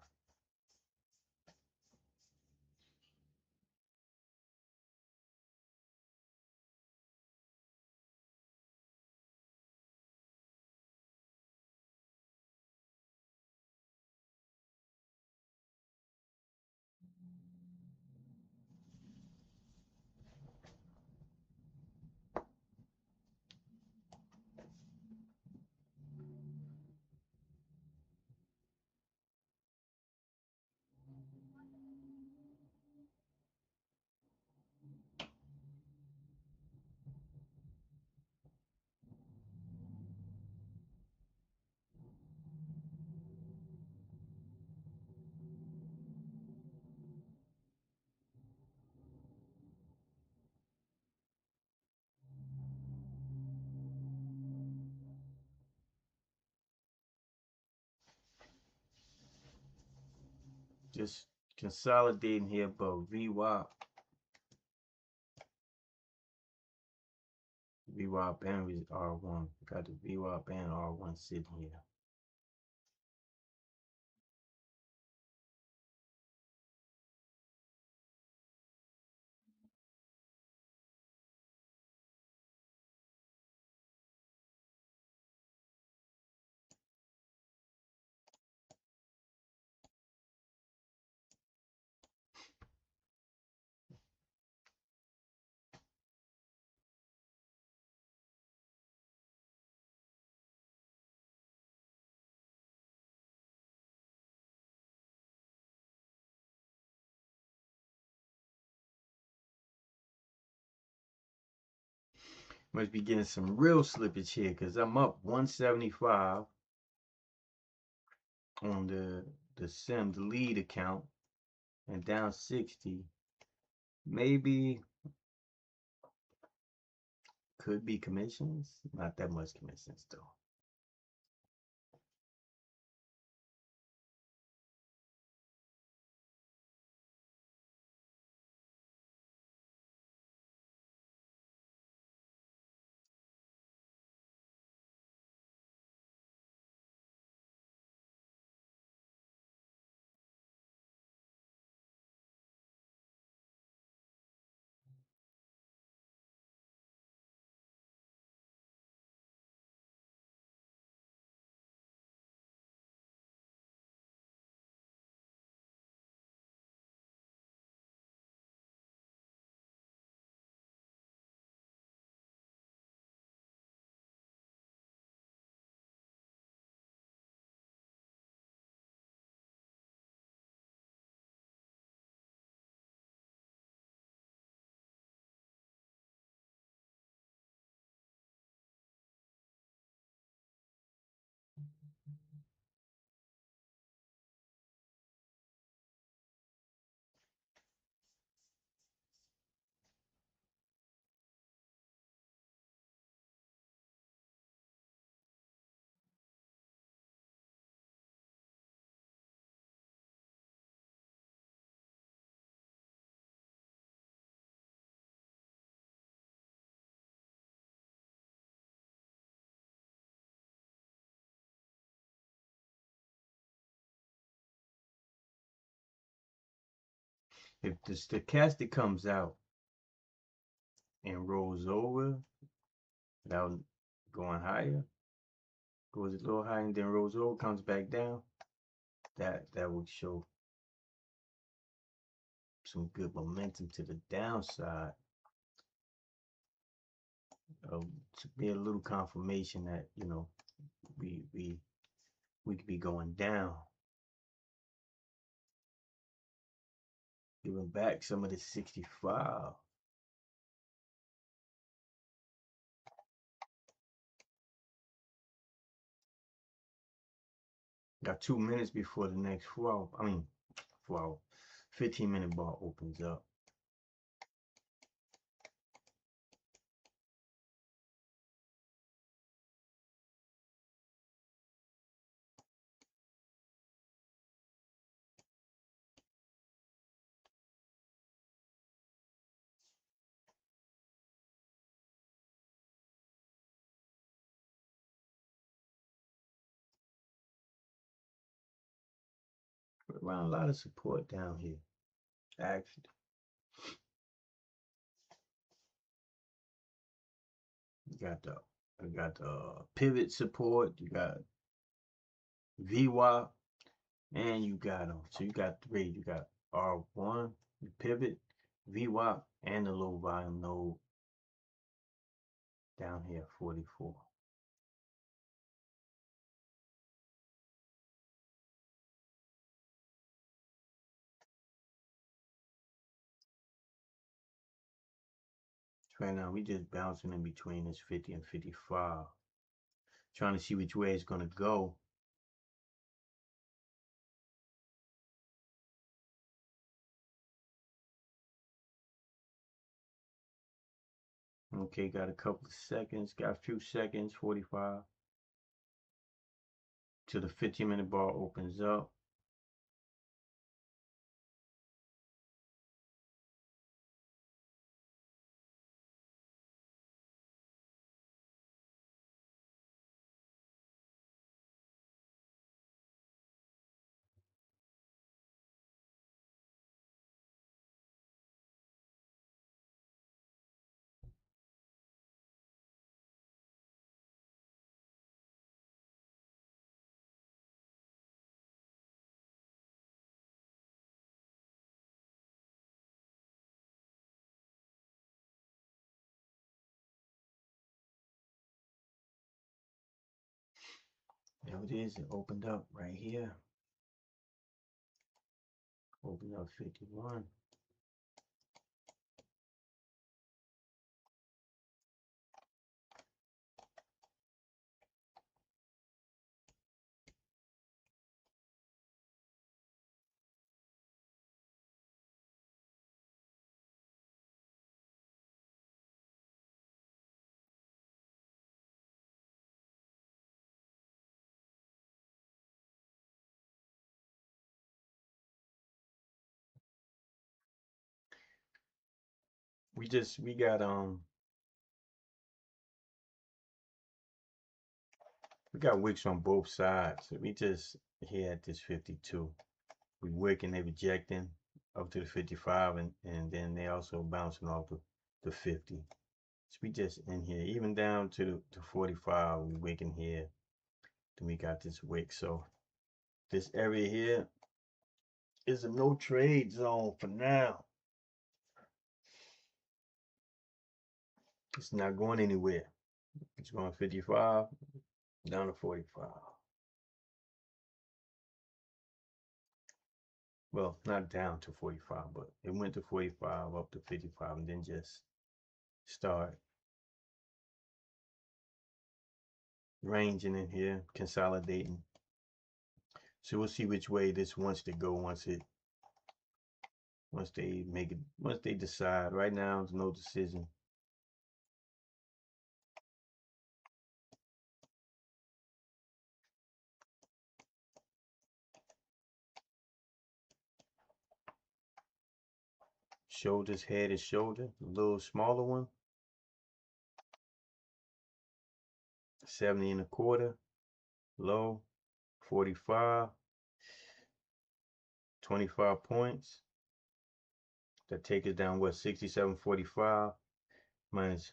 Just consolidating here, but VWAP and R1. Got the VWAP and R1 sitting here. Must be getting some real slippage here because I'm up 175 on the sim, the lead account, and down 60. Maybe could be commissions. Not that much commissions though. If the stochastic comes out and rolls over without going higher, goes a little higher and then rolls over, comes back down, that would show some good momentum to the downside. To be a little confirmation that, you know, we could be going down. Giving back some of the 65. Got 2 minutes before the next 15-minute bar opens up. Around a lot of support down here, actually. I got the pivot support, you got VWAP, and you got them. So you got 3. You got R1, the pivot, VWAP, and the low volume node down here, 44. Right now, we just bouncing in between this 50 and 55. Trying to see which way it's going to go. Okay, got a couple of seconds. Got a few seconds, 45. Till the 15-minute bar opens up. There it is. It opened up right here. Opened up 51. We got wicks on both sides. So we just here at this 52. We wicking, they rejecting up to the 55, and then they also bouncing off the 50. So we just in here, even down to the 45, we wicking here. Then we got this wick. So this area here is a no trade zone for now. It's not going anywhere. It's going 55 down to 45. Well, not down to 45, but it went to 45 up to 55 and then just start ranging in here, consolidating. So we'll see which way this wants to go once they decide. Right now, there's no decision. Shoulders, head is shoulder, a little smaller one. 70 1/4, low, 45, 25 points. That take us down, what, 67.45 minus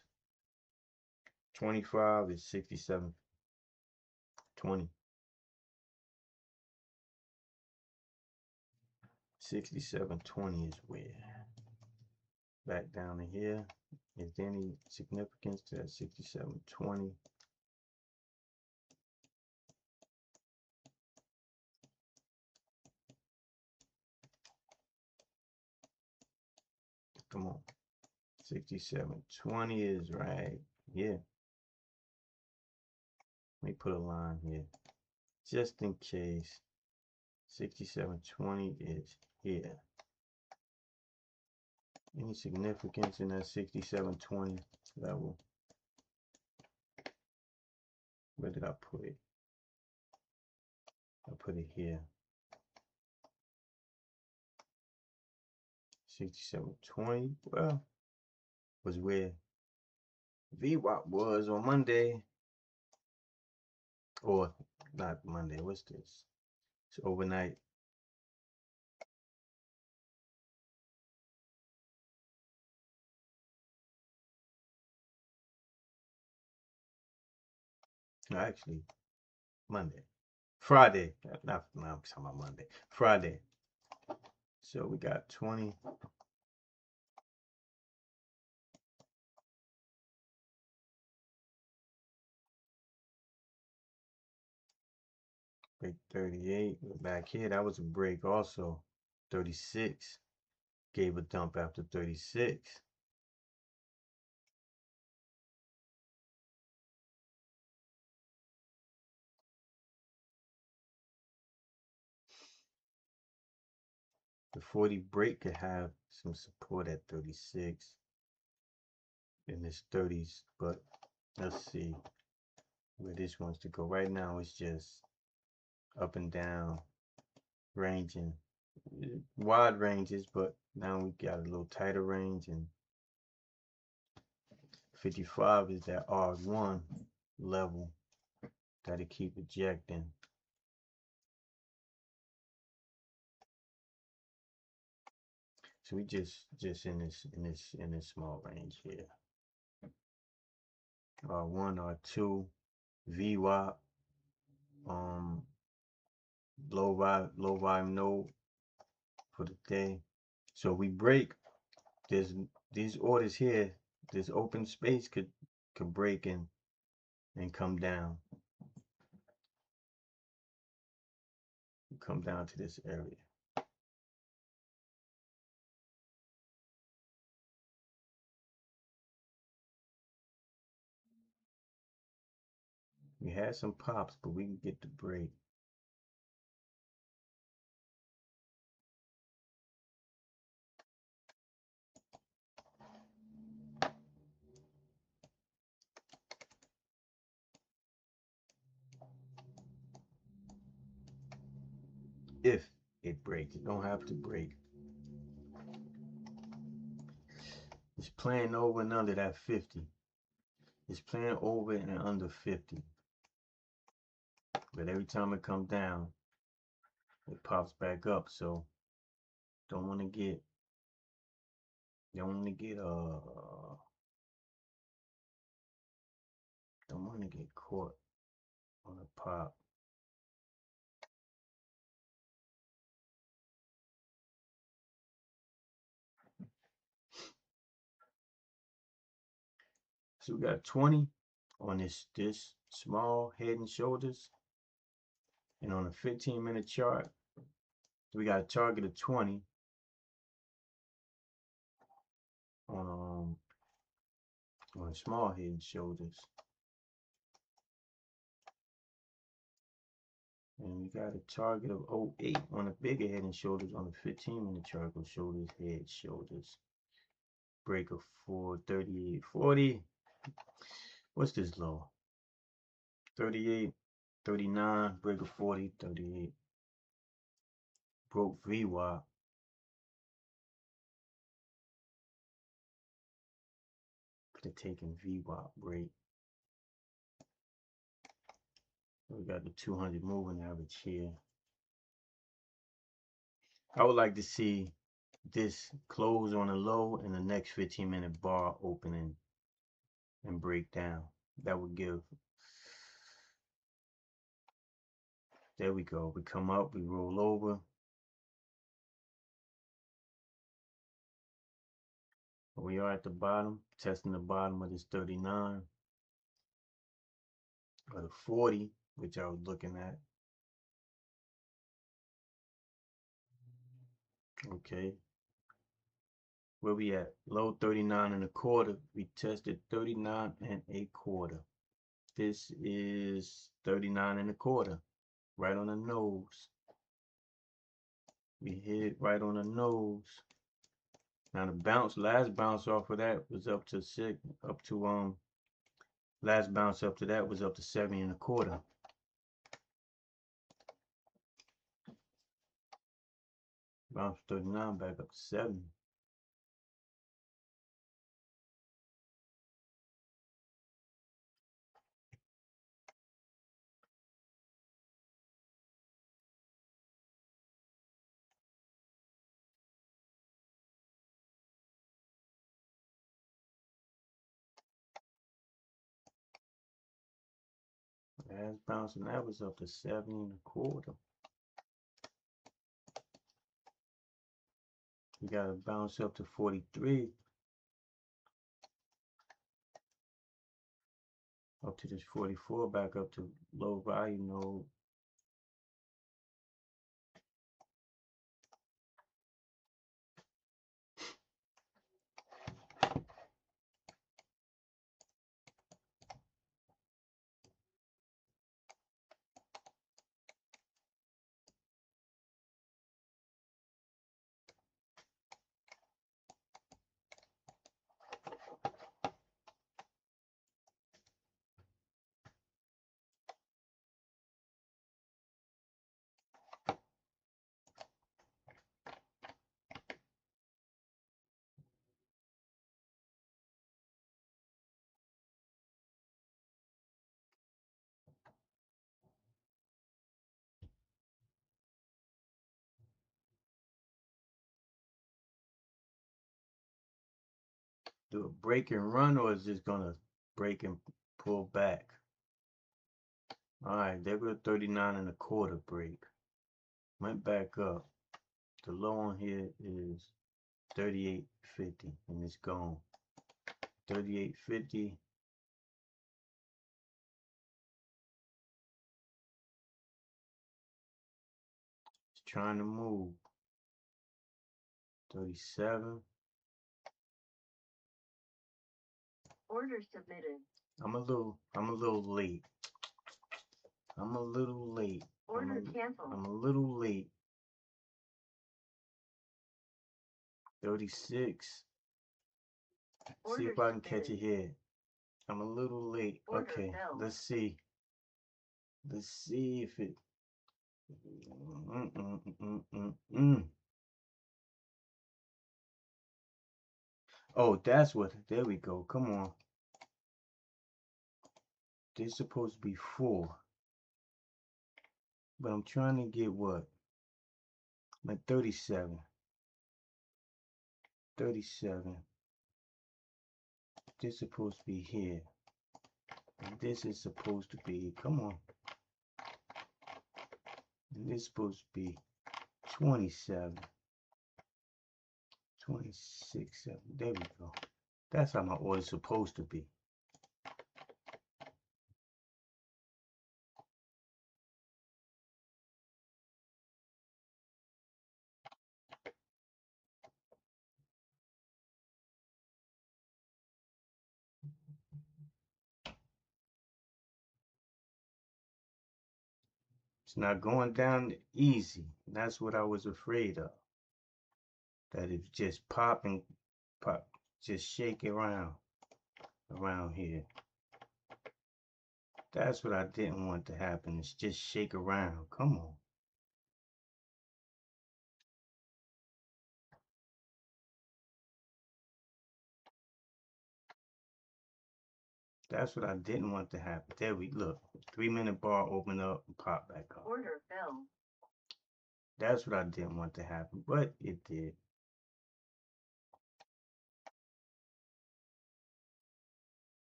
25 is 67.20. 67.20 is where? Back down to here. Is there any significance to that 67.20? Come on. 67.20 is right here. Let me put a line here. Just in case. 67.20 is here. Any significance in that 67.20 level? Where did I put it? I put it here. 67.20, well, was where VWAP was on Monday. Or not Monday, what's this? It's overnight. No, actually, Monday. Friday. Not I'm talking about Monday. Friday. So we got 20. Break 38. We're back here. That was a break also. 36. Gave a dump after 36. The 40 break could have some support at 36 in this 30s, but let's see where this wants to go. Right now it's just up and down, ranging, wide ranges, but now we got a little tighter range, and 55 is that R1 level that it keep ejecting. So we just in this small range here. R1, R2, VWAP, low volume node for the day. So we break. There's these orders here. This open space could break in and come down. Come down to this area. We had some pops, but we can get the break. If it breaks, it don't have to break. It's playing over and under that 50. It's playing over and under 50. But every time it comes down, it pops back up. So don't want to get caught on a pop. So we got 20 on this small head and shoulders, and on a 15-minute chart, we got a target of 20 on small head and shoulders, and we got a target of 08 on a bigger head and shoulders on a 15-minute chart of shoulders, head, shoulders. Break of 438.40. What's this low? 38, 39, break of 40, 38. Broke VWAP. Could have taken VWAP break. We got the 200 moving average here. I would like to see this close on a low and the next 15-minute bar opening and break down. That would give, there we go. We come up, we roll over. We are at the bottom, testing the bottom of this 39 or the 40, which I was looking at. Okay. Where we at? Low 39 and a quarter. We tested 39 and a quarter. This is 39 and a quarter. Right on the nose. We hit right on the nose. Now the bounce, last bounce off of that was up to last bounce up to that was up to 70 and a quarter. Bounce 39 back up to 70. Last bounce and that was up to 70 and a quarter. We got to bounce up to 43. Up to this 44, back up to low value node. Do a break and run, or is this gonna break and pull back? All right, there go 39 and a quarter break. Went back up. The low on here is 38.50 and it's gone. 38.50. It's trying to move. 37. Order submitted. I'm a little late. I'm a little late. Order canceled. I'm a little late. 36. Order See if I can catch submitted. it here. I'm a little late. Order Okay, filled. let's see. Let's see if it. Oh, that's what. There we go. Come on. This is supposed to be 4. But I'm trying to get what? Like 37. 37. This is supposed to be here. And this is supposed to be, come on. And this is supposed to be 27. 26, 7. There we go. That's how my order's supposed to be. It's not going down easy. That's what I was afraid of. That it's just pop, just shake around here. That's what I didn't want to happen. It's just shake around. Come on. That's what I didn't want to happen. There we look. 3-minute bar open up and pop back up. Order filled. That's what I didn't want to happen, but it did.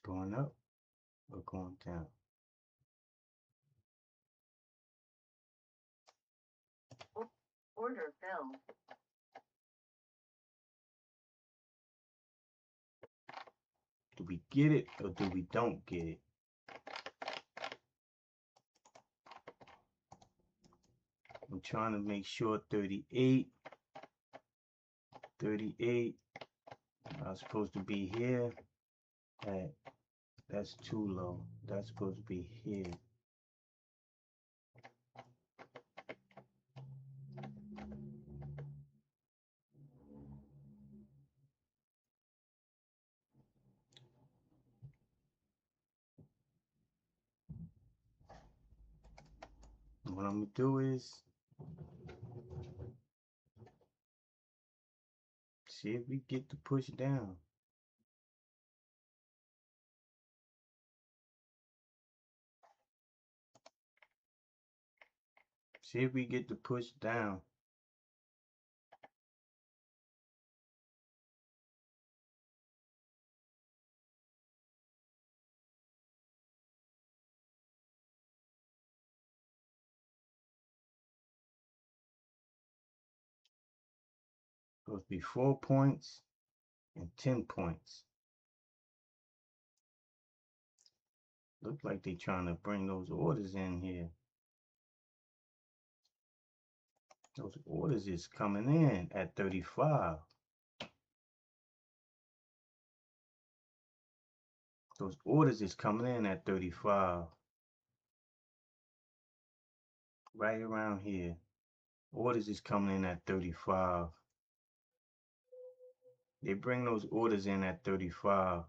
going up or going down? Order filled. Do we get it or do we don't get it? I'm trying to make sure 38. I was supposed to be here. That's too low. That's supposed to be here. What I'm gonna do is see if we get to push down. See if we get to push down. Supposed to be 4 points and 10 points. Look like they trying to bring those orders in here. Those orders is coming in at 35. Those orders is coming in at 35. Right around here. Orders is coming in at 35. They bring those orders in at 35.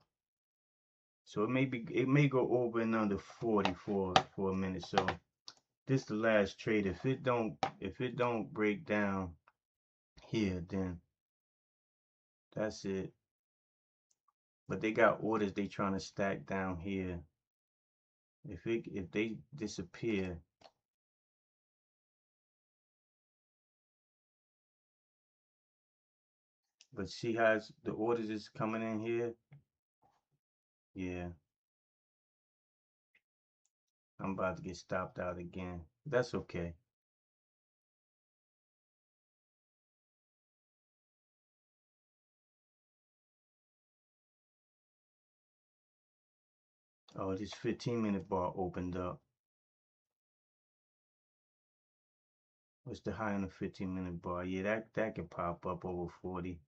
So it may go over and under 40 for a minute. So this the last trade. If it don't break down here, then that's it. But they got orders they trying to stack down here. If they disappear, but see how the orders is coming in here? Yeah. I'm about to get stopped out again. That's okay. Oh, this 15-minute bar opened up. What's the high on the 15-minute bar? Yeah, that could pop up over 40.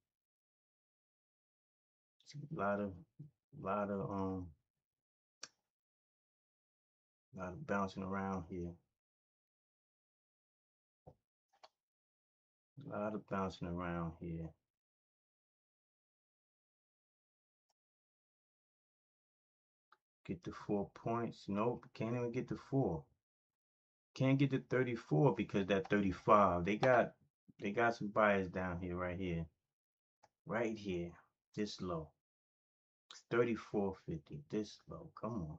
It's a lot of bouncing around here. A lot of bouncing around here. Get to 4 points. Nope, can't even get to 4. Can't get to 34 because that 35. They got some buyers down here, right here. Right here. This low. It's 34.50. This low. Come on.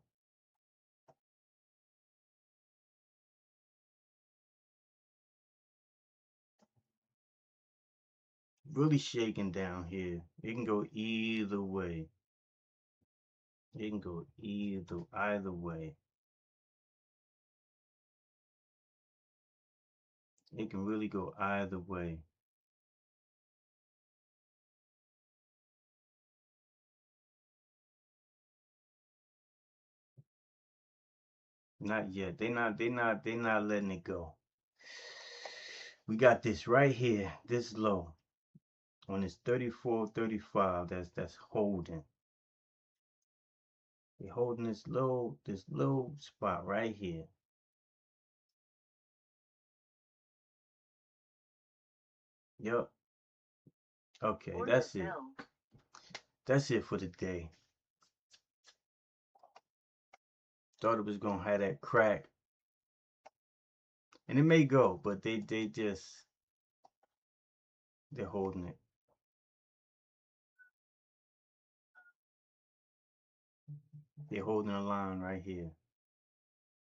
Really shaking down here. It can go either way. It can go either way. It can really go either way. Not yet. They're not letting it go. We got this right here, this low. On this 34.35, that's holding. They're holding this low spot right here. Yep. Okay, Order that's it. filled. That's it for the day. Thought it was gonna have that crack. And it may go, but they're holding it. They're holding a line right here.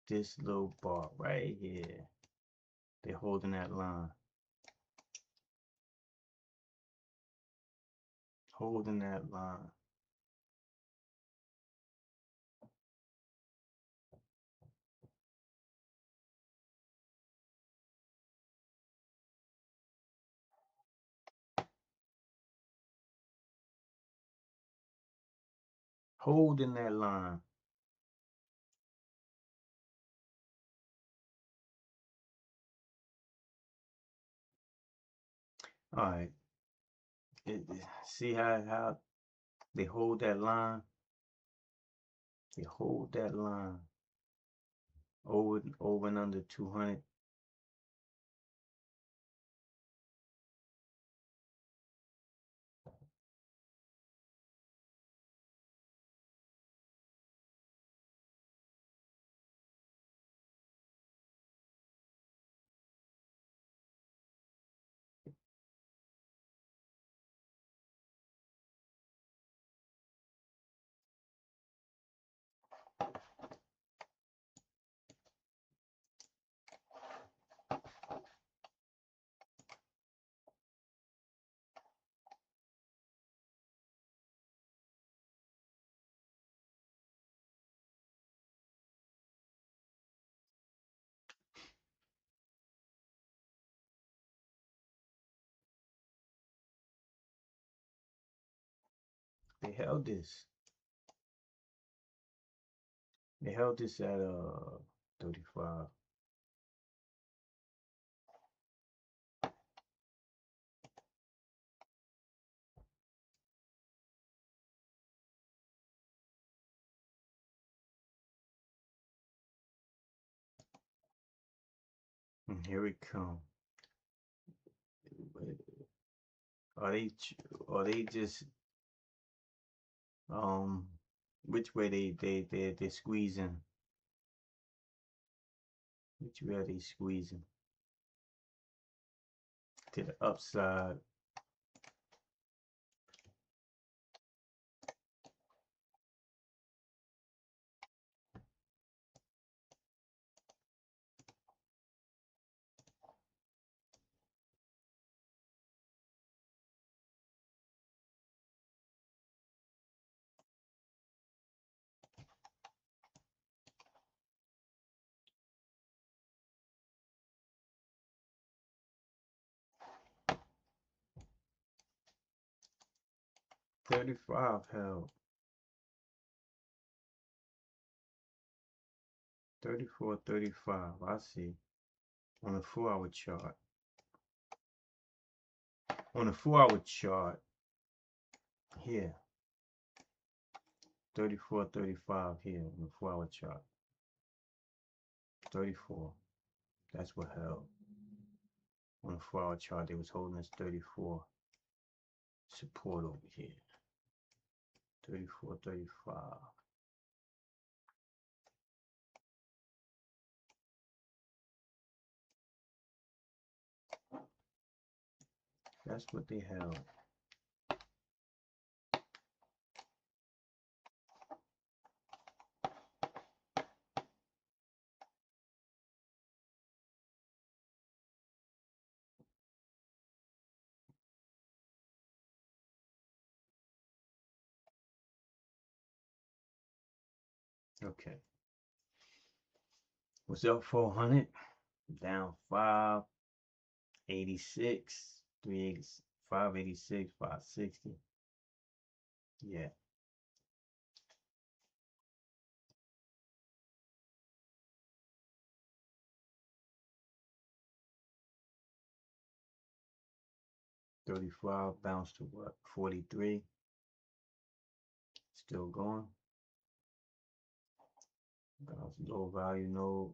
This little bar right here. They're holding that line. Holding that line. Holding that line. All right. See how they hold that line? They hold that line over and under 200. They held this. They held this at 35. And here it come. Are they just which way they're squeezing? Which way are they squeezing? To the upside. $35 held. 34.35. I see. On the 4-hour chart. On the 4-hour chart. Here. 34.35 here on the 4-hour chart. 34. That's what held. On the 4-hour chart, they was holding this 34 support over here. 34.35. That's what they held. Okay. What's up, 400? Down 586, 586, 560. Yeah. $35 bounced to what? 43. Still going. Bounce low value node.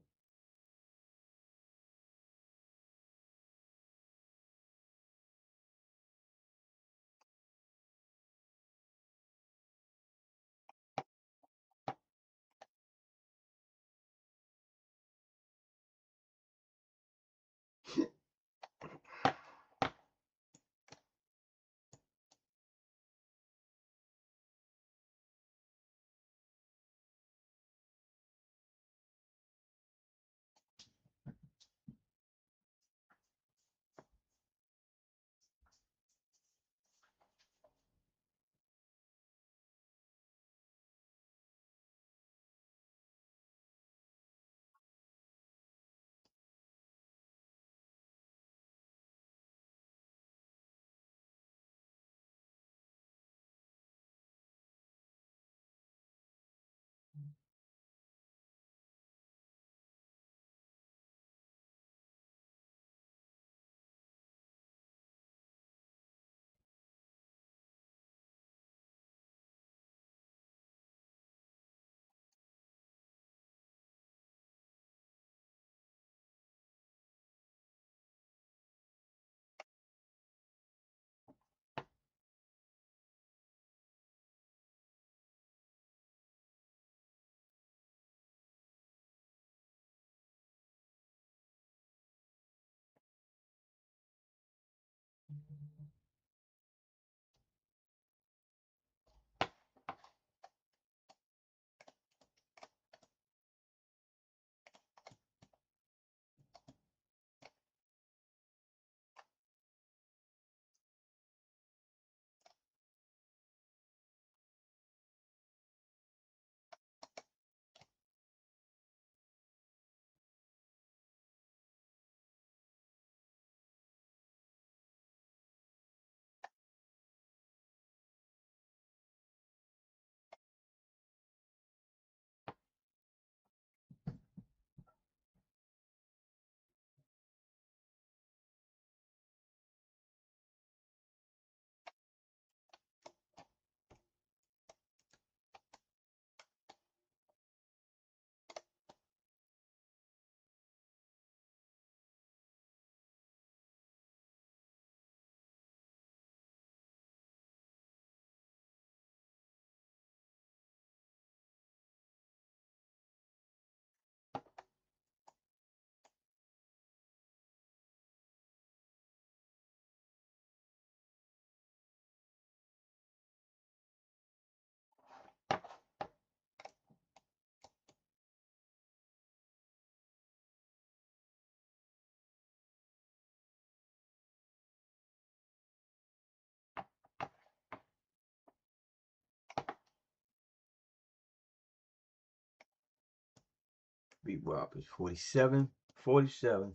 VWAP is 47, 47.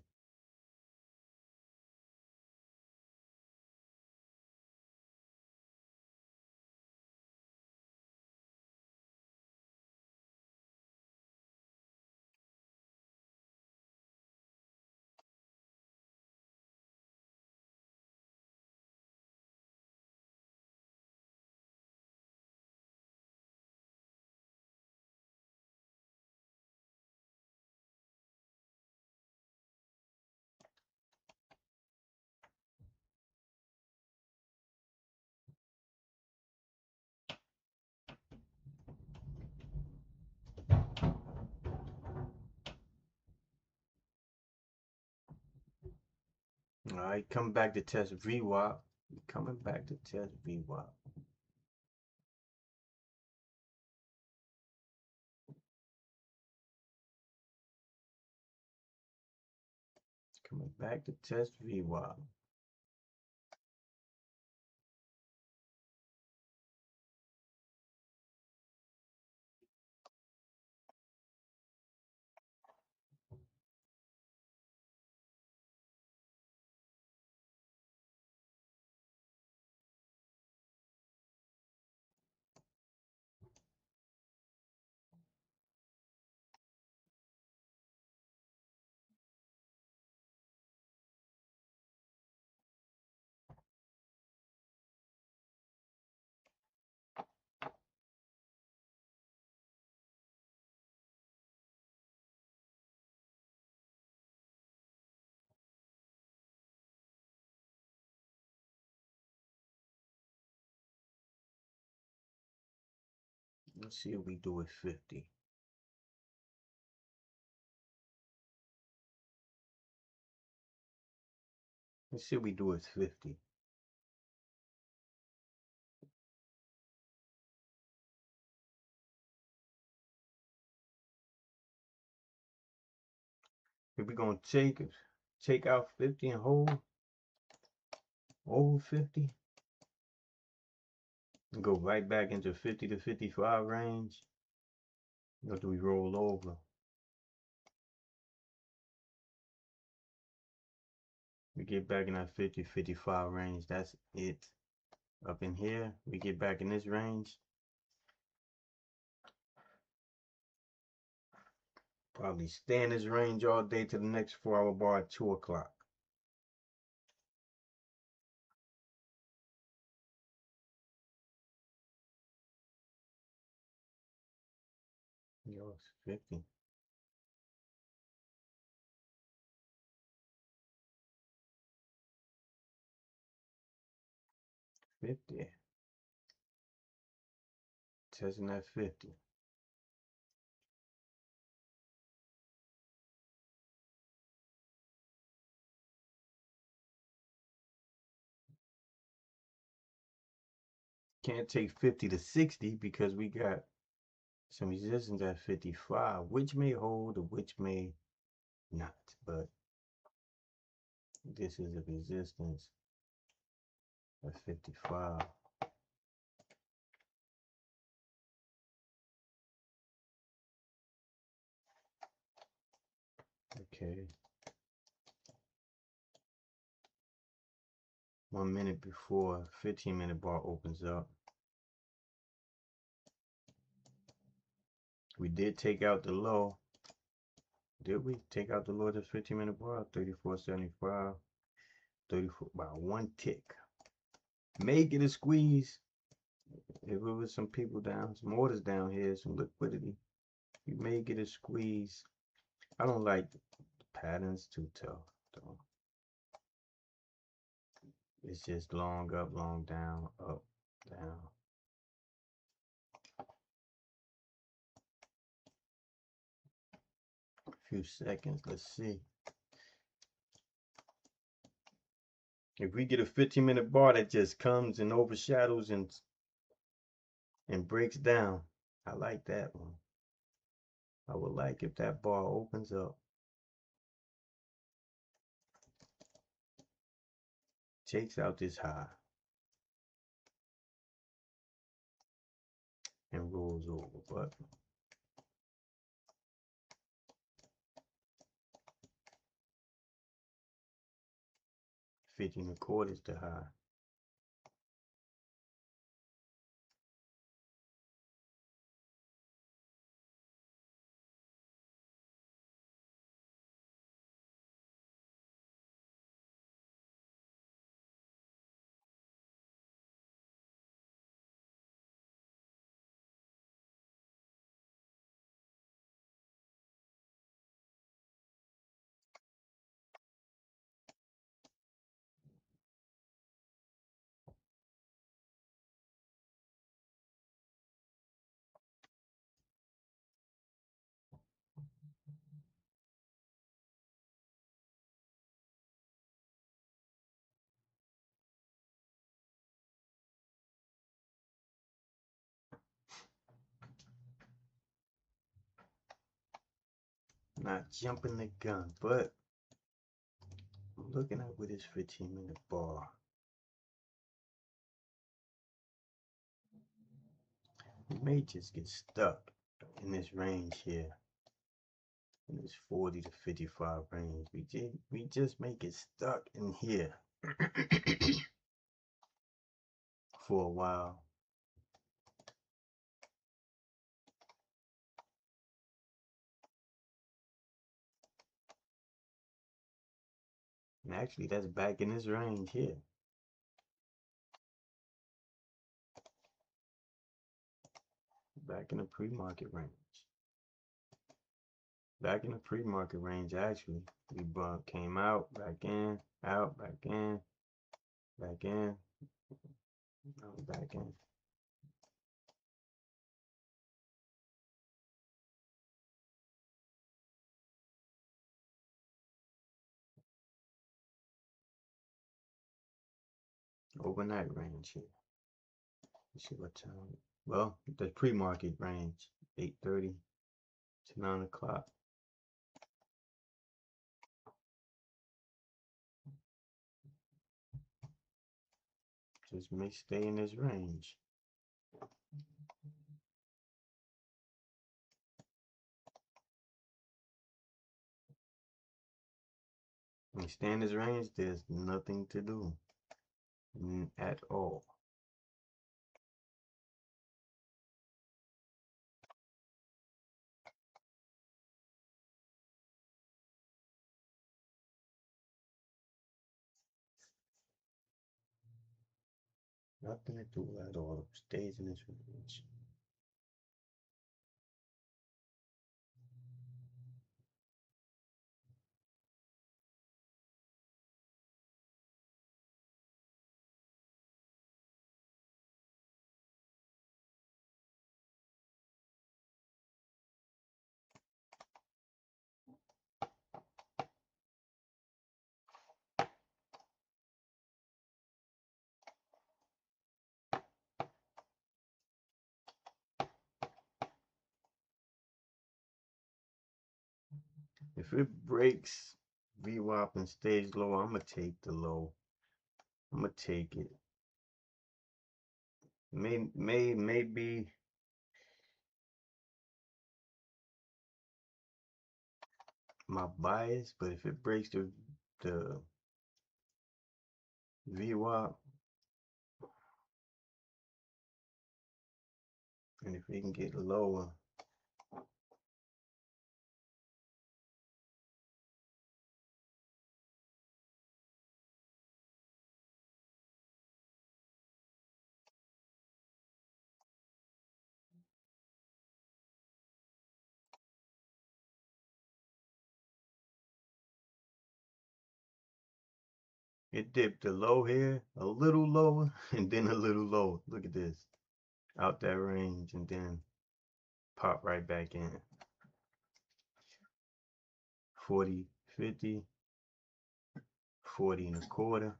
All right, coming back to test VWAP. Coming back to test VWAP. Coming back to test VWAP. Let's see what we do with 50. Let's see what we do with 50. If we're gonna take out 50 and hold over 50, and go right back into 50 to 55 range, what do we roll over? We get back in that 50, 55 range. That's it. Up in here, we get back in this range. Probably stay in this range all day to the next 4-hour bar at 2 o'clock. Yo, it's 50. 50. Testing that 50. Can't take 50 to 60 because we got some resistance at 55, which may hold or which may not. But this is a resistance at 55. Okay. 1 minute before 15-minute bar opens up. We did take out the low. Did we take out the low of the 15-minute bar? 34.75. 34 by 1 tick. May get a squeeze. If it was some people down, some orders down here, some liquidity, you may get a squeeze. I don't like the patterns too tough though. It's just long up, long down, up, down. A few seconds, let's see. If we get a 15-minute bar that just comes and overshadows and breaks down, I like that one. I would like if that bar opens up, takes out this high, and rolls over, but $15.25 is the high. Not jumping the gun, but I'm looking at with this 15-minute bar. We may just get stuck in this range here, in this 40 to 55 range. We just may get stuck in here for a while. And actually, that's back in this range here. Back in the pre-market range. Back in the pre-market range, actually, we came out, back in, out, back in, back in, back in. Overnight range here. Let's see what time. Well, the pre-market range, 8:30 to 9 o'clock. Just may stay in this range. When you stay in this range, there's nothing to do at all. Nothing to do at all. Stays in this range. If it breaks VWAP and stays low, I'm gonna take the low. I'm gonna take it. Maybe my bias, but if it breaks the VWAP, and if it can get lower, it dipped the low here, a little lower, and then a little lower. Look at this. Out that range, and then pop right back in. 40, 50, 40 and a quarter.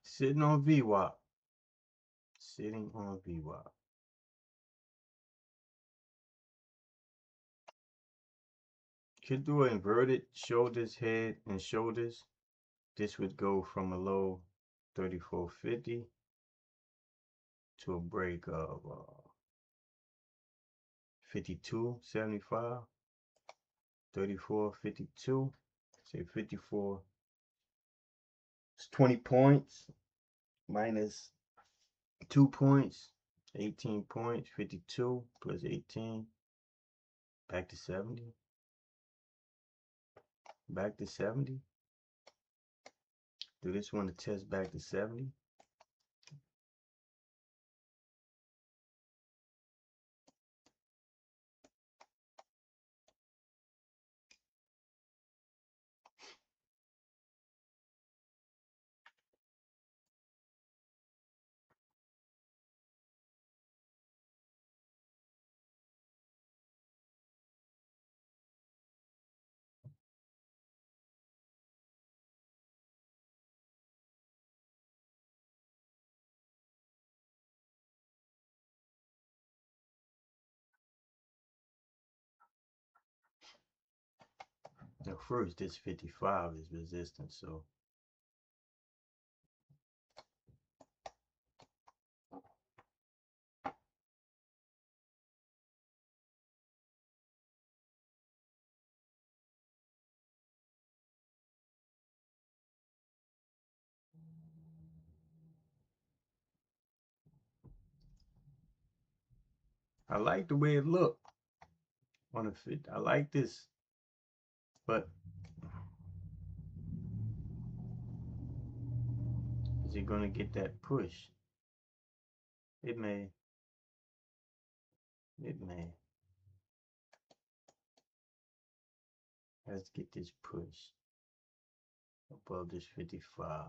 Sitting on VWAP. Sitting on VWAP. Could do an inverted shoulders, head, and shoulders. This would go from a low 34.50 to a break of 52.75. 34.52. Say 54. It's 20 points minus 2 points. 18 points. 52 plus 18. Back to 70. Back to 70. Do this one to test back to 70. Now first, this 55 is resistance, so I like the way it looked on the fit. I like this, but is it gonna get that push? It may. It may. Let's get this push above this 55.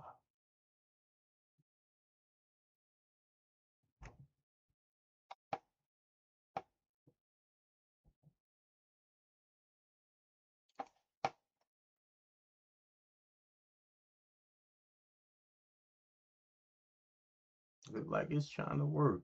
Look like it's trying to work.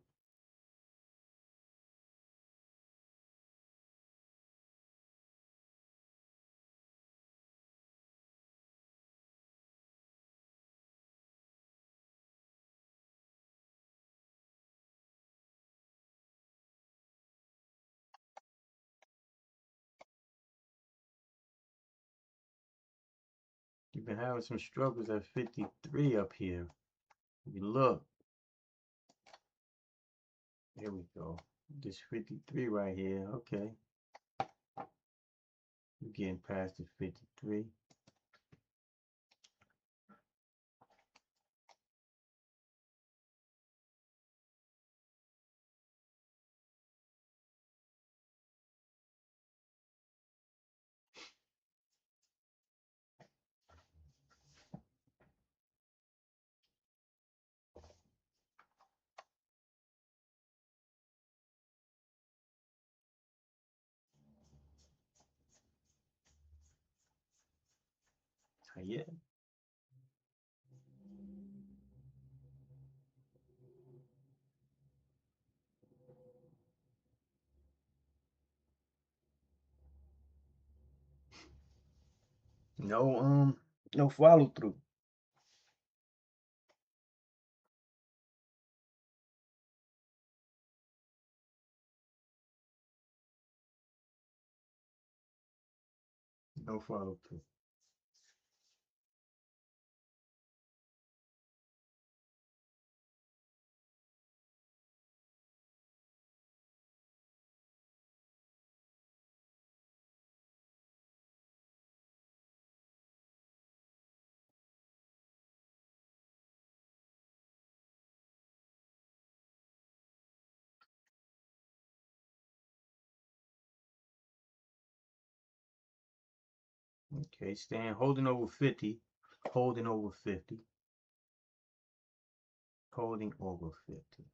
You've been having some struggles at 53 up here. If you look, here we go. This 53 right here, okay. We're getting past the 53. Not yet. No follow through. No follow through. Okay, holding over 50, holding over 50, holding over 50.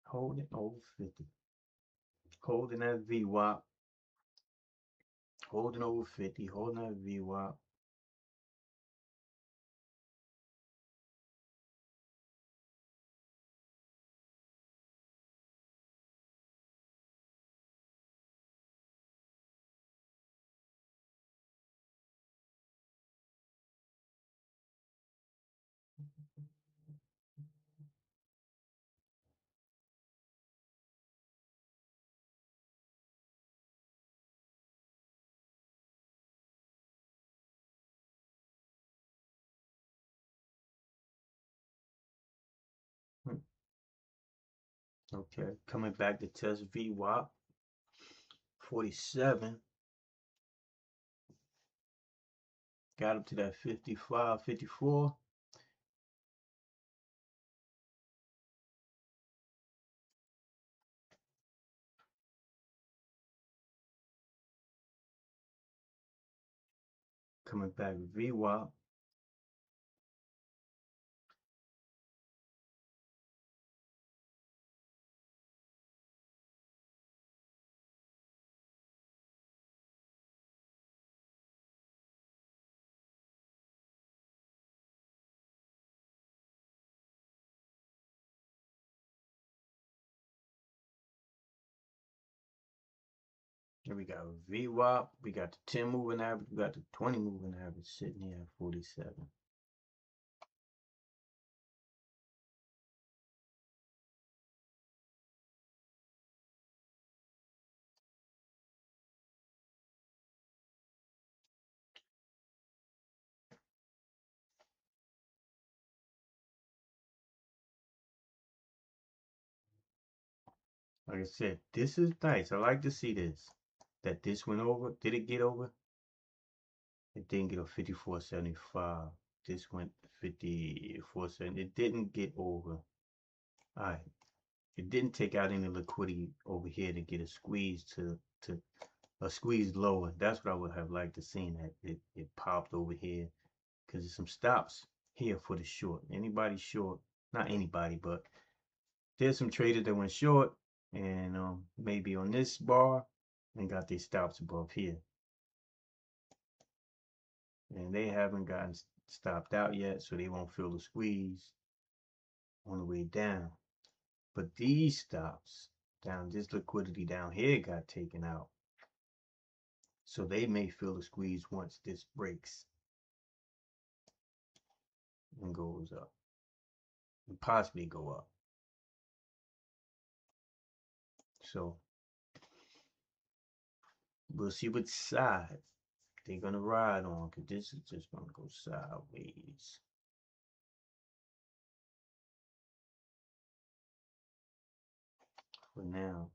Holding over 50. Holding that VWAP. Holding over 50, holding that VWAP. Okay, coming back to test VWAP. 47. Got up to that 55, 54. Coming back with VWAP. Here we got VWAP. We got the 10 moving average. We got the 20 moving average sitting here at 47. Like I said, this is nice. I like to see this. That this went over. Did it get over? It didn't get a 54.75. This went 54.7. It didn't get over. Alright. It didn't take out any liquidity over here to get a squeeze to a squeeze lower. That's what I would have liked to see. That it popped over here because there's some stops here for the short. Anybody short? Not anybody, but there's some traders that went short and maybe on this bar and got their stops above here. And they haven't gotten stopped out yet, so they won't feel the squeeze on the way down. But these stops down, this liquidity down here got taken out. So they may feel the squeeze once this breaks and goes up. And possibly go up. So We'll see what side they're gonna ride on, because this is just gonna go sideways. For now.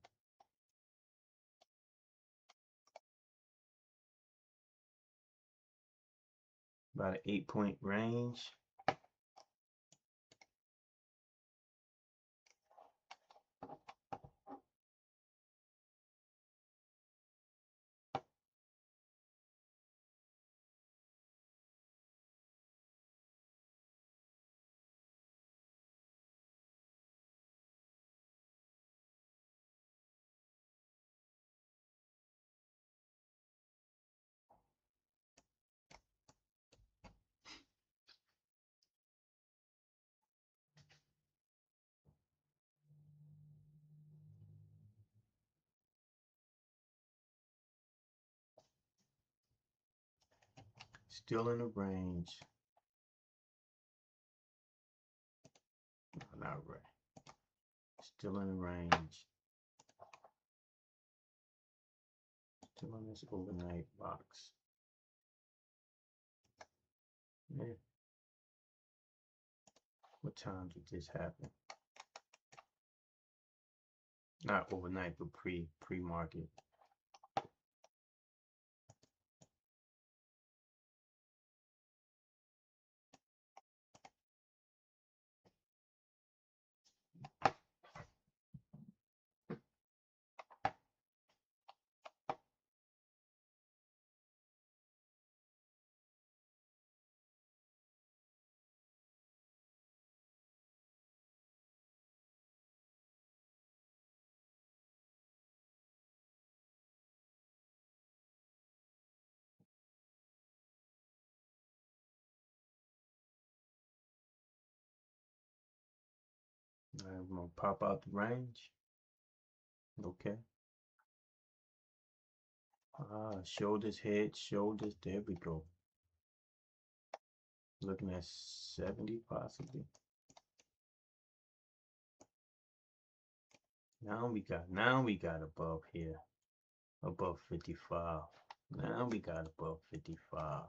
About an 8-point range. Still in the range. No, not right. Still in the range. Still in this overnight box. Yeah. What time did this happen? Not overnight, but pre-market. I'm gonna pop out the range. Okay. Shoulders, head, shoulders. There we go. Looking at 70 possibly. Now we got above here. Above 55. Now we got above 55.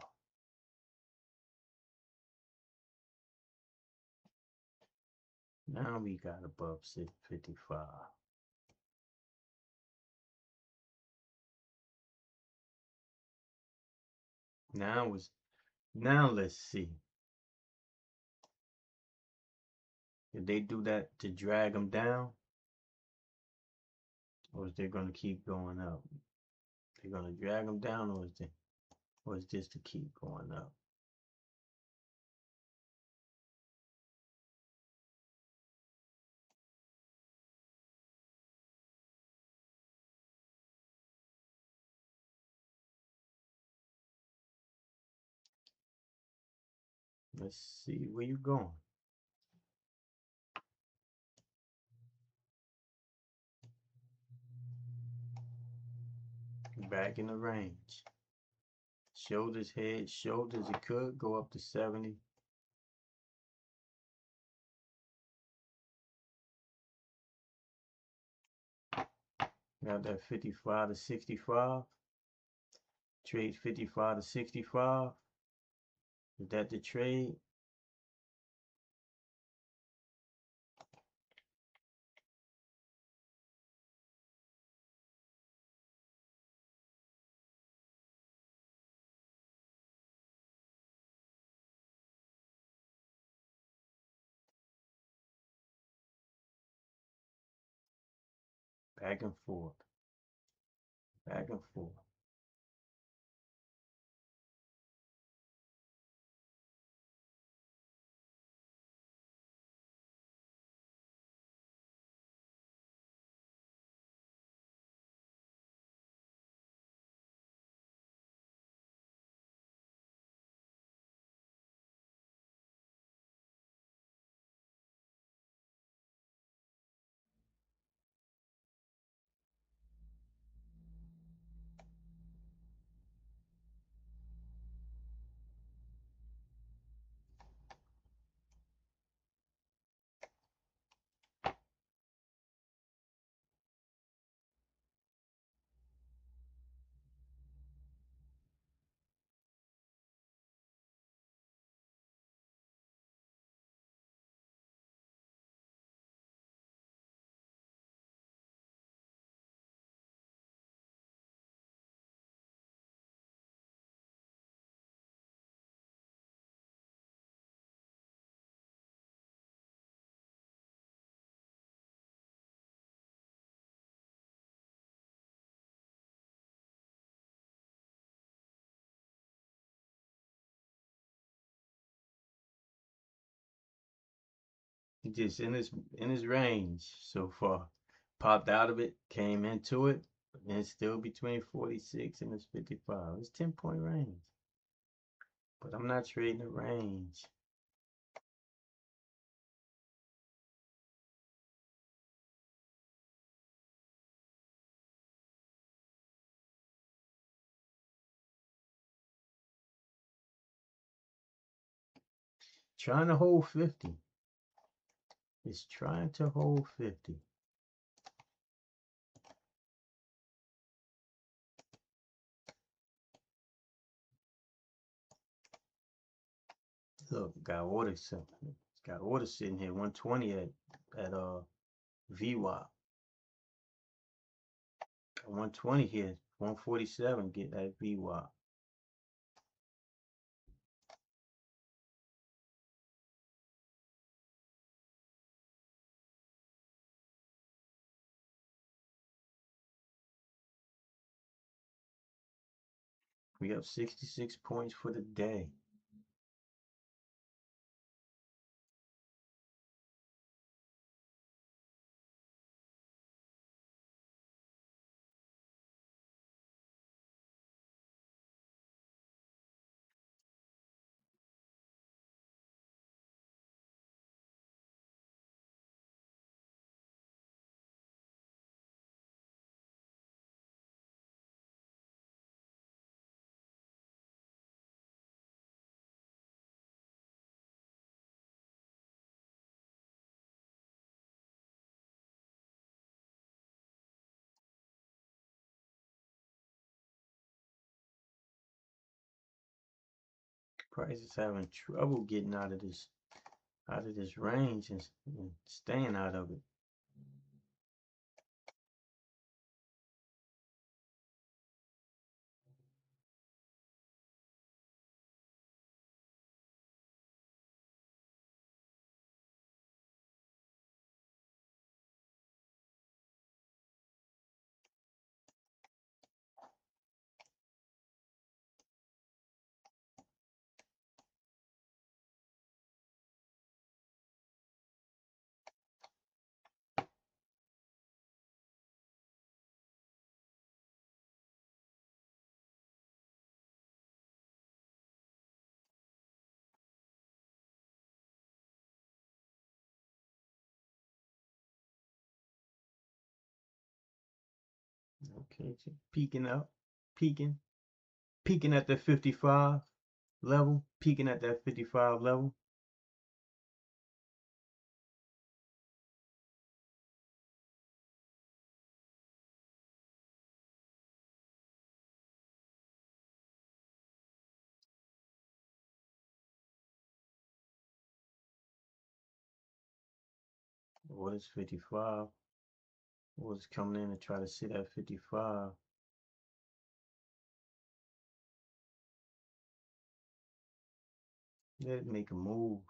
Now we got above 55. Now let's see. Did they do that to drag them down? Or is they gonna keep going up? They're gonna drag them down, or is this to keep going up? Let's see, where you going? Back in the range. Shoulders, head, shoulders. It could go up to 70. Got that 55 to 65. Trade 55 to 65. Is that the trade? Back and forth. Back and forth. He just in his range so far. Popped out of it, came into it, and it's still between 46 and it's 55. It's 10-point range. But I'm not trading the range. Trying to hold 50. It's trying to hold 50. Look, got orders sitting here, 120 at VWAP. 120 here, 147 get that VWAP. We have 66 points for the day. Price is having trouble getting out of this range and staying out of it. Okay, peeking up, peeking at the 55 level, peeking at that 55 level. Orders 55. Orders coming in to try to sit at 55. Let it make a move.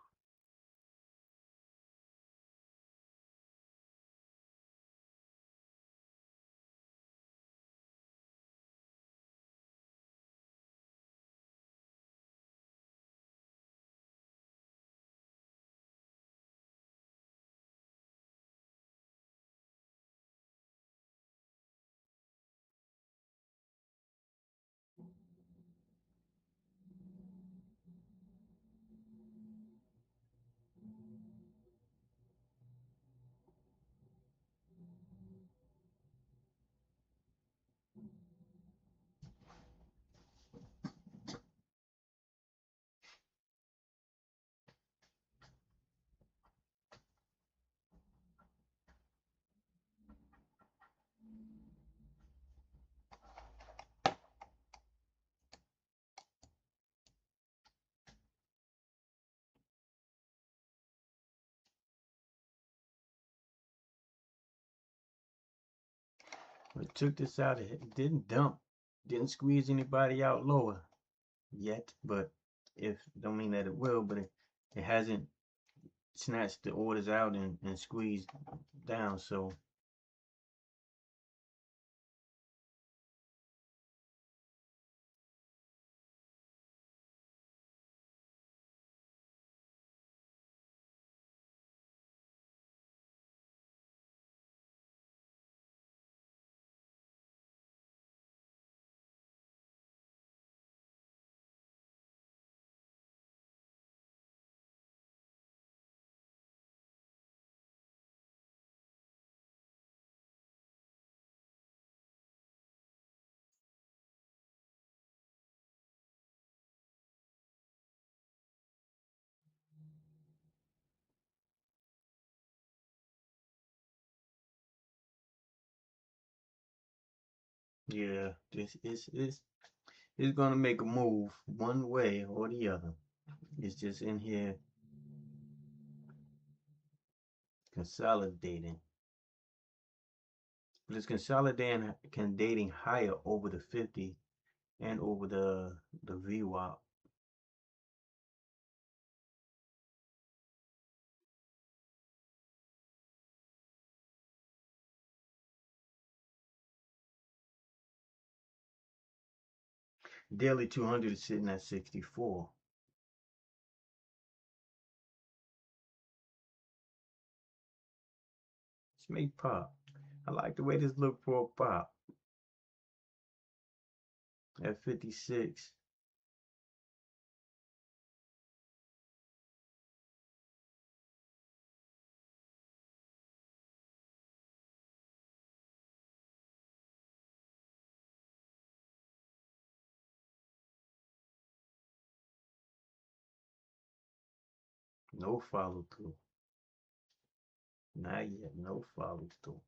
It took this out. It didn't dump, didn't squeeze anybody out lower yet, but if don't mean that it will, but it hasn't snatched the orders out and squeezed down. So Yeah, this is gonna make a move one way or the other. It's just in here consolidating. But it's consolidating higher over the 50 and over the VWAP. Daily 200 is sitting at 64. Let's make pop. I like the way this look for a pop. At 56. No follow through. Not yet. No follow through.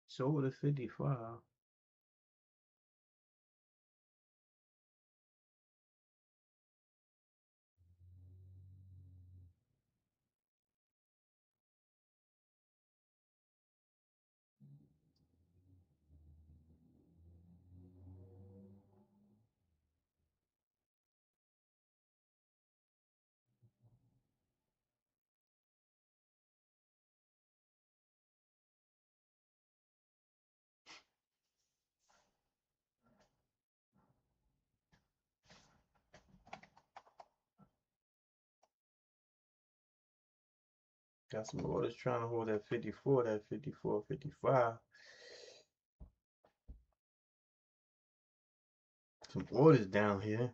So over the 55. Got some orders trying to hold that 54, that 54, 55. Some orders down here.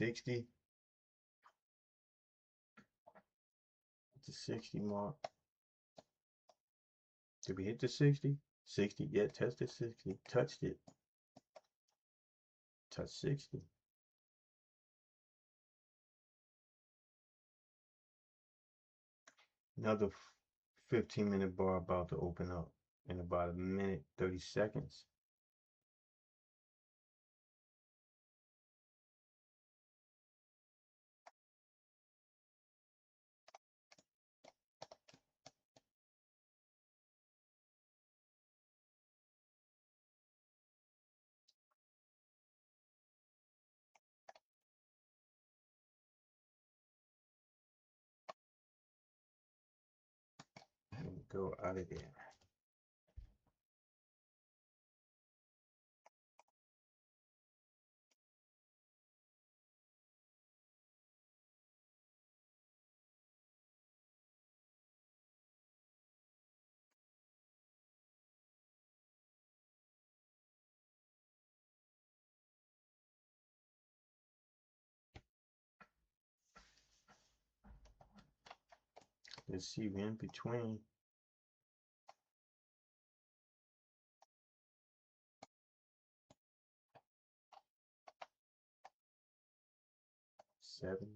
$60. The 60 mark. Did we hit the 60? 60. Yeah, tested 60. Touched it. Touched 60. Another 15-minute bar about to open up in about a minute, 30 seconds. And go out of there. Let's see, we're in between. Seven.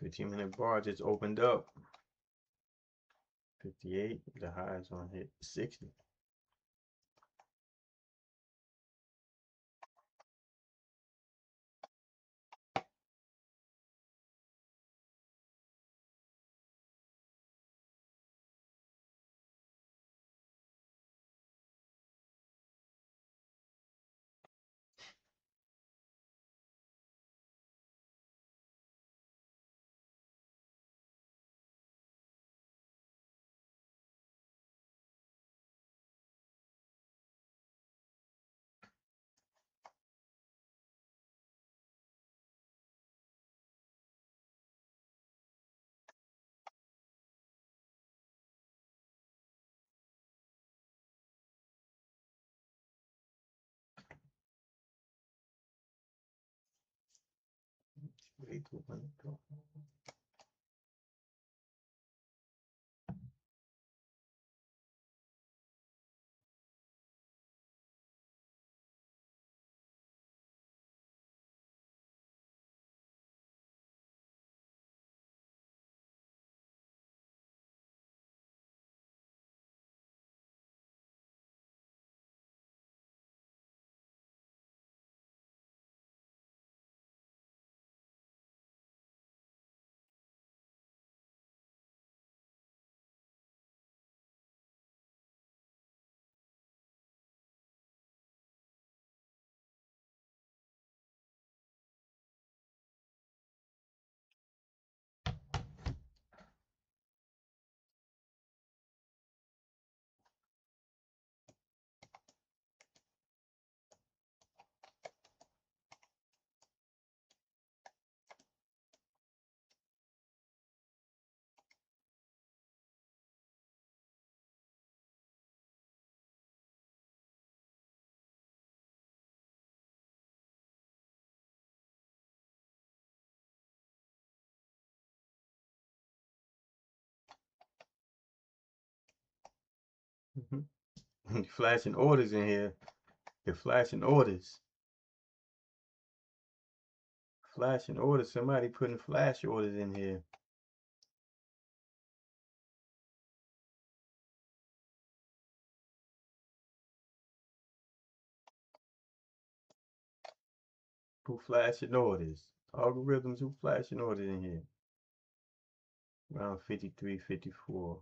15-minute bar just opened up. 58. The high is on hit 60. Wait till when it goes. Flashing orders in here. They're flashing orders. Flashing orders. Somebody putting flash orders in here. Who flashing orders? Algorithms who flashing orders in here. Around 53, 54.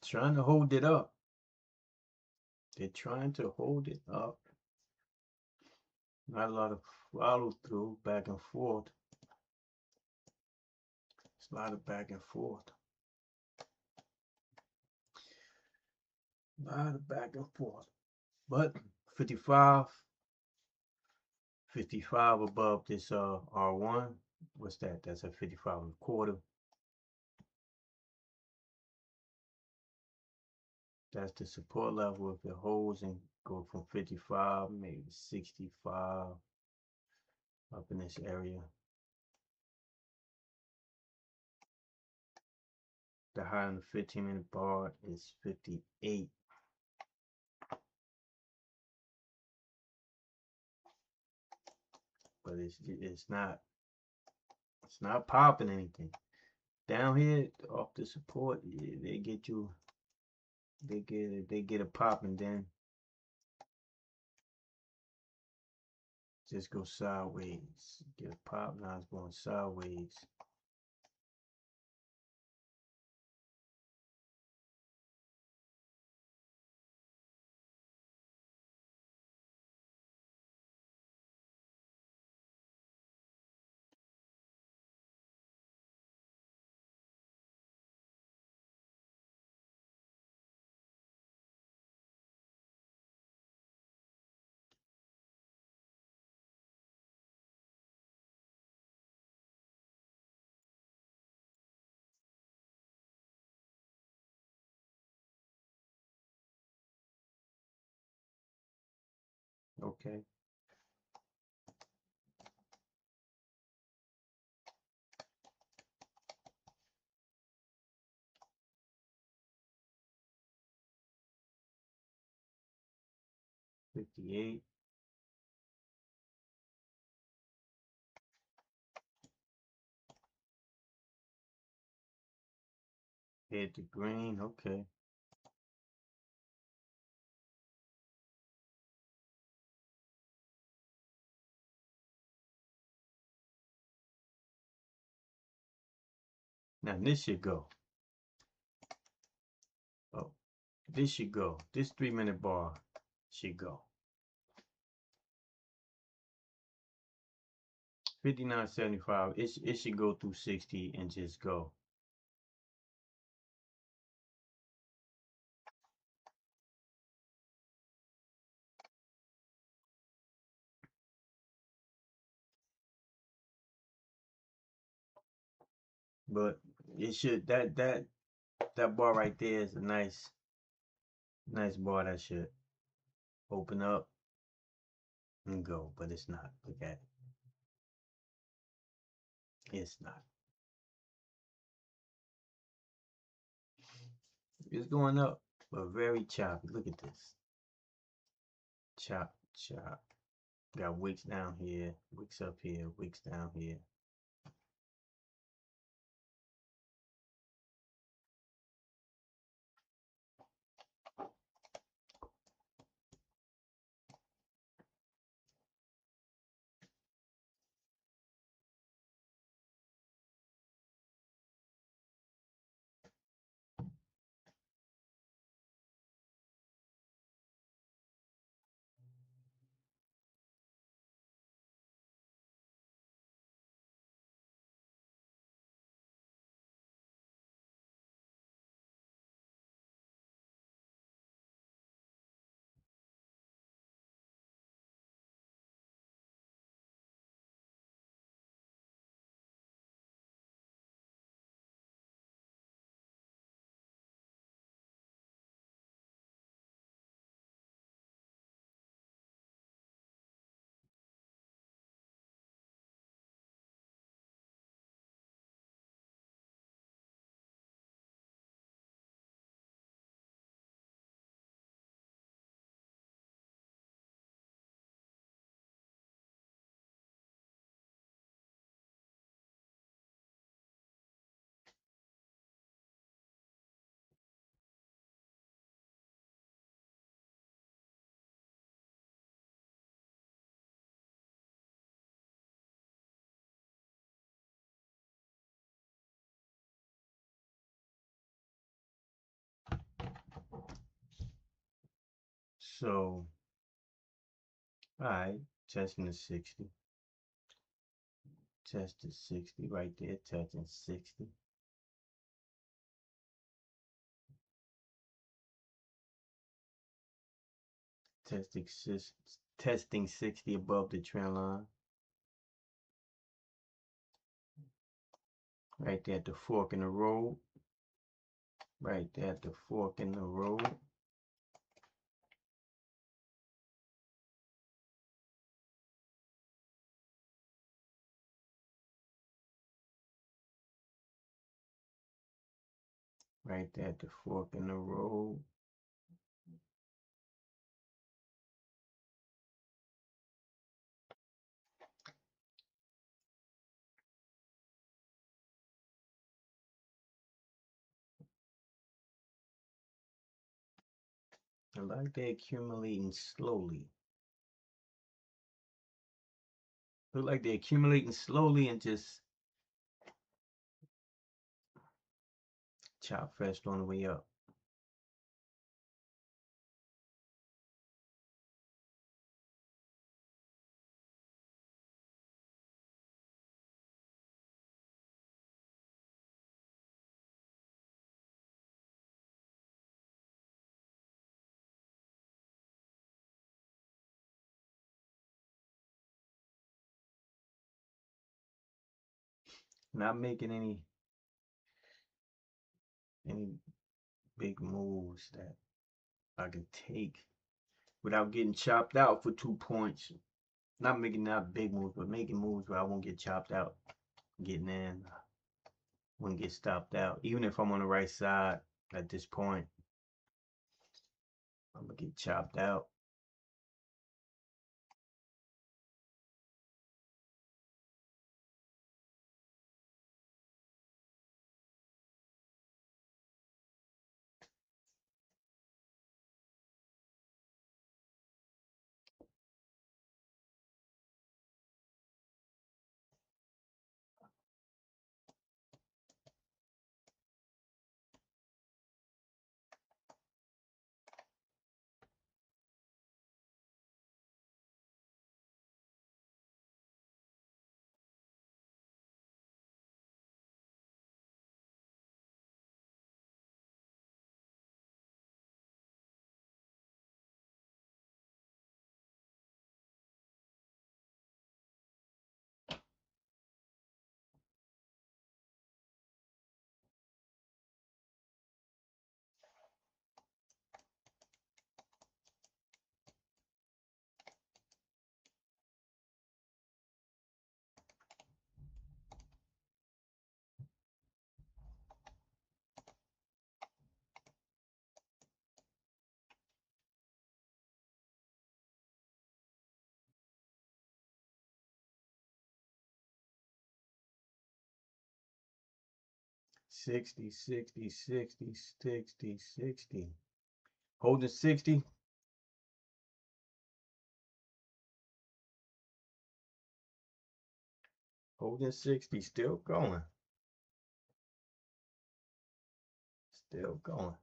Trying to hold it up. They're trying to hold it up. Not a lot of follow through, back and forth. It's a lot of back and forth. A lot of back and forth. But 55 above this R1. What's that? That's a 55.25. That's the support level. If it holds and go from 55, maybe 65 up in this area. The high on the 15-minute bar is 58. But it's not popping anything. Down here off the support, yeah, they get you. They get a pop and then just go sideways. Get a pop, now it's going sideways. Okay. $58. Head to green. Okay. Now this should go. Oh, this should go. This 3-minute bar should go. 59.75. It should go through 60 and just go. But it should that bar right there is a nice bar that should open up and go, but it's not. Look at it. It's not. It's going up, but very choppy. Look at this. Chop, chop. Got wicks down here, wicks up here, wicks down here. So, alright, testing the 60. Test the 60 right there, touching 60. Testing 60 above the trend line. Right there at the fork in the road. Right there at the fork in the road. Right there at the fork in the road. I like they're accumulating slowly. Look like they're accumulating slowly and just chop fast on the way up. Not making any big moves that I can take without getting chopped out for 2 points. Not making that big moves, but making moves where I won't get chopped out. Getting in, won't get stopped out. Even if I'm on the right side at this point, I'm gonna get chopped out. $60, $60, $60, $60, $60. Holding 60. Holding 60, still going. Still going.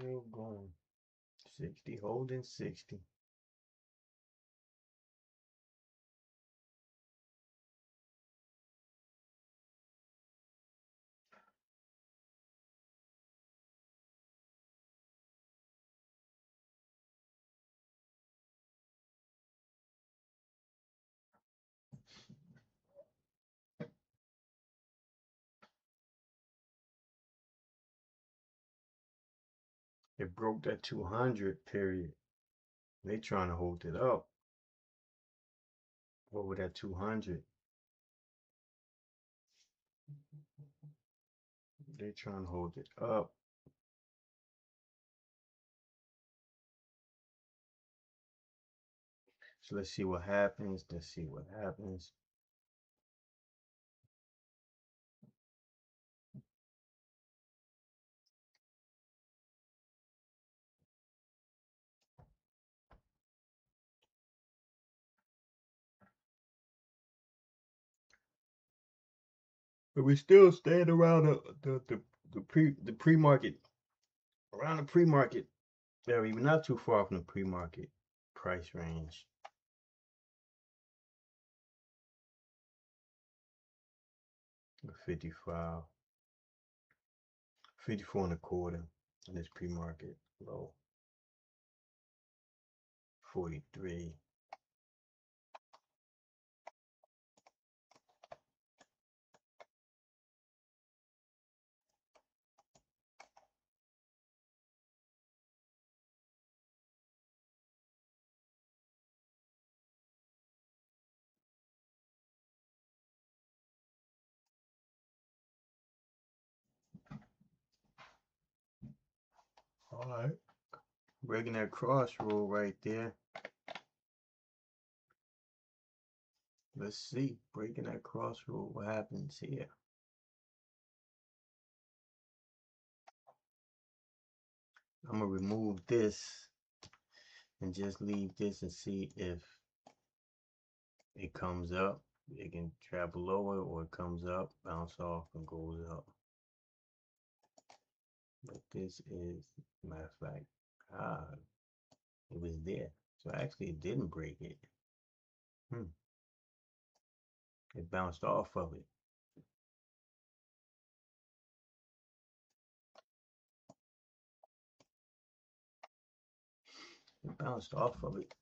Still going. 60, holding 60. It broke that 200 period. They trying to hold it up over that 200. They trying to hold it up. So let's see what happens. Let's see what happens. But we still staying around the pre-market, around the pre-market area. We're not too far from the pre-market price range. The 55, 54 and a quarter in this pre-market low. 43. All right, breaking that crossroad right there. Let's see, breaking that crossroad, what happens here? I'm gonna remove this and just leave this and see if it comes up. It can travel lower, or it comes up, bounce off, and goes up. But this is, matter of fact, it was there. So actually it didn't break it. It bounced off of it. It bounced off of it.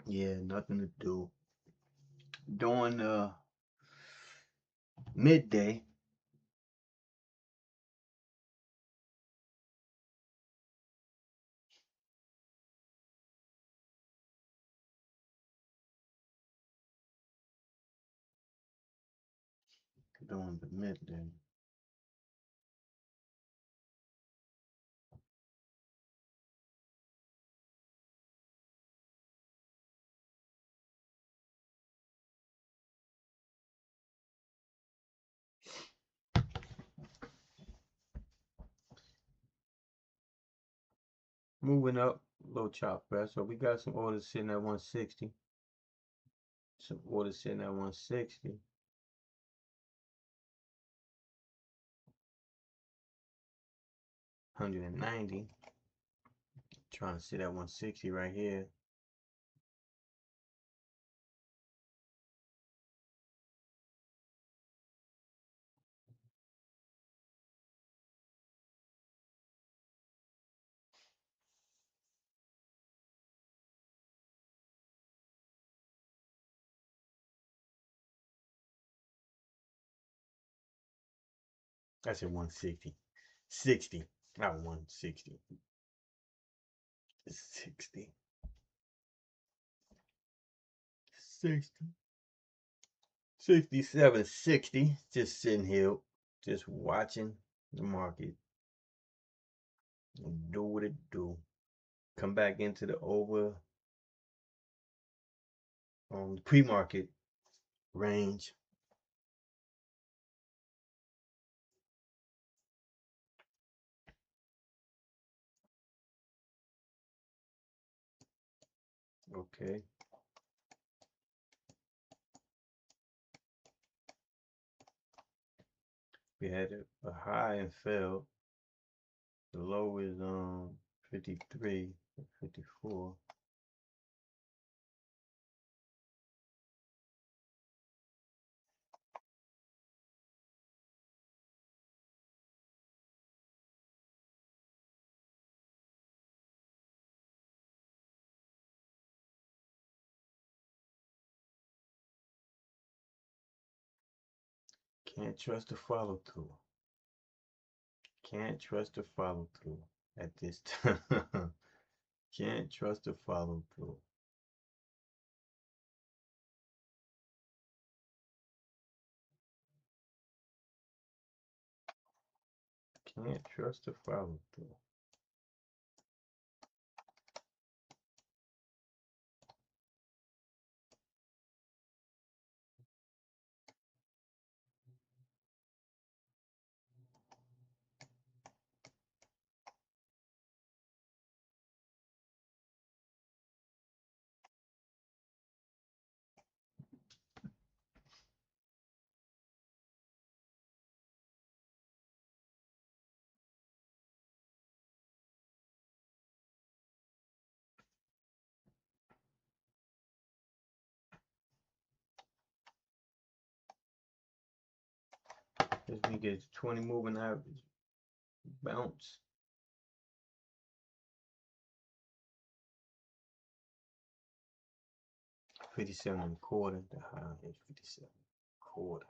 Yeah, nothing to do. During midday, during the midday. Moving up, low chop fast. So we got some orders sitting at 160. Some orders sitting at 160. $190. Trying to sit at 160 right here. That's at 160. 60. Not 160. 60. 60. 67, 60. Just sitting here, just watching the market do what it do. Come back into the over pre-market range. Okay. We had a high and fell. The low is 53, 54. Can't trust the follow through. Can't trust the follow through at this time. Can't trust the follow through. Can't trust the follow through. This we get 20 moving average bounce. $57 and a quarter. The high is 57 and a quarter.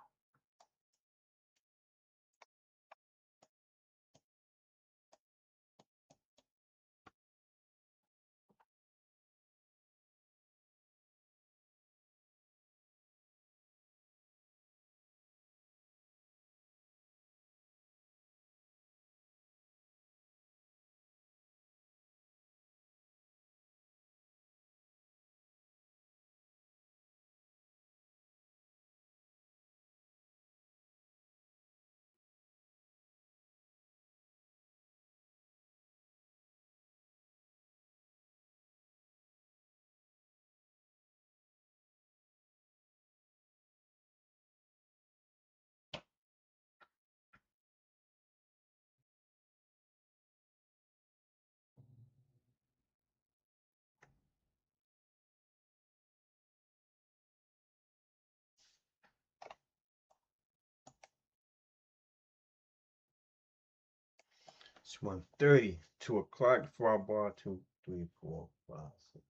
It's 1:30, 2 o'clock, 4 bar, 2, 3, 4, 5, 6.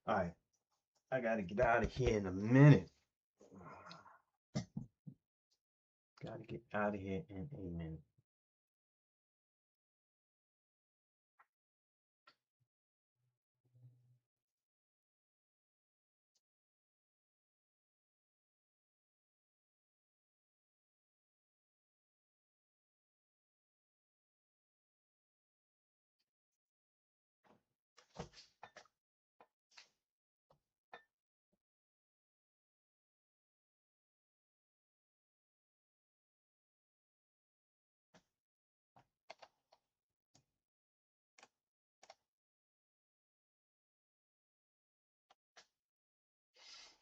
All right. I gotta get out of here in a minute. Gotta get out of here in a minute.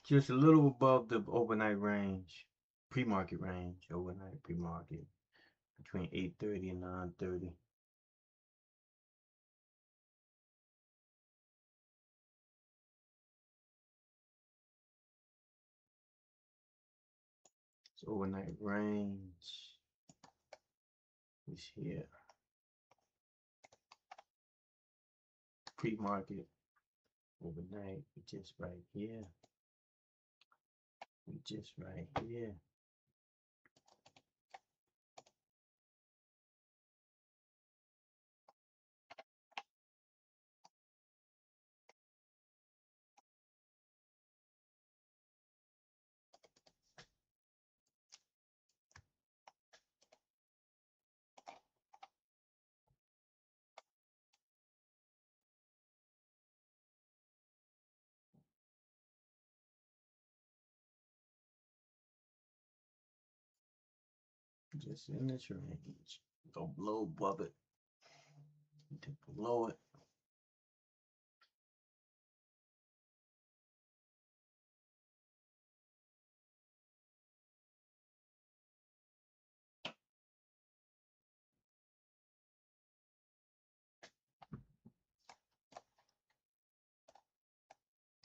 Just a little above the overnight range, pre-market range, overnight pre-market, between 8:30 and 9:30. So overnight range is here. Pre-market, overnight, just right here. Just right here. Just in this range. Go below above it. Dip below it.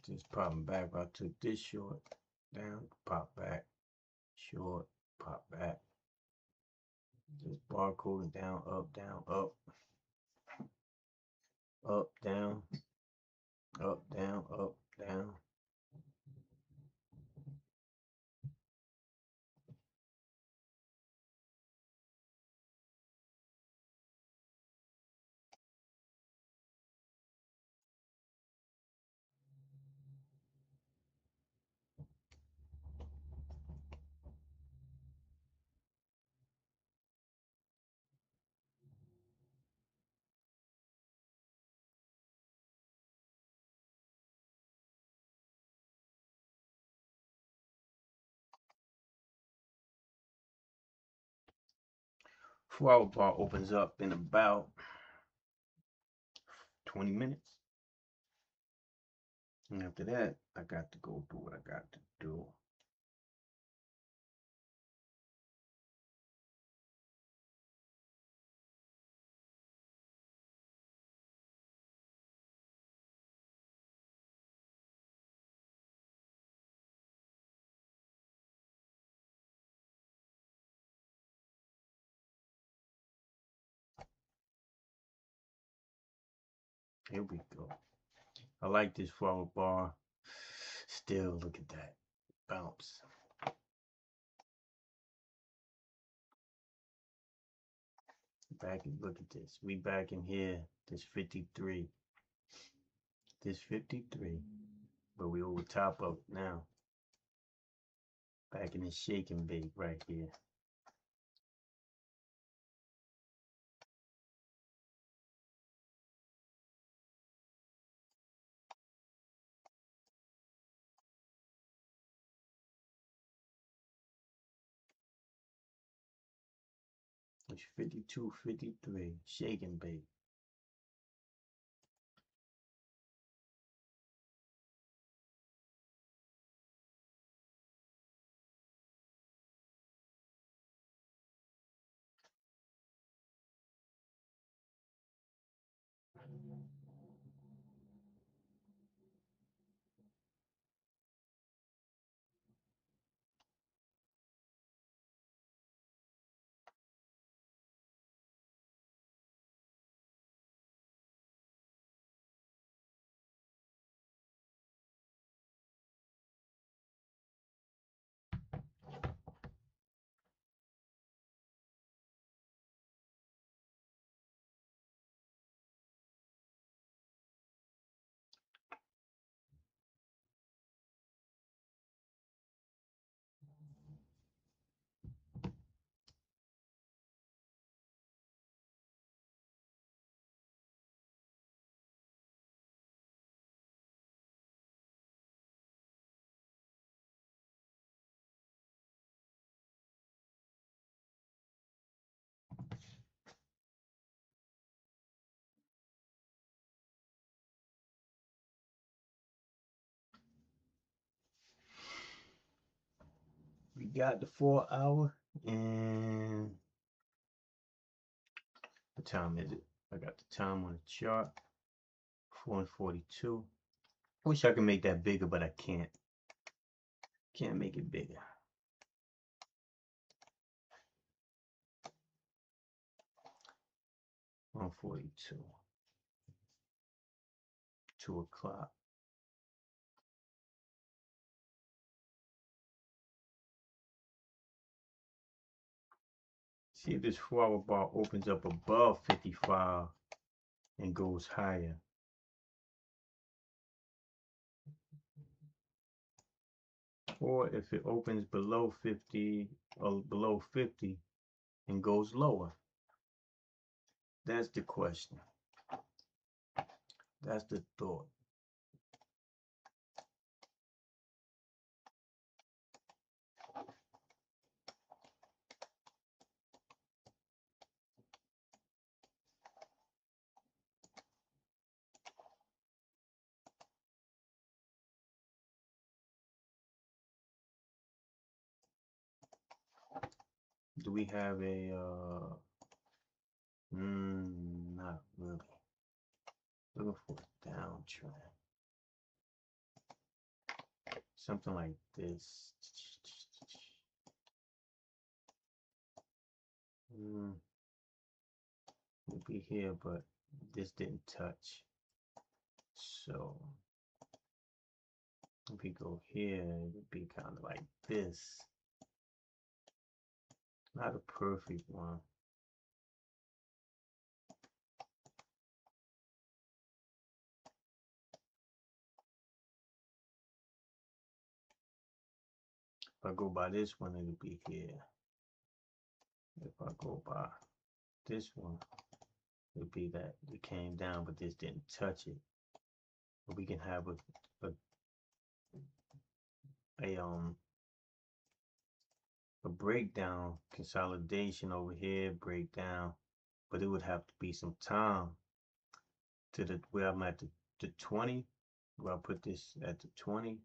Just popping back. I took this short down, pop back, short, pop back. Just barcoding down, up, down, up, up, down, up, down, up, down. Flower bar opens up in about 20 minutes. And after that, I got to go do what I got to do. Here we go. I like this flower bar. Still, look at that bounce. Back and look at this. We back in here. This 53. This 53. But we over top of it now. Back in this shake and bake right here. It's 52, 53. Shake and bake. got the 4 hour, and what time is it? I got the time on the chart, 4:42. I wish I could make that bigger, but I can't. Can't make it bigger. $142. 2 o'clock. See if this 4 hour bar opens up above 55 and goes higher. Or if it opens below 50 or below 50 and goes lower. That's the question. That's the thought. Do we have a not really. Looking for a downtrend. Something like this. We'll be here, but this didn't touch. So if we go here, it would be kind of like this. Not a perfect one. If I go by this one, it'll be here. If I go by this one, it'll be that it came down, but this didn't touch it. But we can have a breakdown, consolidation over here, breakdown, but it would have to be some time to the where I'm at the 20. Where I put this at the 20.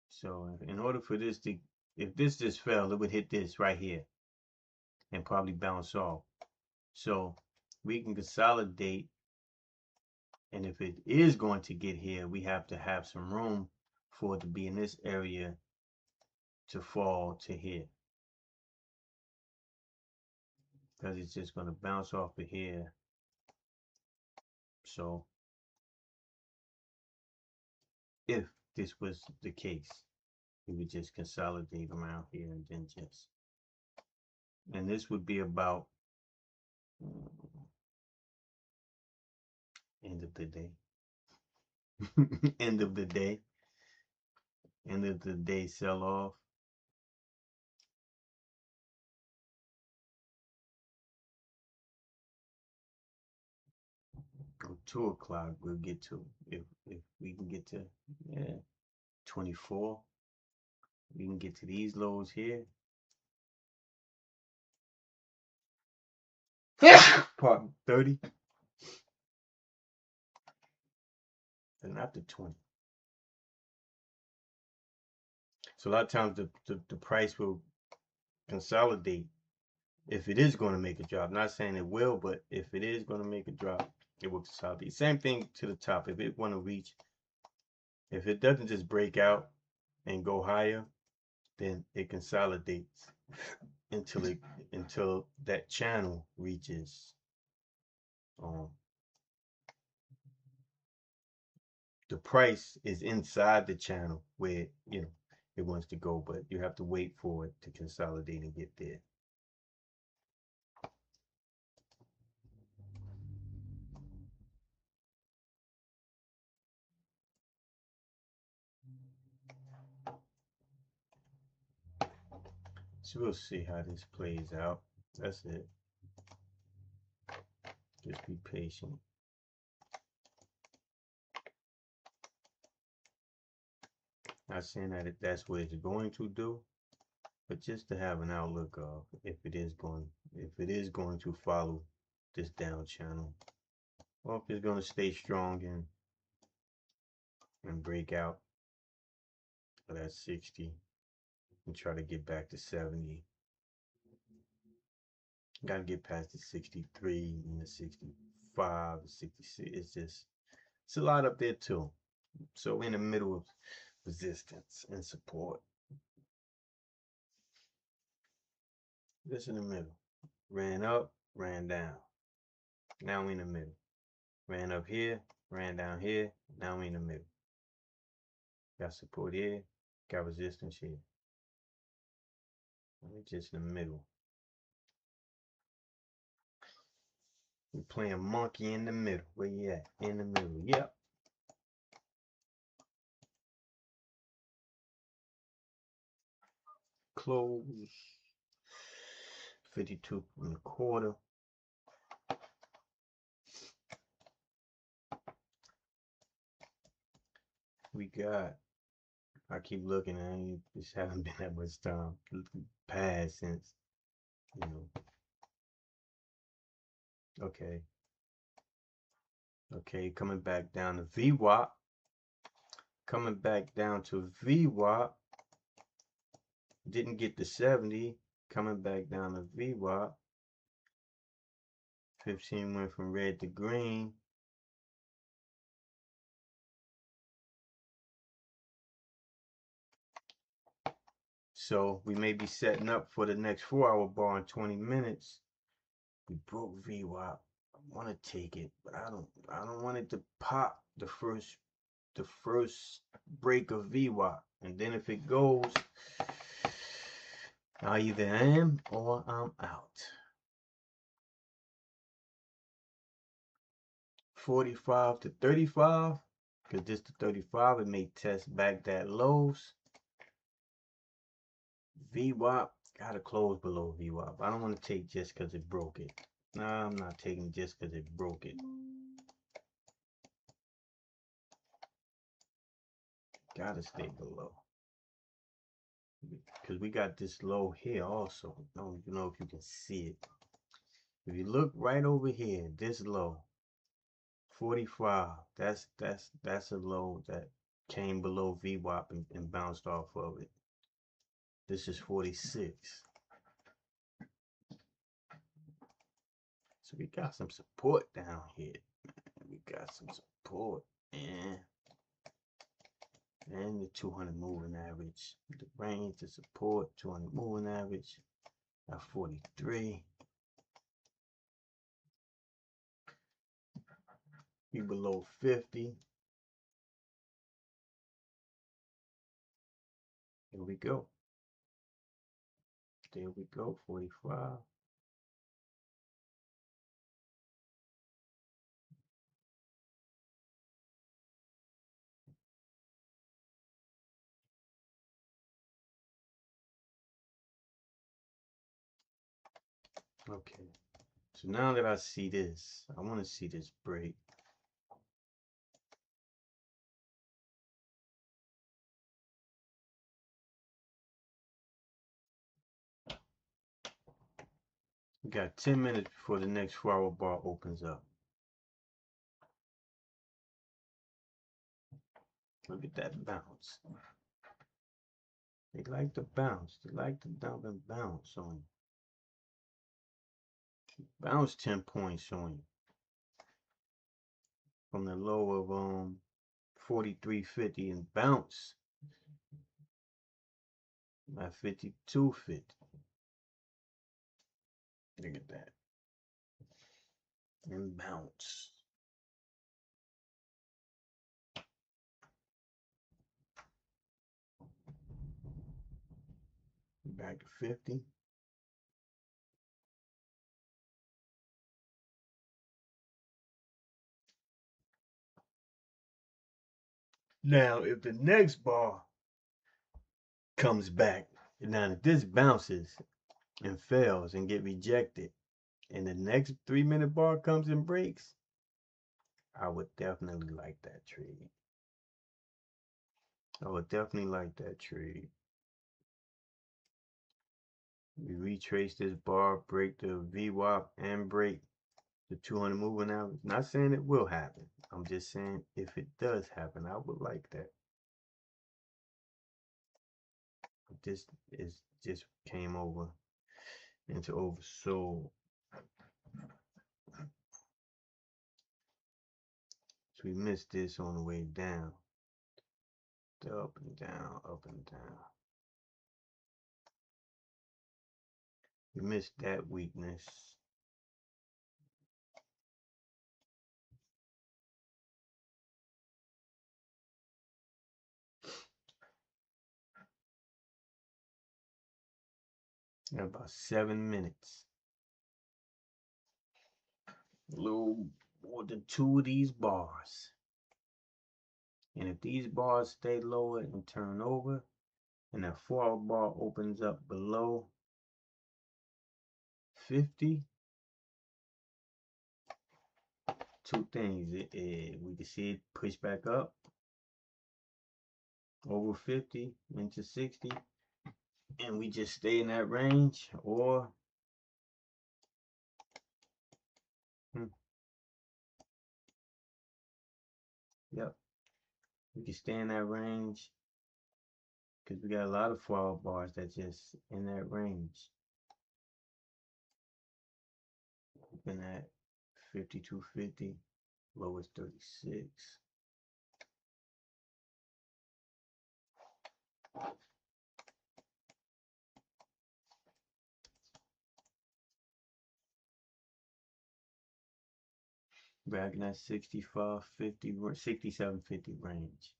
So in order for this to, if this just fell, it would hit this right here and probably bounce off. So we can consolidate, and if it is going to get here, we have to have some room for it to be in this area to fall to here, because it's just going to bounce off of here. So if this was the case, we would just consolidate around here and then just, and this would be about end of the day. End of the day. End of the day sell off. Go 2 o'clock, we'll get to, if we can get to 24, we can get to these lows here. Pardon, 30. And after 20. So a lot of times the price will consolidate if it is going to make a drop. Not saying it will, but if it is going to make a drop, it will consolidate. Same thing to the top. If it want to reach, if it doesn't just break out and go higher, then it consolidates until that channel reaches the price is inside the channel where it wants to go, but you have to wait for it to consolidate and get there. So we'll see how this plays out. That's it. Just be patient. Not saying that that's what it's going to do, but just to have an outlook of if it is going to follow this down channel. or if it's gonna stay strong and break out of that 60 and try to get back to 70. Gotta get past the 63 and the 65, the 66. It's a lot up there too. So we're in the middle of resistance and support. This in the middle. Ran up, ran down. Now we're in the middle. Ran up here, ran down here. Now we're in the middle. Got support here, got resistance here. We're just in the middle. We're playing monkey in the middle. Where you at? In the middle. Yep. Close. 52 and a quarter. We got, I keep looking, I just haven't been that much time passed since, you know. Okay, coming back down to VWAP. Coming back down to VWAP. Didn't get to 70. Coming back down to VWAP. 15 went from red to green. So we may be setting up for the next 4-hour bar in 20 minutes. We broke VWAP. I want to take it, but I don't want it to pop the first break of VWAP. And then if it goes, I either am or I'm out. 45 to 35, because this to 35, it may test back that lows. VWAP, gotta close below VWAP. I don't want to take just because it broke it. Nah, I'm not taking just because it broke it. Gotta stay below. Because we got this low here also. I don't know if you can see it. If you look right over here, this low, 45, that's a low that came below VWAP and bounced off of it. This is 46. So we got some support down here. We got some support and the 200 moving average. The range to support 200 moving average at 43. Be below 50. Here we go. There we go, 45. Okay, so now that I see this, I want to see this break. We got 10 minutes before the next 4-hour bar opens up. Look at that bounce. They like to bounce. They like to dump and bounce on you. Bounce 10 points on you. From the low of 43.50 and bounce at 52.50. Look at that. And bounce. Back to 50. Now, if the next bar comes back, now if this bounces and fails and get rejected, and the next 3-minute bar comes and breaks, I would definitely like that trade. I would definitely like that trade. We retrace this bar, break the VWAP and break The 200 moving average. Not saying it will happen. I'm just saying if it does happen, I would like that. This is just came over into oversold. So we missed this on the way down. Up and down, up and down. We missed that weakness. In about 7 minutes. A little more than 2 of these bars. And if these bars stay lower and turn over, and that 4-hour bar opens up below 50, two things. We can see it push back up over 50 into 60, and we just stay in that range, or yep, we can stay in that range because we got a lot of 4-hour bars that just in that range. Open at 52.50, lowest 36. Back in that 65.50, 67.50 range.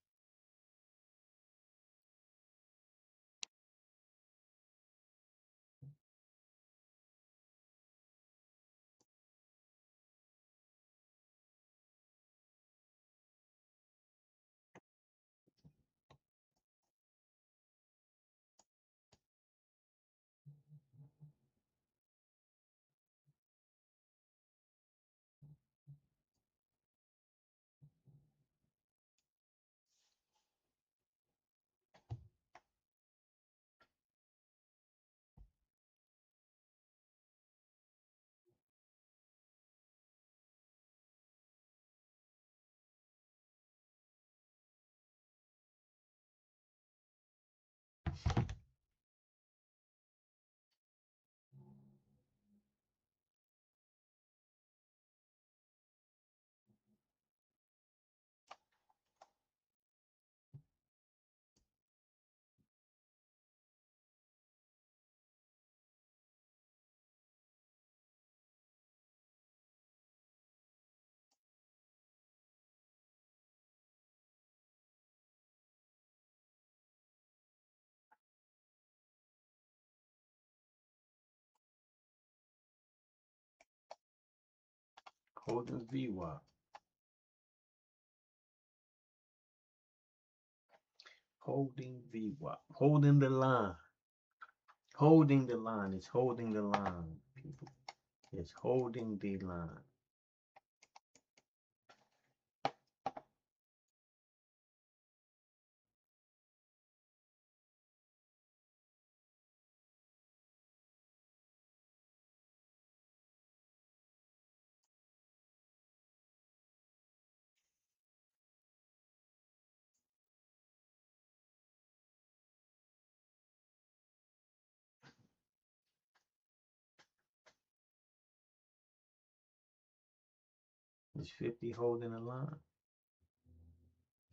Holding VWAP. Holding VWAP. Holding the line. Holding the line. It's holding the line, people. It's holding the line. Is 50 holding the line?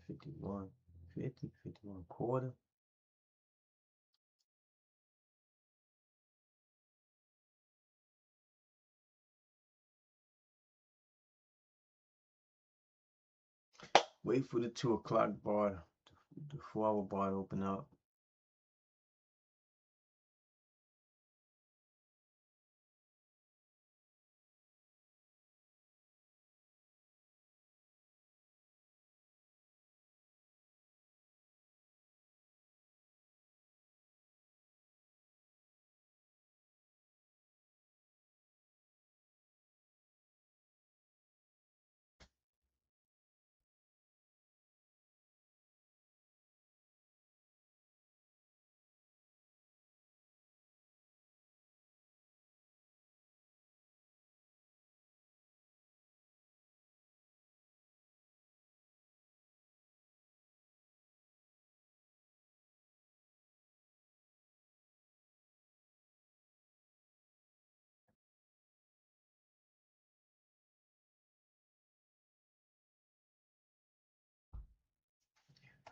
51, 50, 51 quarter. Wait for the 2 o'clock bar, the 4-hour bar to open up.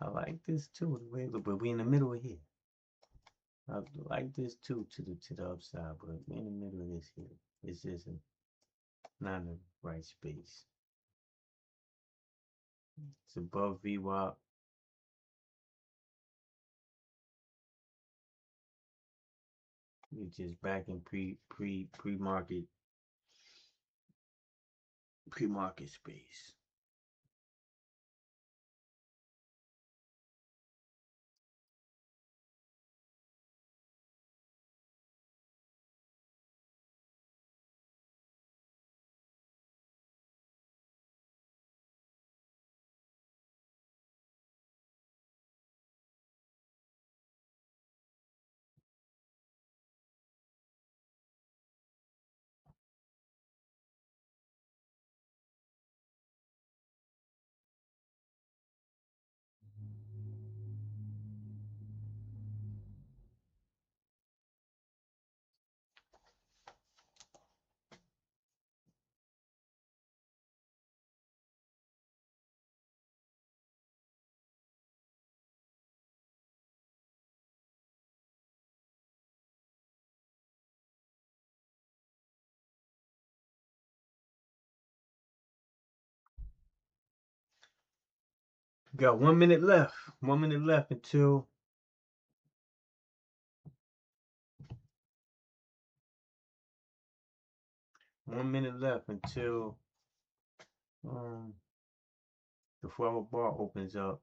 I like this too. The way, but we in the middle of here. I like this too to the upside, but we in the middle of this here. It's just not in the right space. It's above VWAP. We just back in pre-market space. We got 1 minute left. 1 minute left until 1 minute left until the 4-hour bar opens up.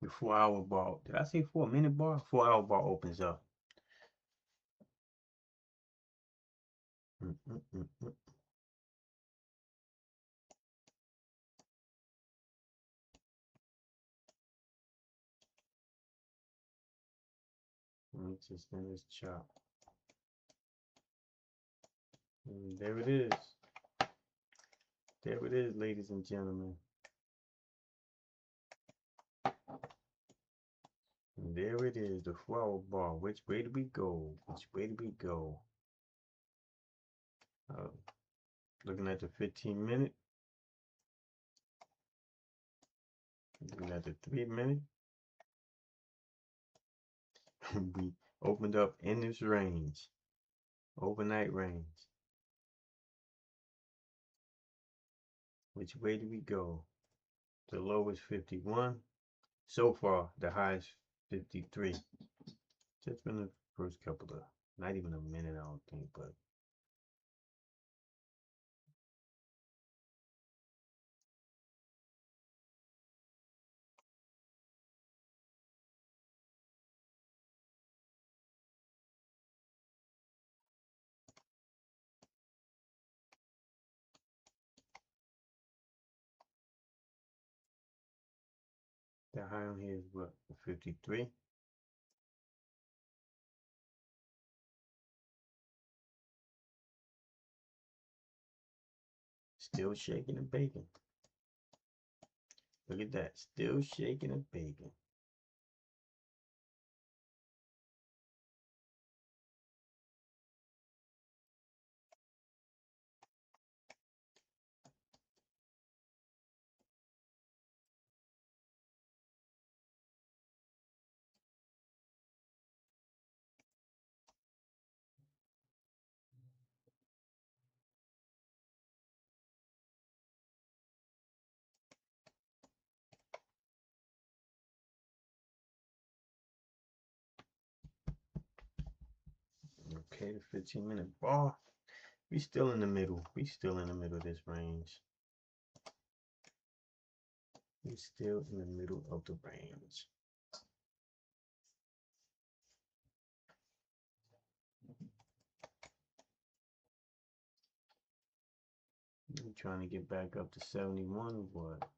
The 4-hour bar. Did I say 4-minute bar? 4-hour bar opens up. Let me just in this chart. And there it is. There it is, ladies and gentlemen. And there it is, the 4-hour bar. Which way do we go? Which way do we go? Looking at the 15-minute. Looking at the 3-minute. We opened up in this range. Overnight range. Which way do we go? The low is 51. So far, the high is 53. Just been the first couple of, not even a minute, I don't think, but the high on here is what, 53. Still shaking and baking. Look at that, still shaking and baking. Okay, the 15-minute bar. We still in the middle. We still in the middle of this range. We still in the middle of the range. I'm trying to get back up to 71 or what?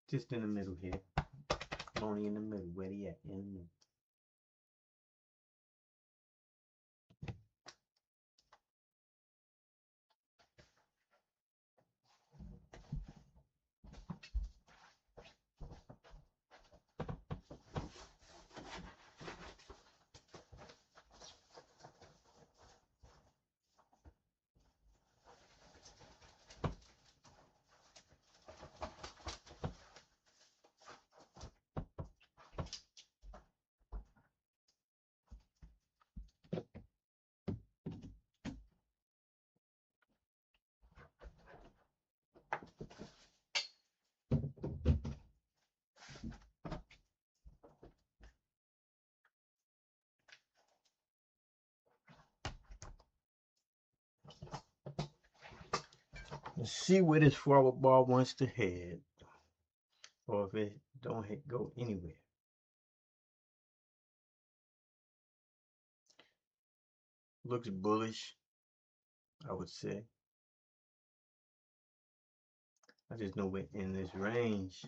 Just in the middle here. Only in the middle. Where he at? In the middle. Let's see where this forward bar wants to head, or if it don't go anywhere. Looks bullish, I would say. I just know we're in this range.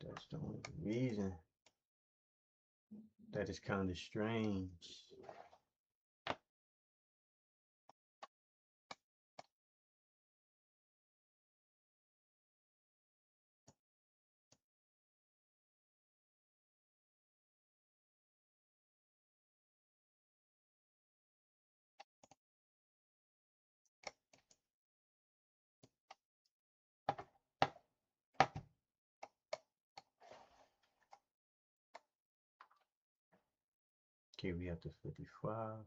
That's the only reason. That is kind of strange. Okay, we have the 55.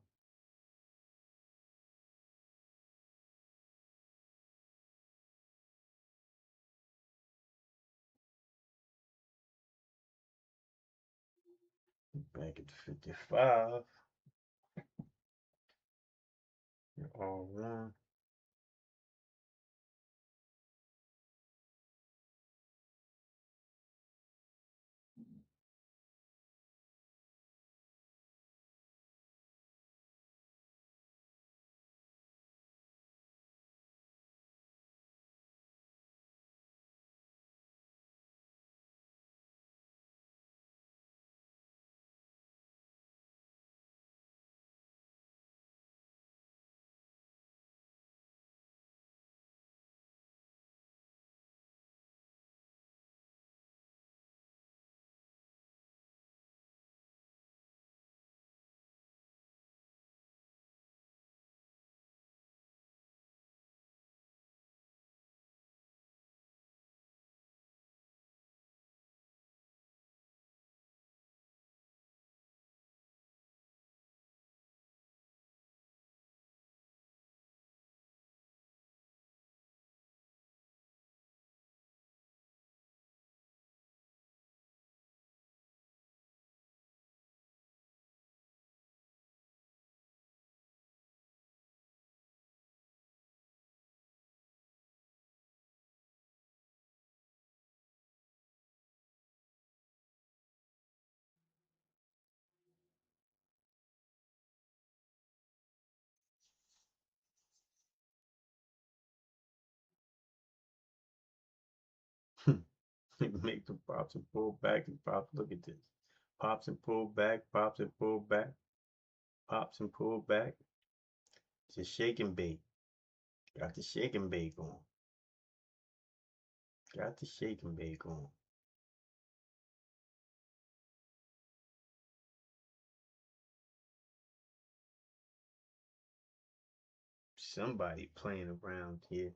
Back at the 55. You're all one. Make the pops and pull back and pops. Look at this. Pops and pull back, pops and pull back, pops and pull back. It's a shake and bake. Got the shake and bake on. Got the shake and bake on. Somebody playing around here.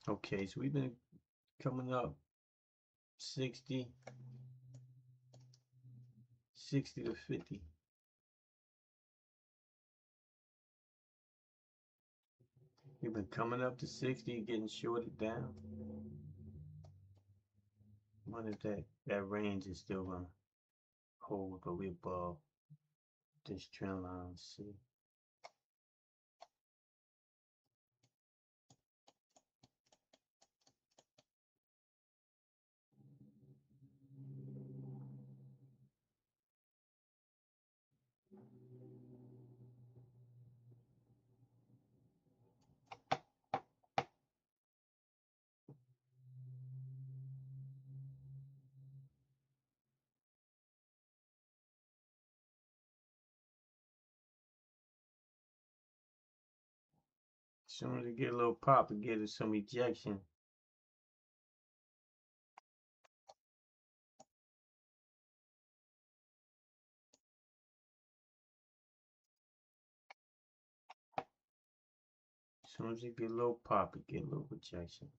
Okay, so we've been coming up 60 to 50. We've been coming up to 60, getting shorted down. I wonder if that range is still gonna hold, but we're above this trend line. Let's see. As soon as it get a little pop, it gives us some ejection. As soon as it get a little pop, it get a little rejection.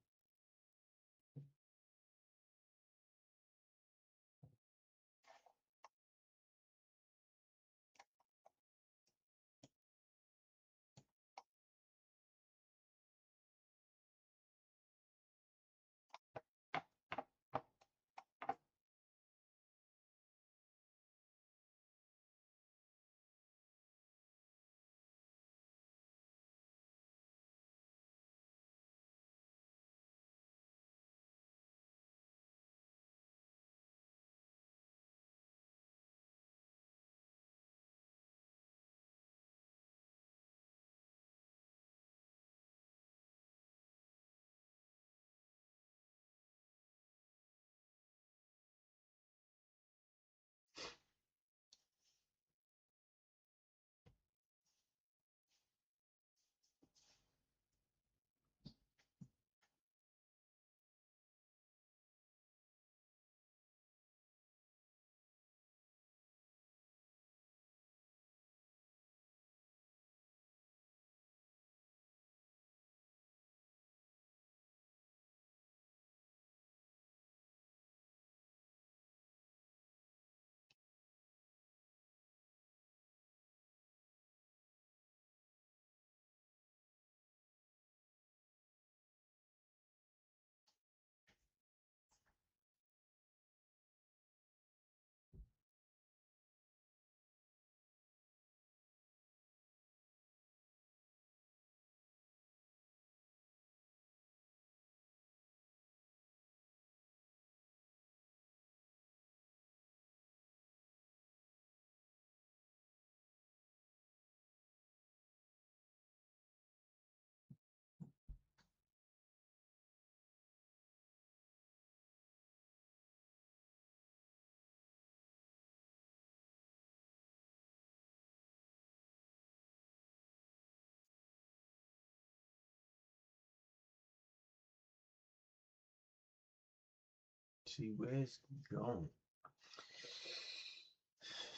See where it's going.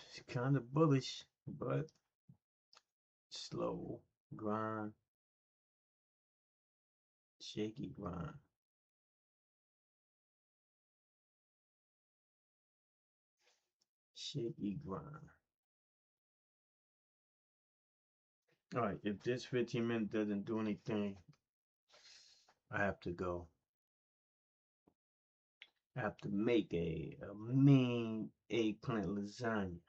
It's kind of bullish, but slow grind, shaky grind. Shaky grind. All right, if this 15 minutes doesn't do anything, I have to go. I have to make a mean eggplant lasagna.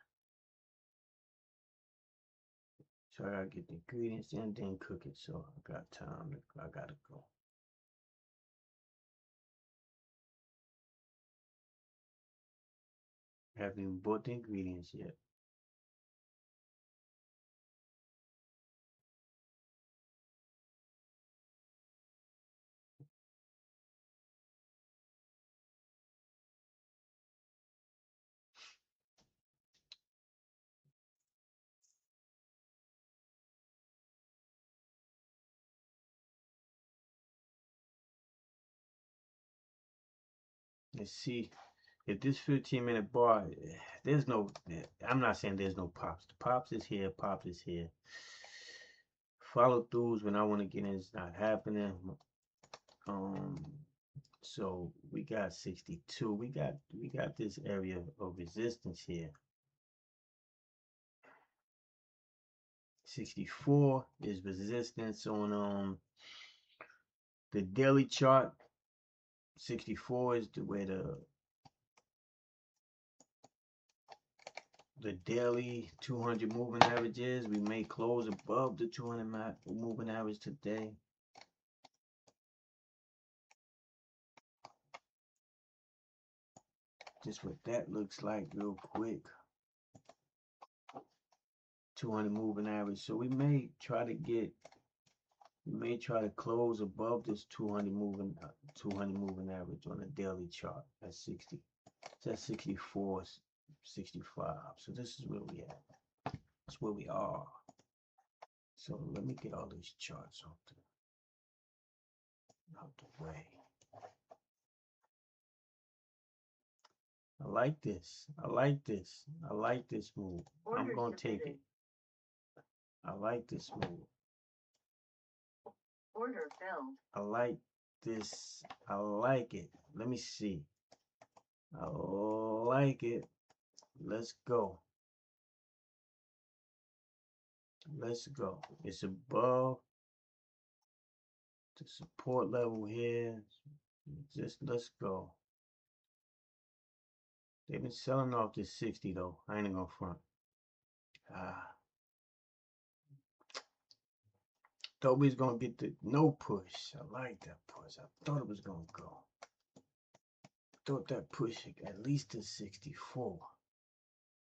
So I gotta get the ingredients and then cook it. So I got time. I gotta go. I haven't even bought the ingredients yet. Let's see if this 15-minute bar, there's no, I'm not saying there's no pops. The pops is here, pops is here. Follow throughs when I want to get in, it's not happening. So we got 62. We got this area of resistance here. 64 is resistance on the daily chart. 64 is where the daily 200 moving average is. We may close above the 200 moving average today. Just what that looks like real quick. 200 moving average. So we may try to close above this 200 moving average on the daily chart at 60. It's at 64, 65. So this is where we at. That's where we are. So let me get all these charts out the way. I like this. I like this. I like this move. I'm gonna take it. I like this move. Order filled. I like this. I like it. Let me see. I like it. Let's go. Let's go. It's above the support level here. Just let's go. They've been selling off this 60 though. I ain't gonna front. Thought we was gonna get the no push. I like that push. I thought it was gonna go. Thought that push at least to 64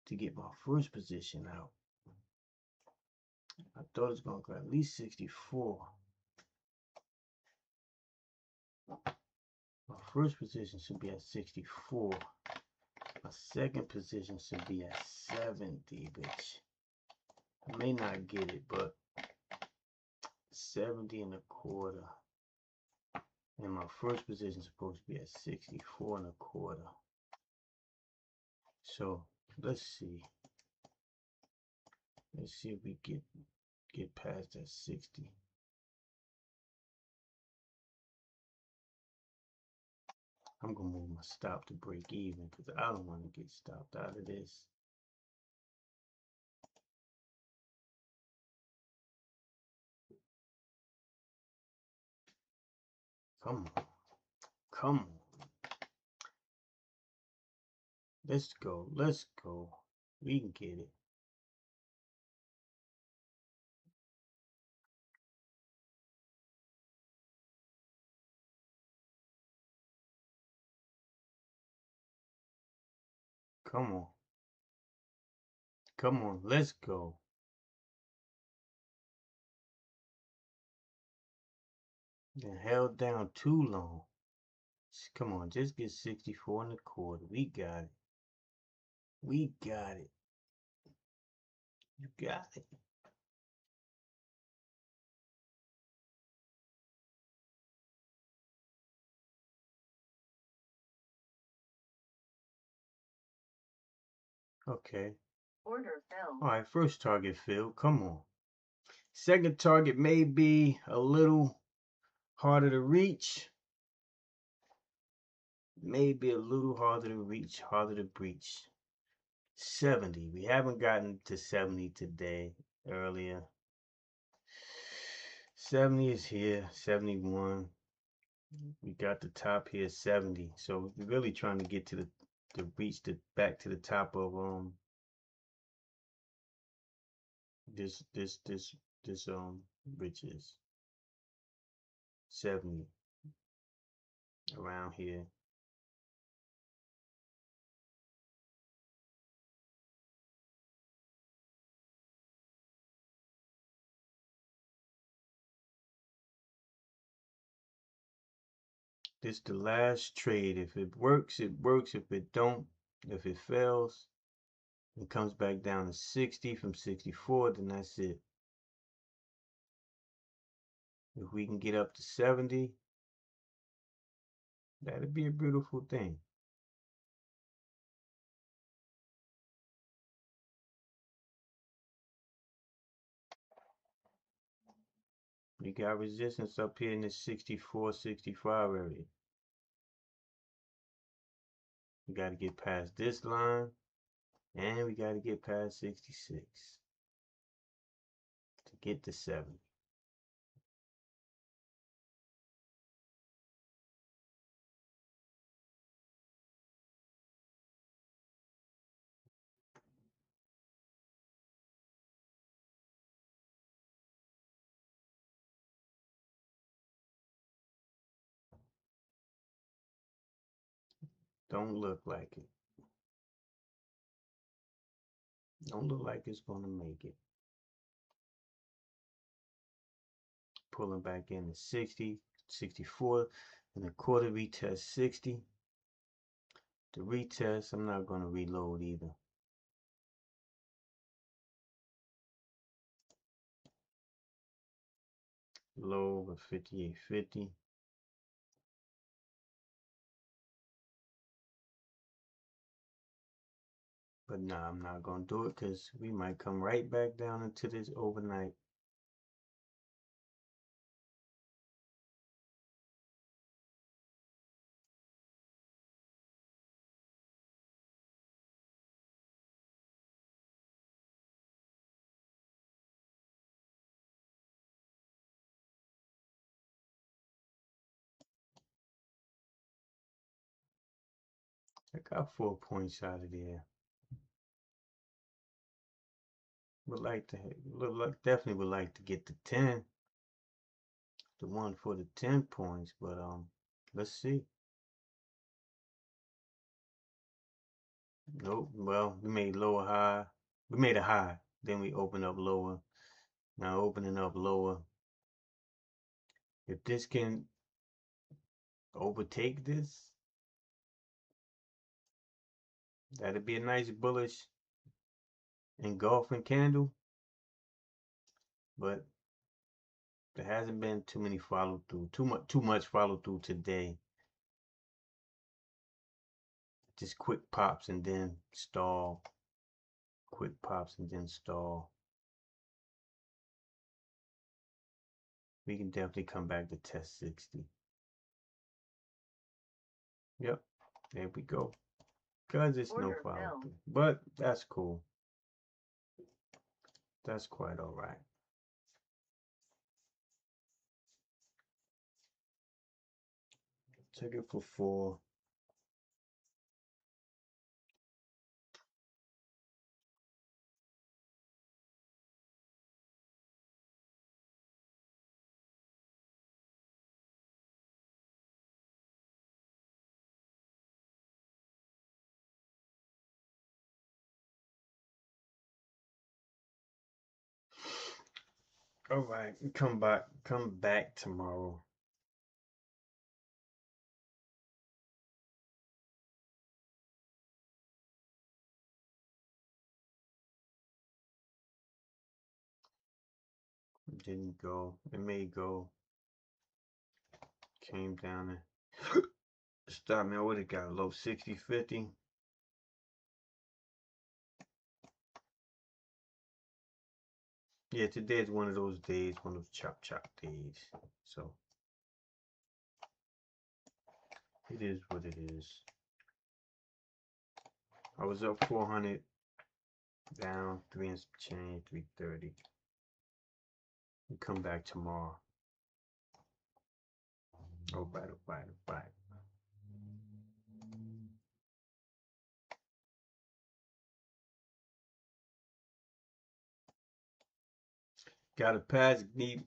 to get my first position out. I thought it was gonna go at least 64. My first position should be at 64. My second position should be at 70, which I may not get it, but 70 and a quarter. And my first position is supposed to be at 64 and a quarter. So let's see. Let's see if we get past that 60. I'm gonna move my stop to break even because I don't want to get stopped out of this. Come on. Come on. Let's go. Let's go. We can get it. Come on. Come on. Let's go. Been held down too long. Come on. Just get 64 and a quarter. We got it. We got it. You got it. Okay. Order filled. All right, first target filled. Come on. Second target may be a little harder to reach. Maybe a little harder to reach, harder to breach. 70. We haven't gotten to 70 today, earlier. 70 is here, 71. We got the top here, 70. So we're really trying to get to reach back to the top of this which is 70 around here. This the last trade. If it works, it works. If it don't, if it fails, it comes back down to 60 from 64, then that's it. If we can get up to 70, that'd be a beautiful thing. We got resistance up here in the 64, 65 area. We got to get past this line, and we got to get past 66 to get to 70. Don't look like it. Don't look like it's going to make it. Pulling back in to 60, 64, and a quarter retest 60. The retest, I'm not going to reload either. Low of 58.50. But nah, I'm not going to do it because we might come right back down into this overnight. I got 4 points out of there. Would like to, definitely would like to get the 10. The one for the 10 points, but let's see. Nope. Well, we made lower high. We made a high. Then we open up lower. Now opening up lower. If this can overtake this, that'd be a nice bullish engulfing candle. But there hasn't been too many follow through. Too much follow through today. Just quick pops and then stall. Quick pops and then stall. We can definitely come back to test 60. Yep, there we go. Because it's no follow through. But that's cool. That's quite all right. Take it for 4. All right, come back tomorrow. Didn't go. It may go. Came down and stop me. I would have got a low 60, 50. Yeah, today is one of those days, one of those chop days. So it is what it is. I was up 400, down 3 and change, 330. We come back tomorrow. All right. Got to pass. Need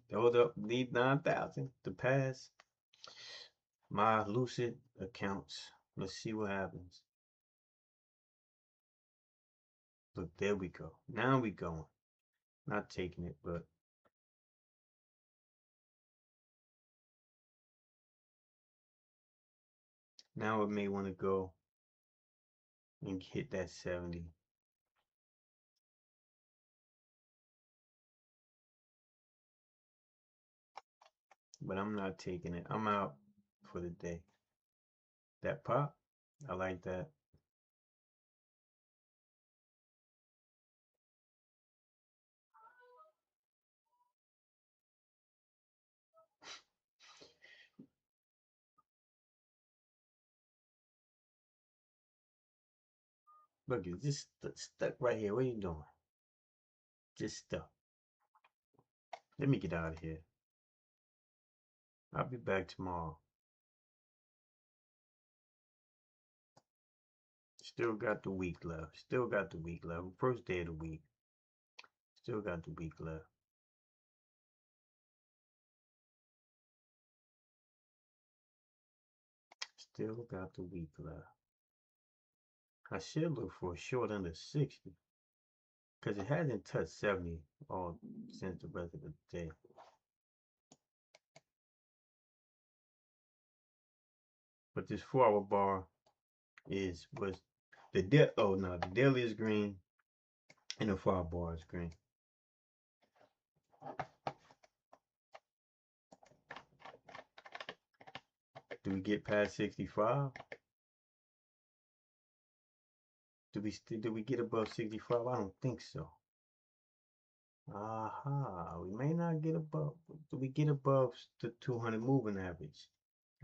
9,000 to pass my Lucid accounts. Let's see what happens. Look, there we go. Now we going. Not taking it, but now it may want to go and hit that 70. But I'm not taking it. I'm out for the day. That pop, I like that. Look, it's just stuck right here. What are you doing? Just stuck. Let me get out of here. I'll be back tomorrow. Still got the week left. Still got the week left. First day of the week. Still got the week left. Still got the week left. I should look for a short under 60. Because it hasn't touched 70 all since the rest of the day. But this 4-hour bar was the daily is green and the 4-hour bar is green. Do we get past 65? Do we get above 65? I don't think so. Aha, we may not get above. Do we get above the 200 moving average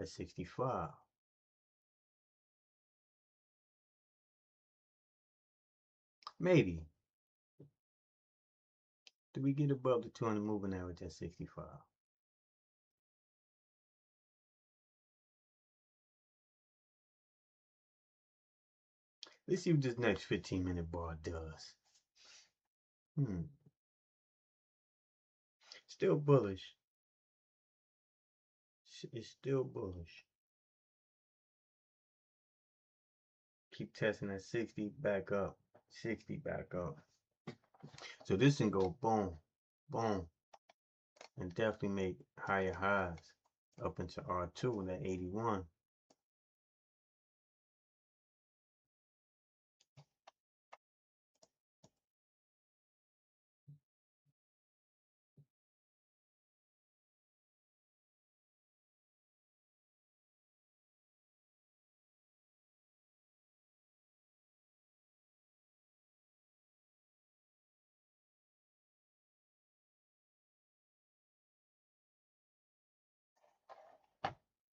at 65? Maybe. Do we get above the 200 moving average at 65? Let's see what this next 15-minute bar does. Still bullish. It's still bullish. Keep testing that 60 back up. 60 back up. So this can go boom, boom, and definitely make higher highs up into R2 and that 81.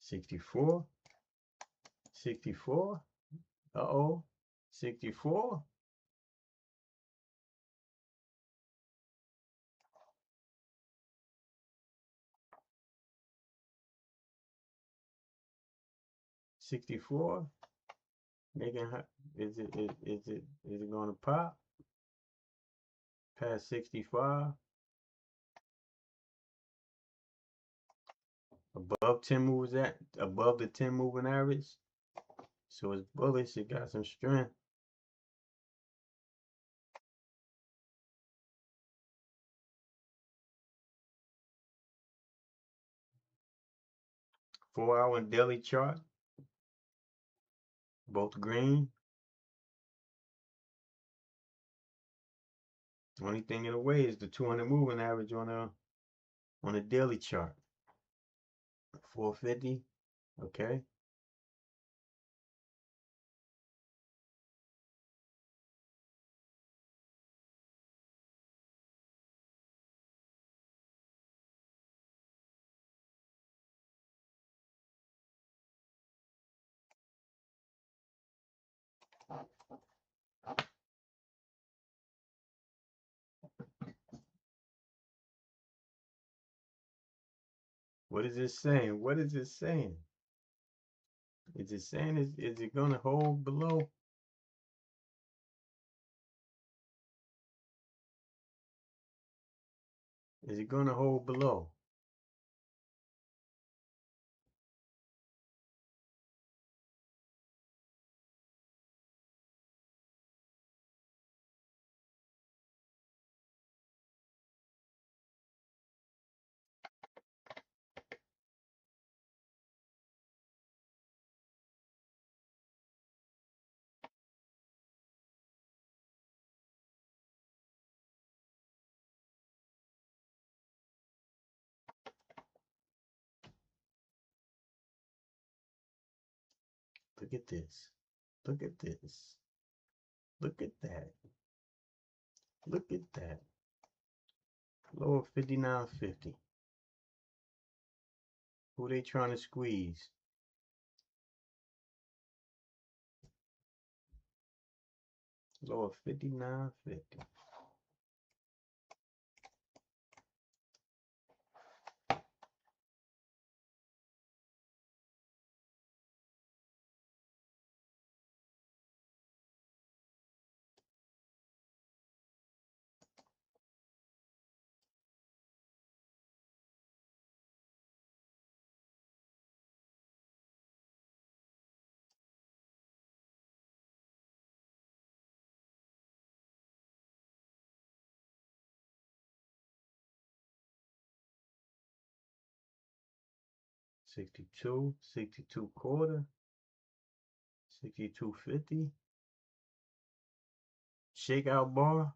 $64, $64, uh-oh, $64. $64, making is it going to pop past 65? Above 10 moves above the 10 moving average. So it's bullish, it got some strength. Four-hour and daily chart, both green. Only thing in the way is the 200 moving average on a daily chart. 450, okay. What is it saying? What is it saying? Is it saying is it gonna hold below? Is it gonna hold below? Look at this. Look at this. Look at that. Look at that. Low of 59.50. Who they trying to squeeze? Low of 59.50. $62, 62 quarter, 62.50. Shakeout bar,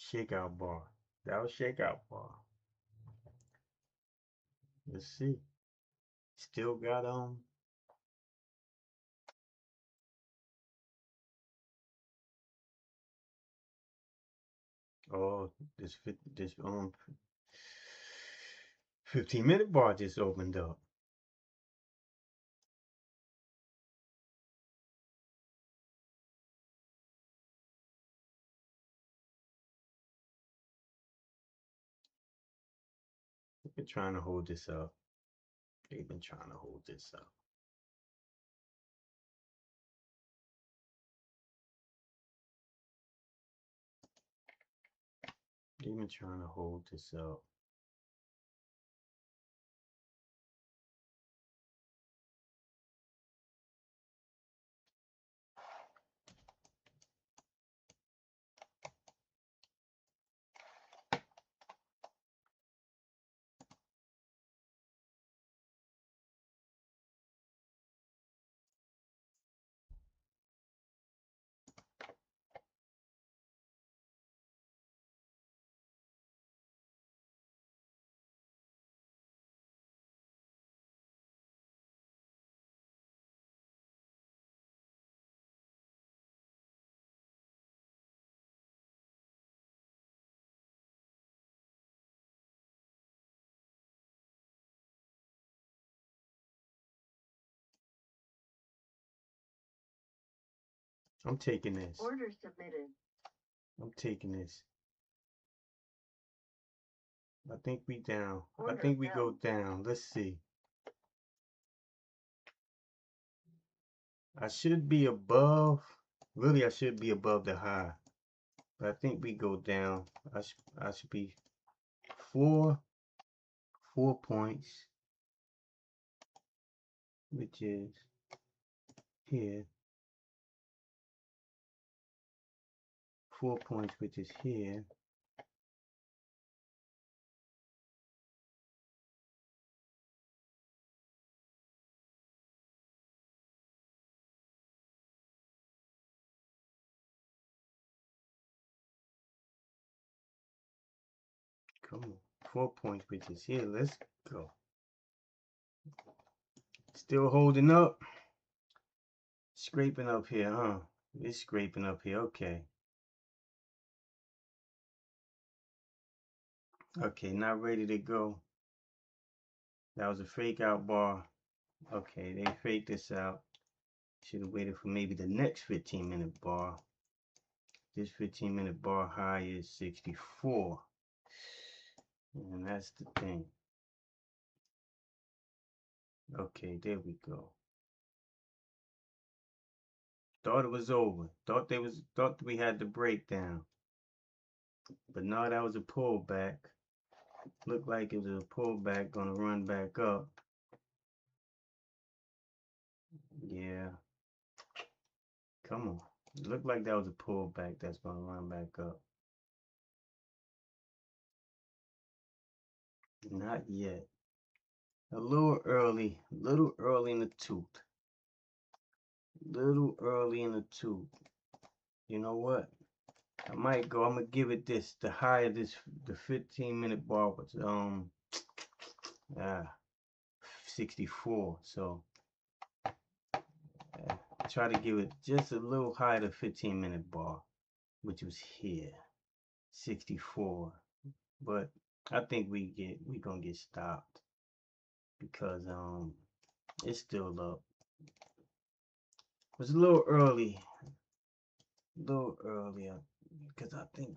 shakeout bar. That was shakeout bar. Let's see. Still got oh, this 15-minute bar just opened up. They've been trying to hold this up. They've been trying to hold this up. They've been trying to hold this up. I'm taking this. Order submitted. I'm taking this. I think we down. Order I think we go filled. down. Let's see. I should be above. Really, I should be above the high. But I think we go down. I should be 4 points, which is here. 4 points, which is here. Come on. 4 points, which is here. Let's go. Still holding up. Scraping up here, huh? It's scraping up here. Okay. Okay, not ready to go. That was a fake out bar. Okay, they faked this out. Should have waited for maybe the next 15-minute bar. This 15-minute bar high is 64. And that's the thing. Okay, there we go. Thought it was over. Thought we had the breakdown. But no, that was a pullback. Looked like it was a pullback, gonna run back up. Yeah. Come on. It looked like that was a pullback that's gonna run back up. Not yet. A little early in the tooth. Little early in the tooth. You know what? I might go. I'm gonna give it this. The high of this, the 15-minute bar was 64. So try to give it just a little higher the 15-minute bar, which was here, 64. But I think we gonna get stopped because it's still up. It was a little early. little earlier because I think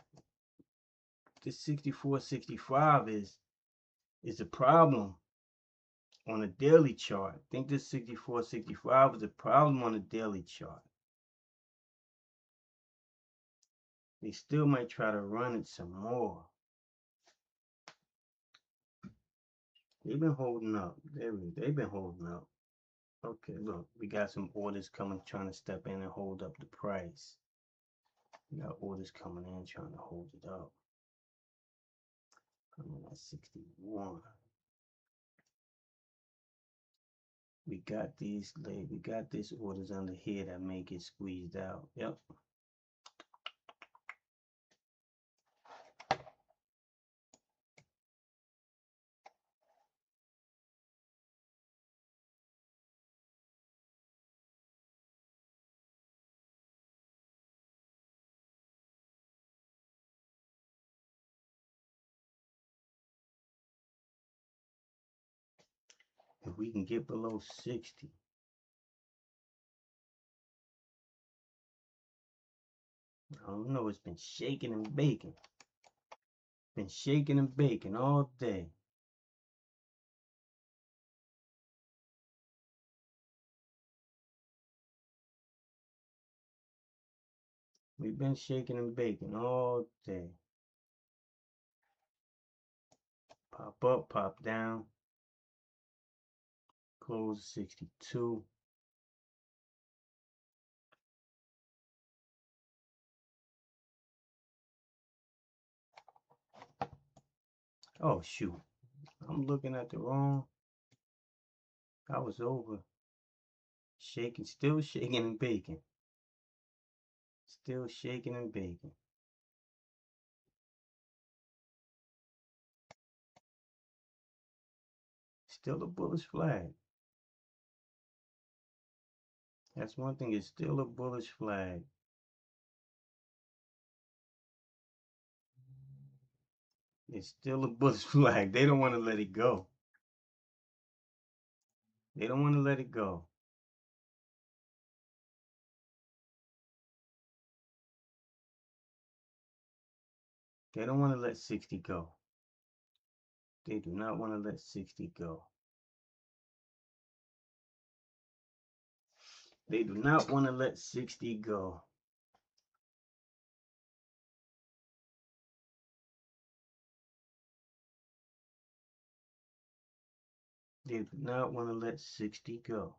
the 64.65 is a problem on a daily chart. I think this 64.65 is a problem on a daily chart. They still might try to run it some more. They've been holding up. They've been holding up. Okay, look, we got some orders coming, trying to step in and hold up the price. We got orders coming in, trying to hold it up. Coming at 61. We got these late. We got these orders under here that may get squeezed out. Yep. If we can get below 60. I don't know, it's been shaking and baking. Been shaking and baking all day. We've been shaking and baking all day. Pop up, pop down. Close 62. Oh shoot. I'm looking at the wrong. I was over. Shaking, still shaking and baking. Still shaking and baking. Still a bullish flag. That's one thing, it's still a bullish flag. It's still a bullish flag. They don't want to let it go. They don't want to let it go. They don't want to let 60 go. They do not want to let 60 go. They do not want to let 60 go. They do not want to let 60 go.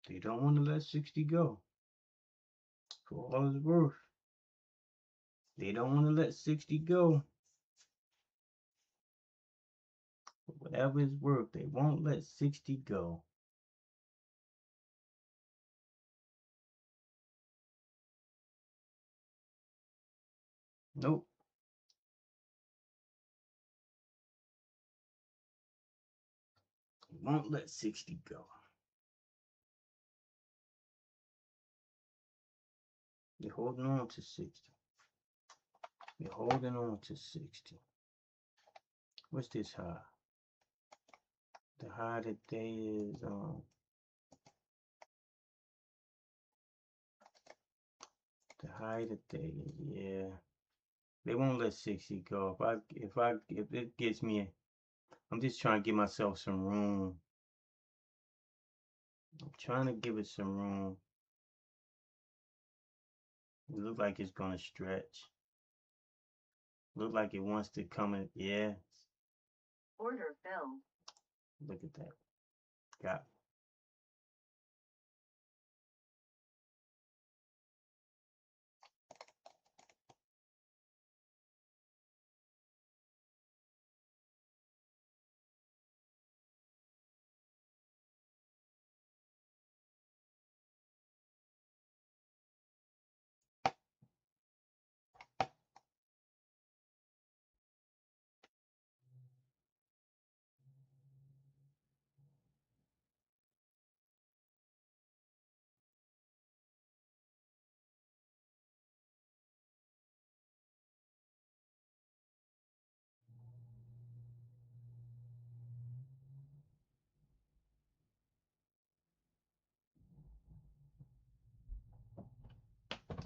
They don't want to let 60 go. For all it's worth. They don't want to let 60 go. For whatever it's worth, they won't let 60 go. Nope. They won't let 60 go. They're holding on to 60. They're holding on to 60. What's this high? The high today is the high today, yeah. They won't let 60 go. If it gets me, I'm just trying to give myself some room. I'm trying to give it some room. It looks like it's gonna stretch. Look like it wants to come in. Yeah. Order filled. Look at that. Got.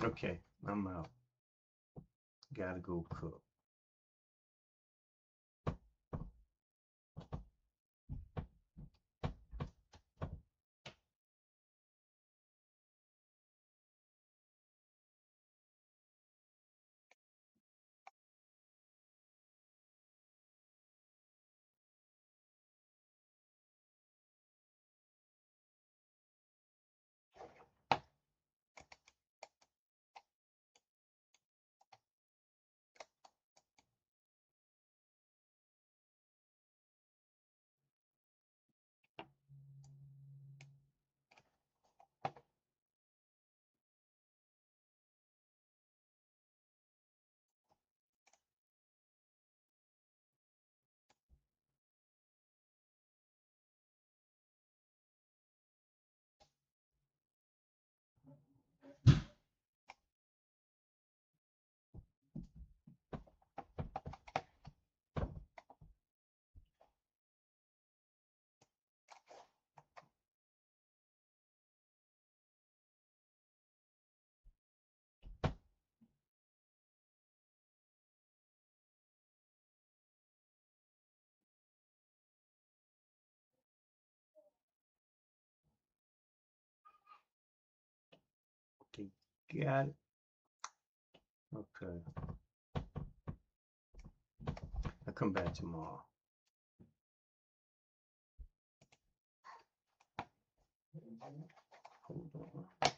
Okay, I'm out. Gotta go cook. Okay, got it. Okay. I'll come back tomorrow. Hold on.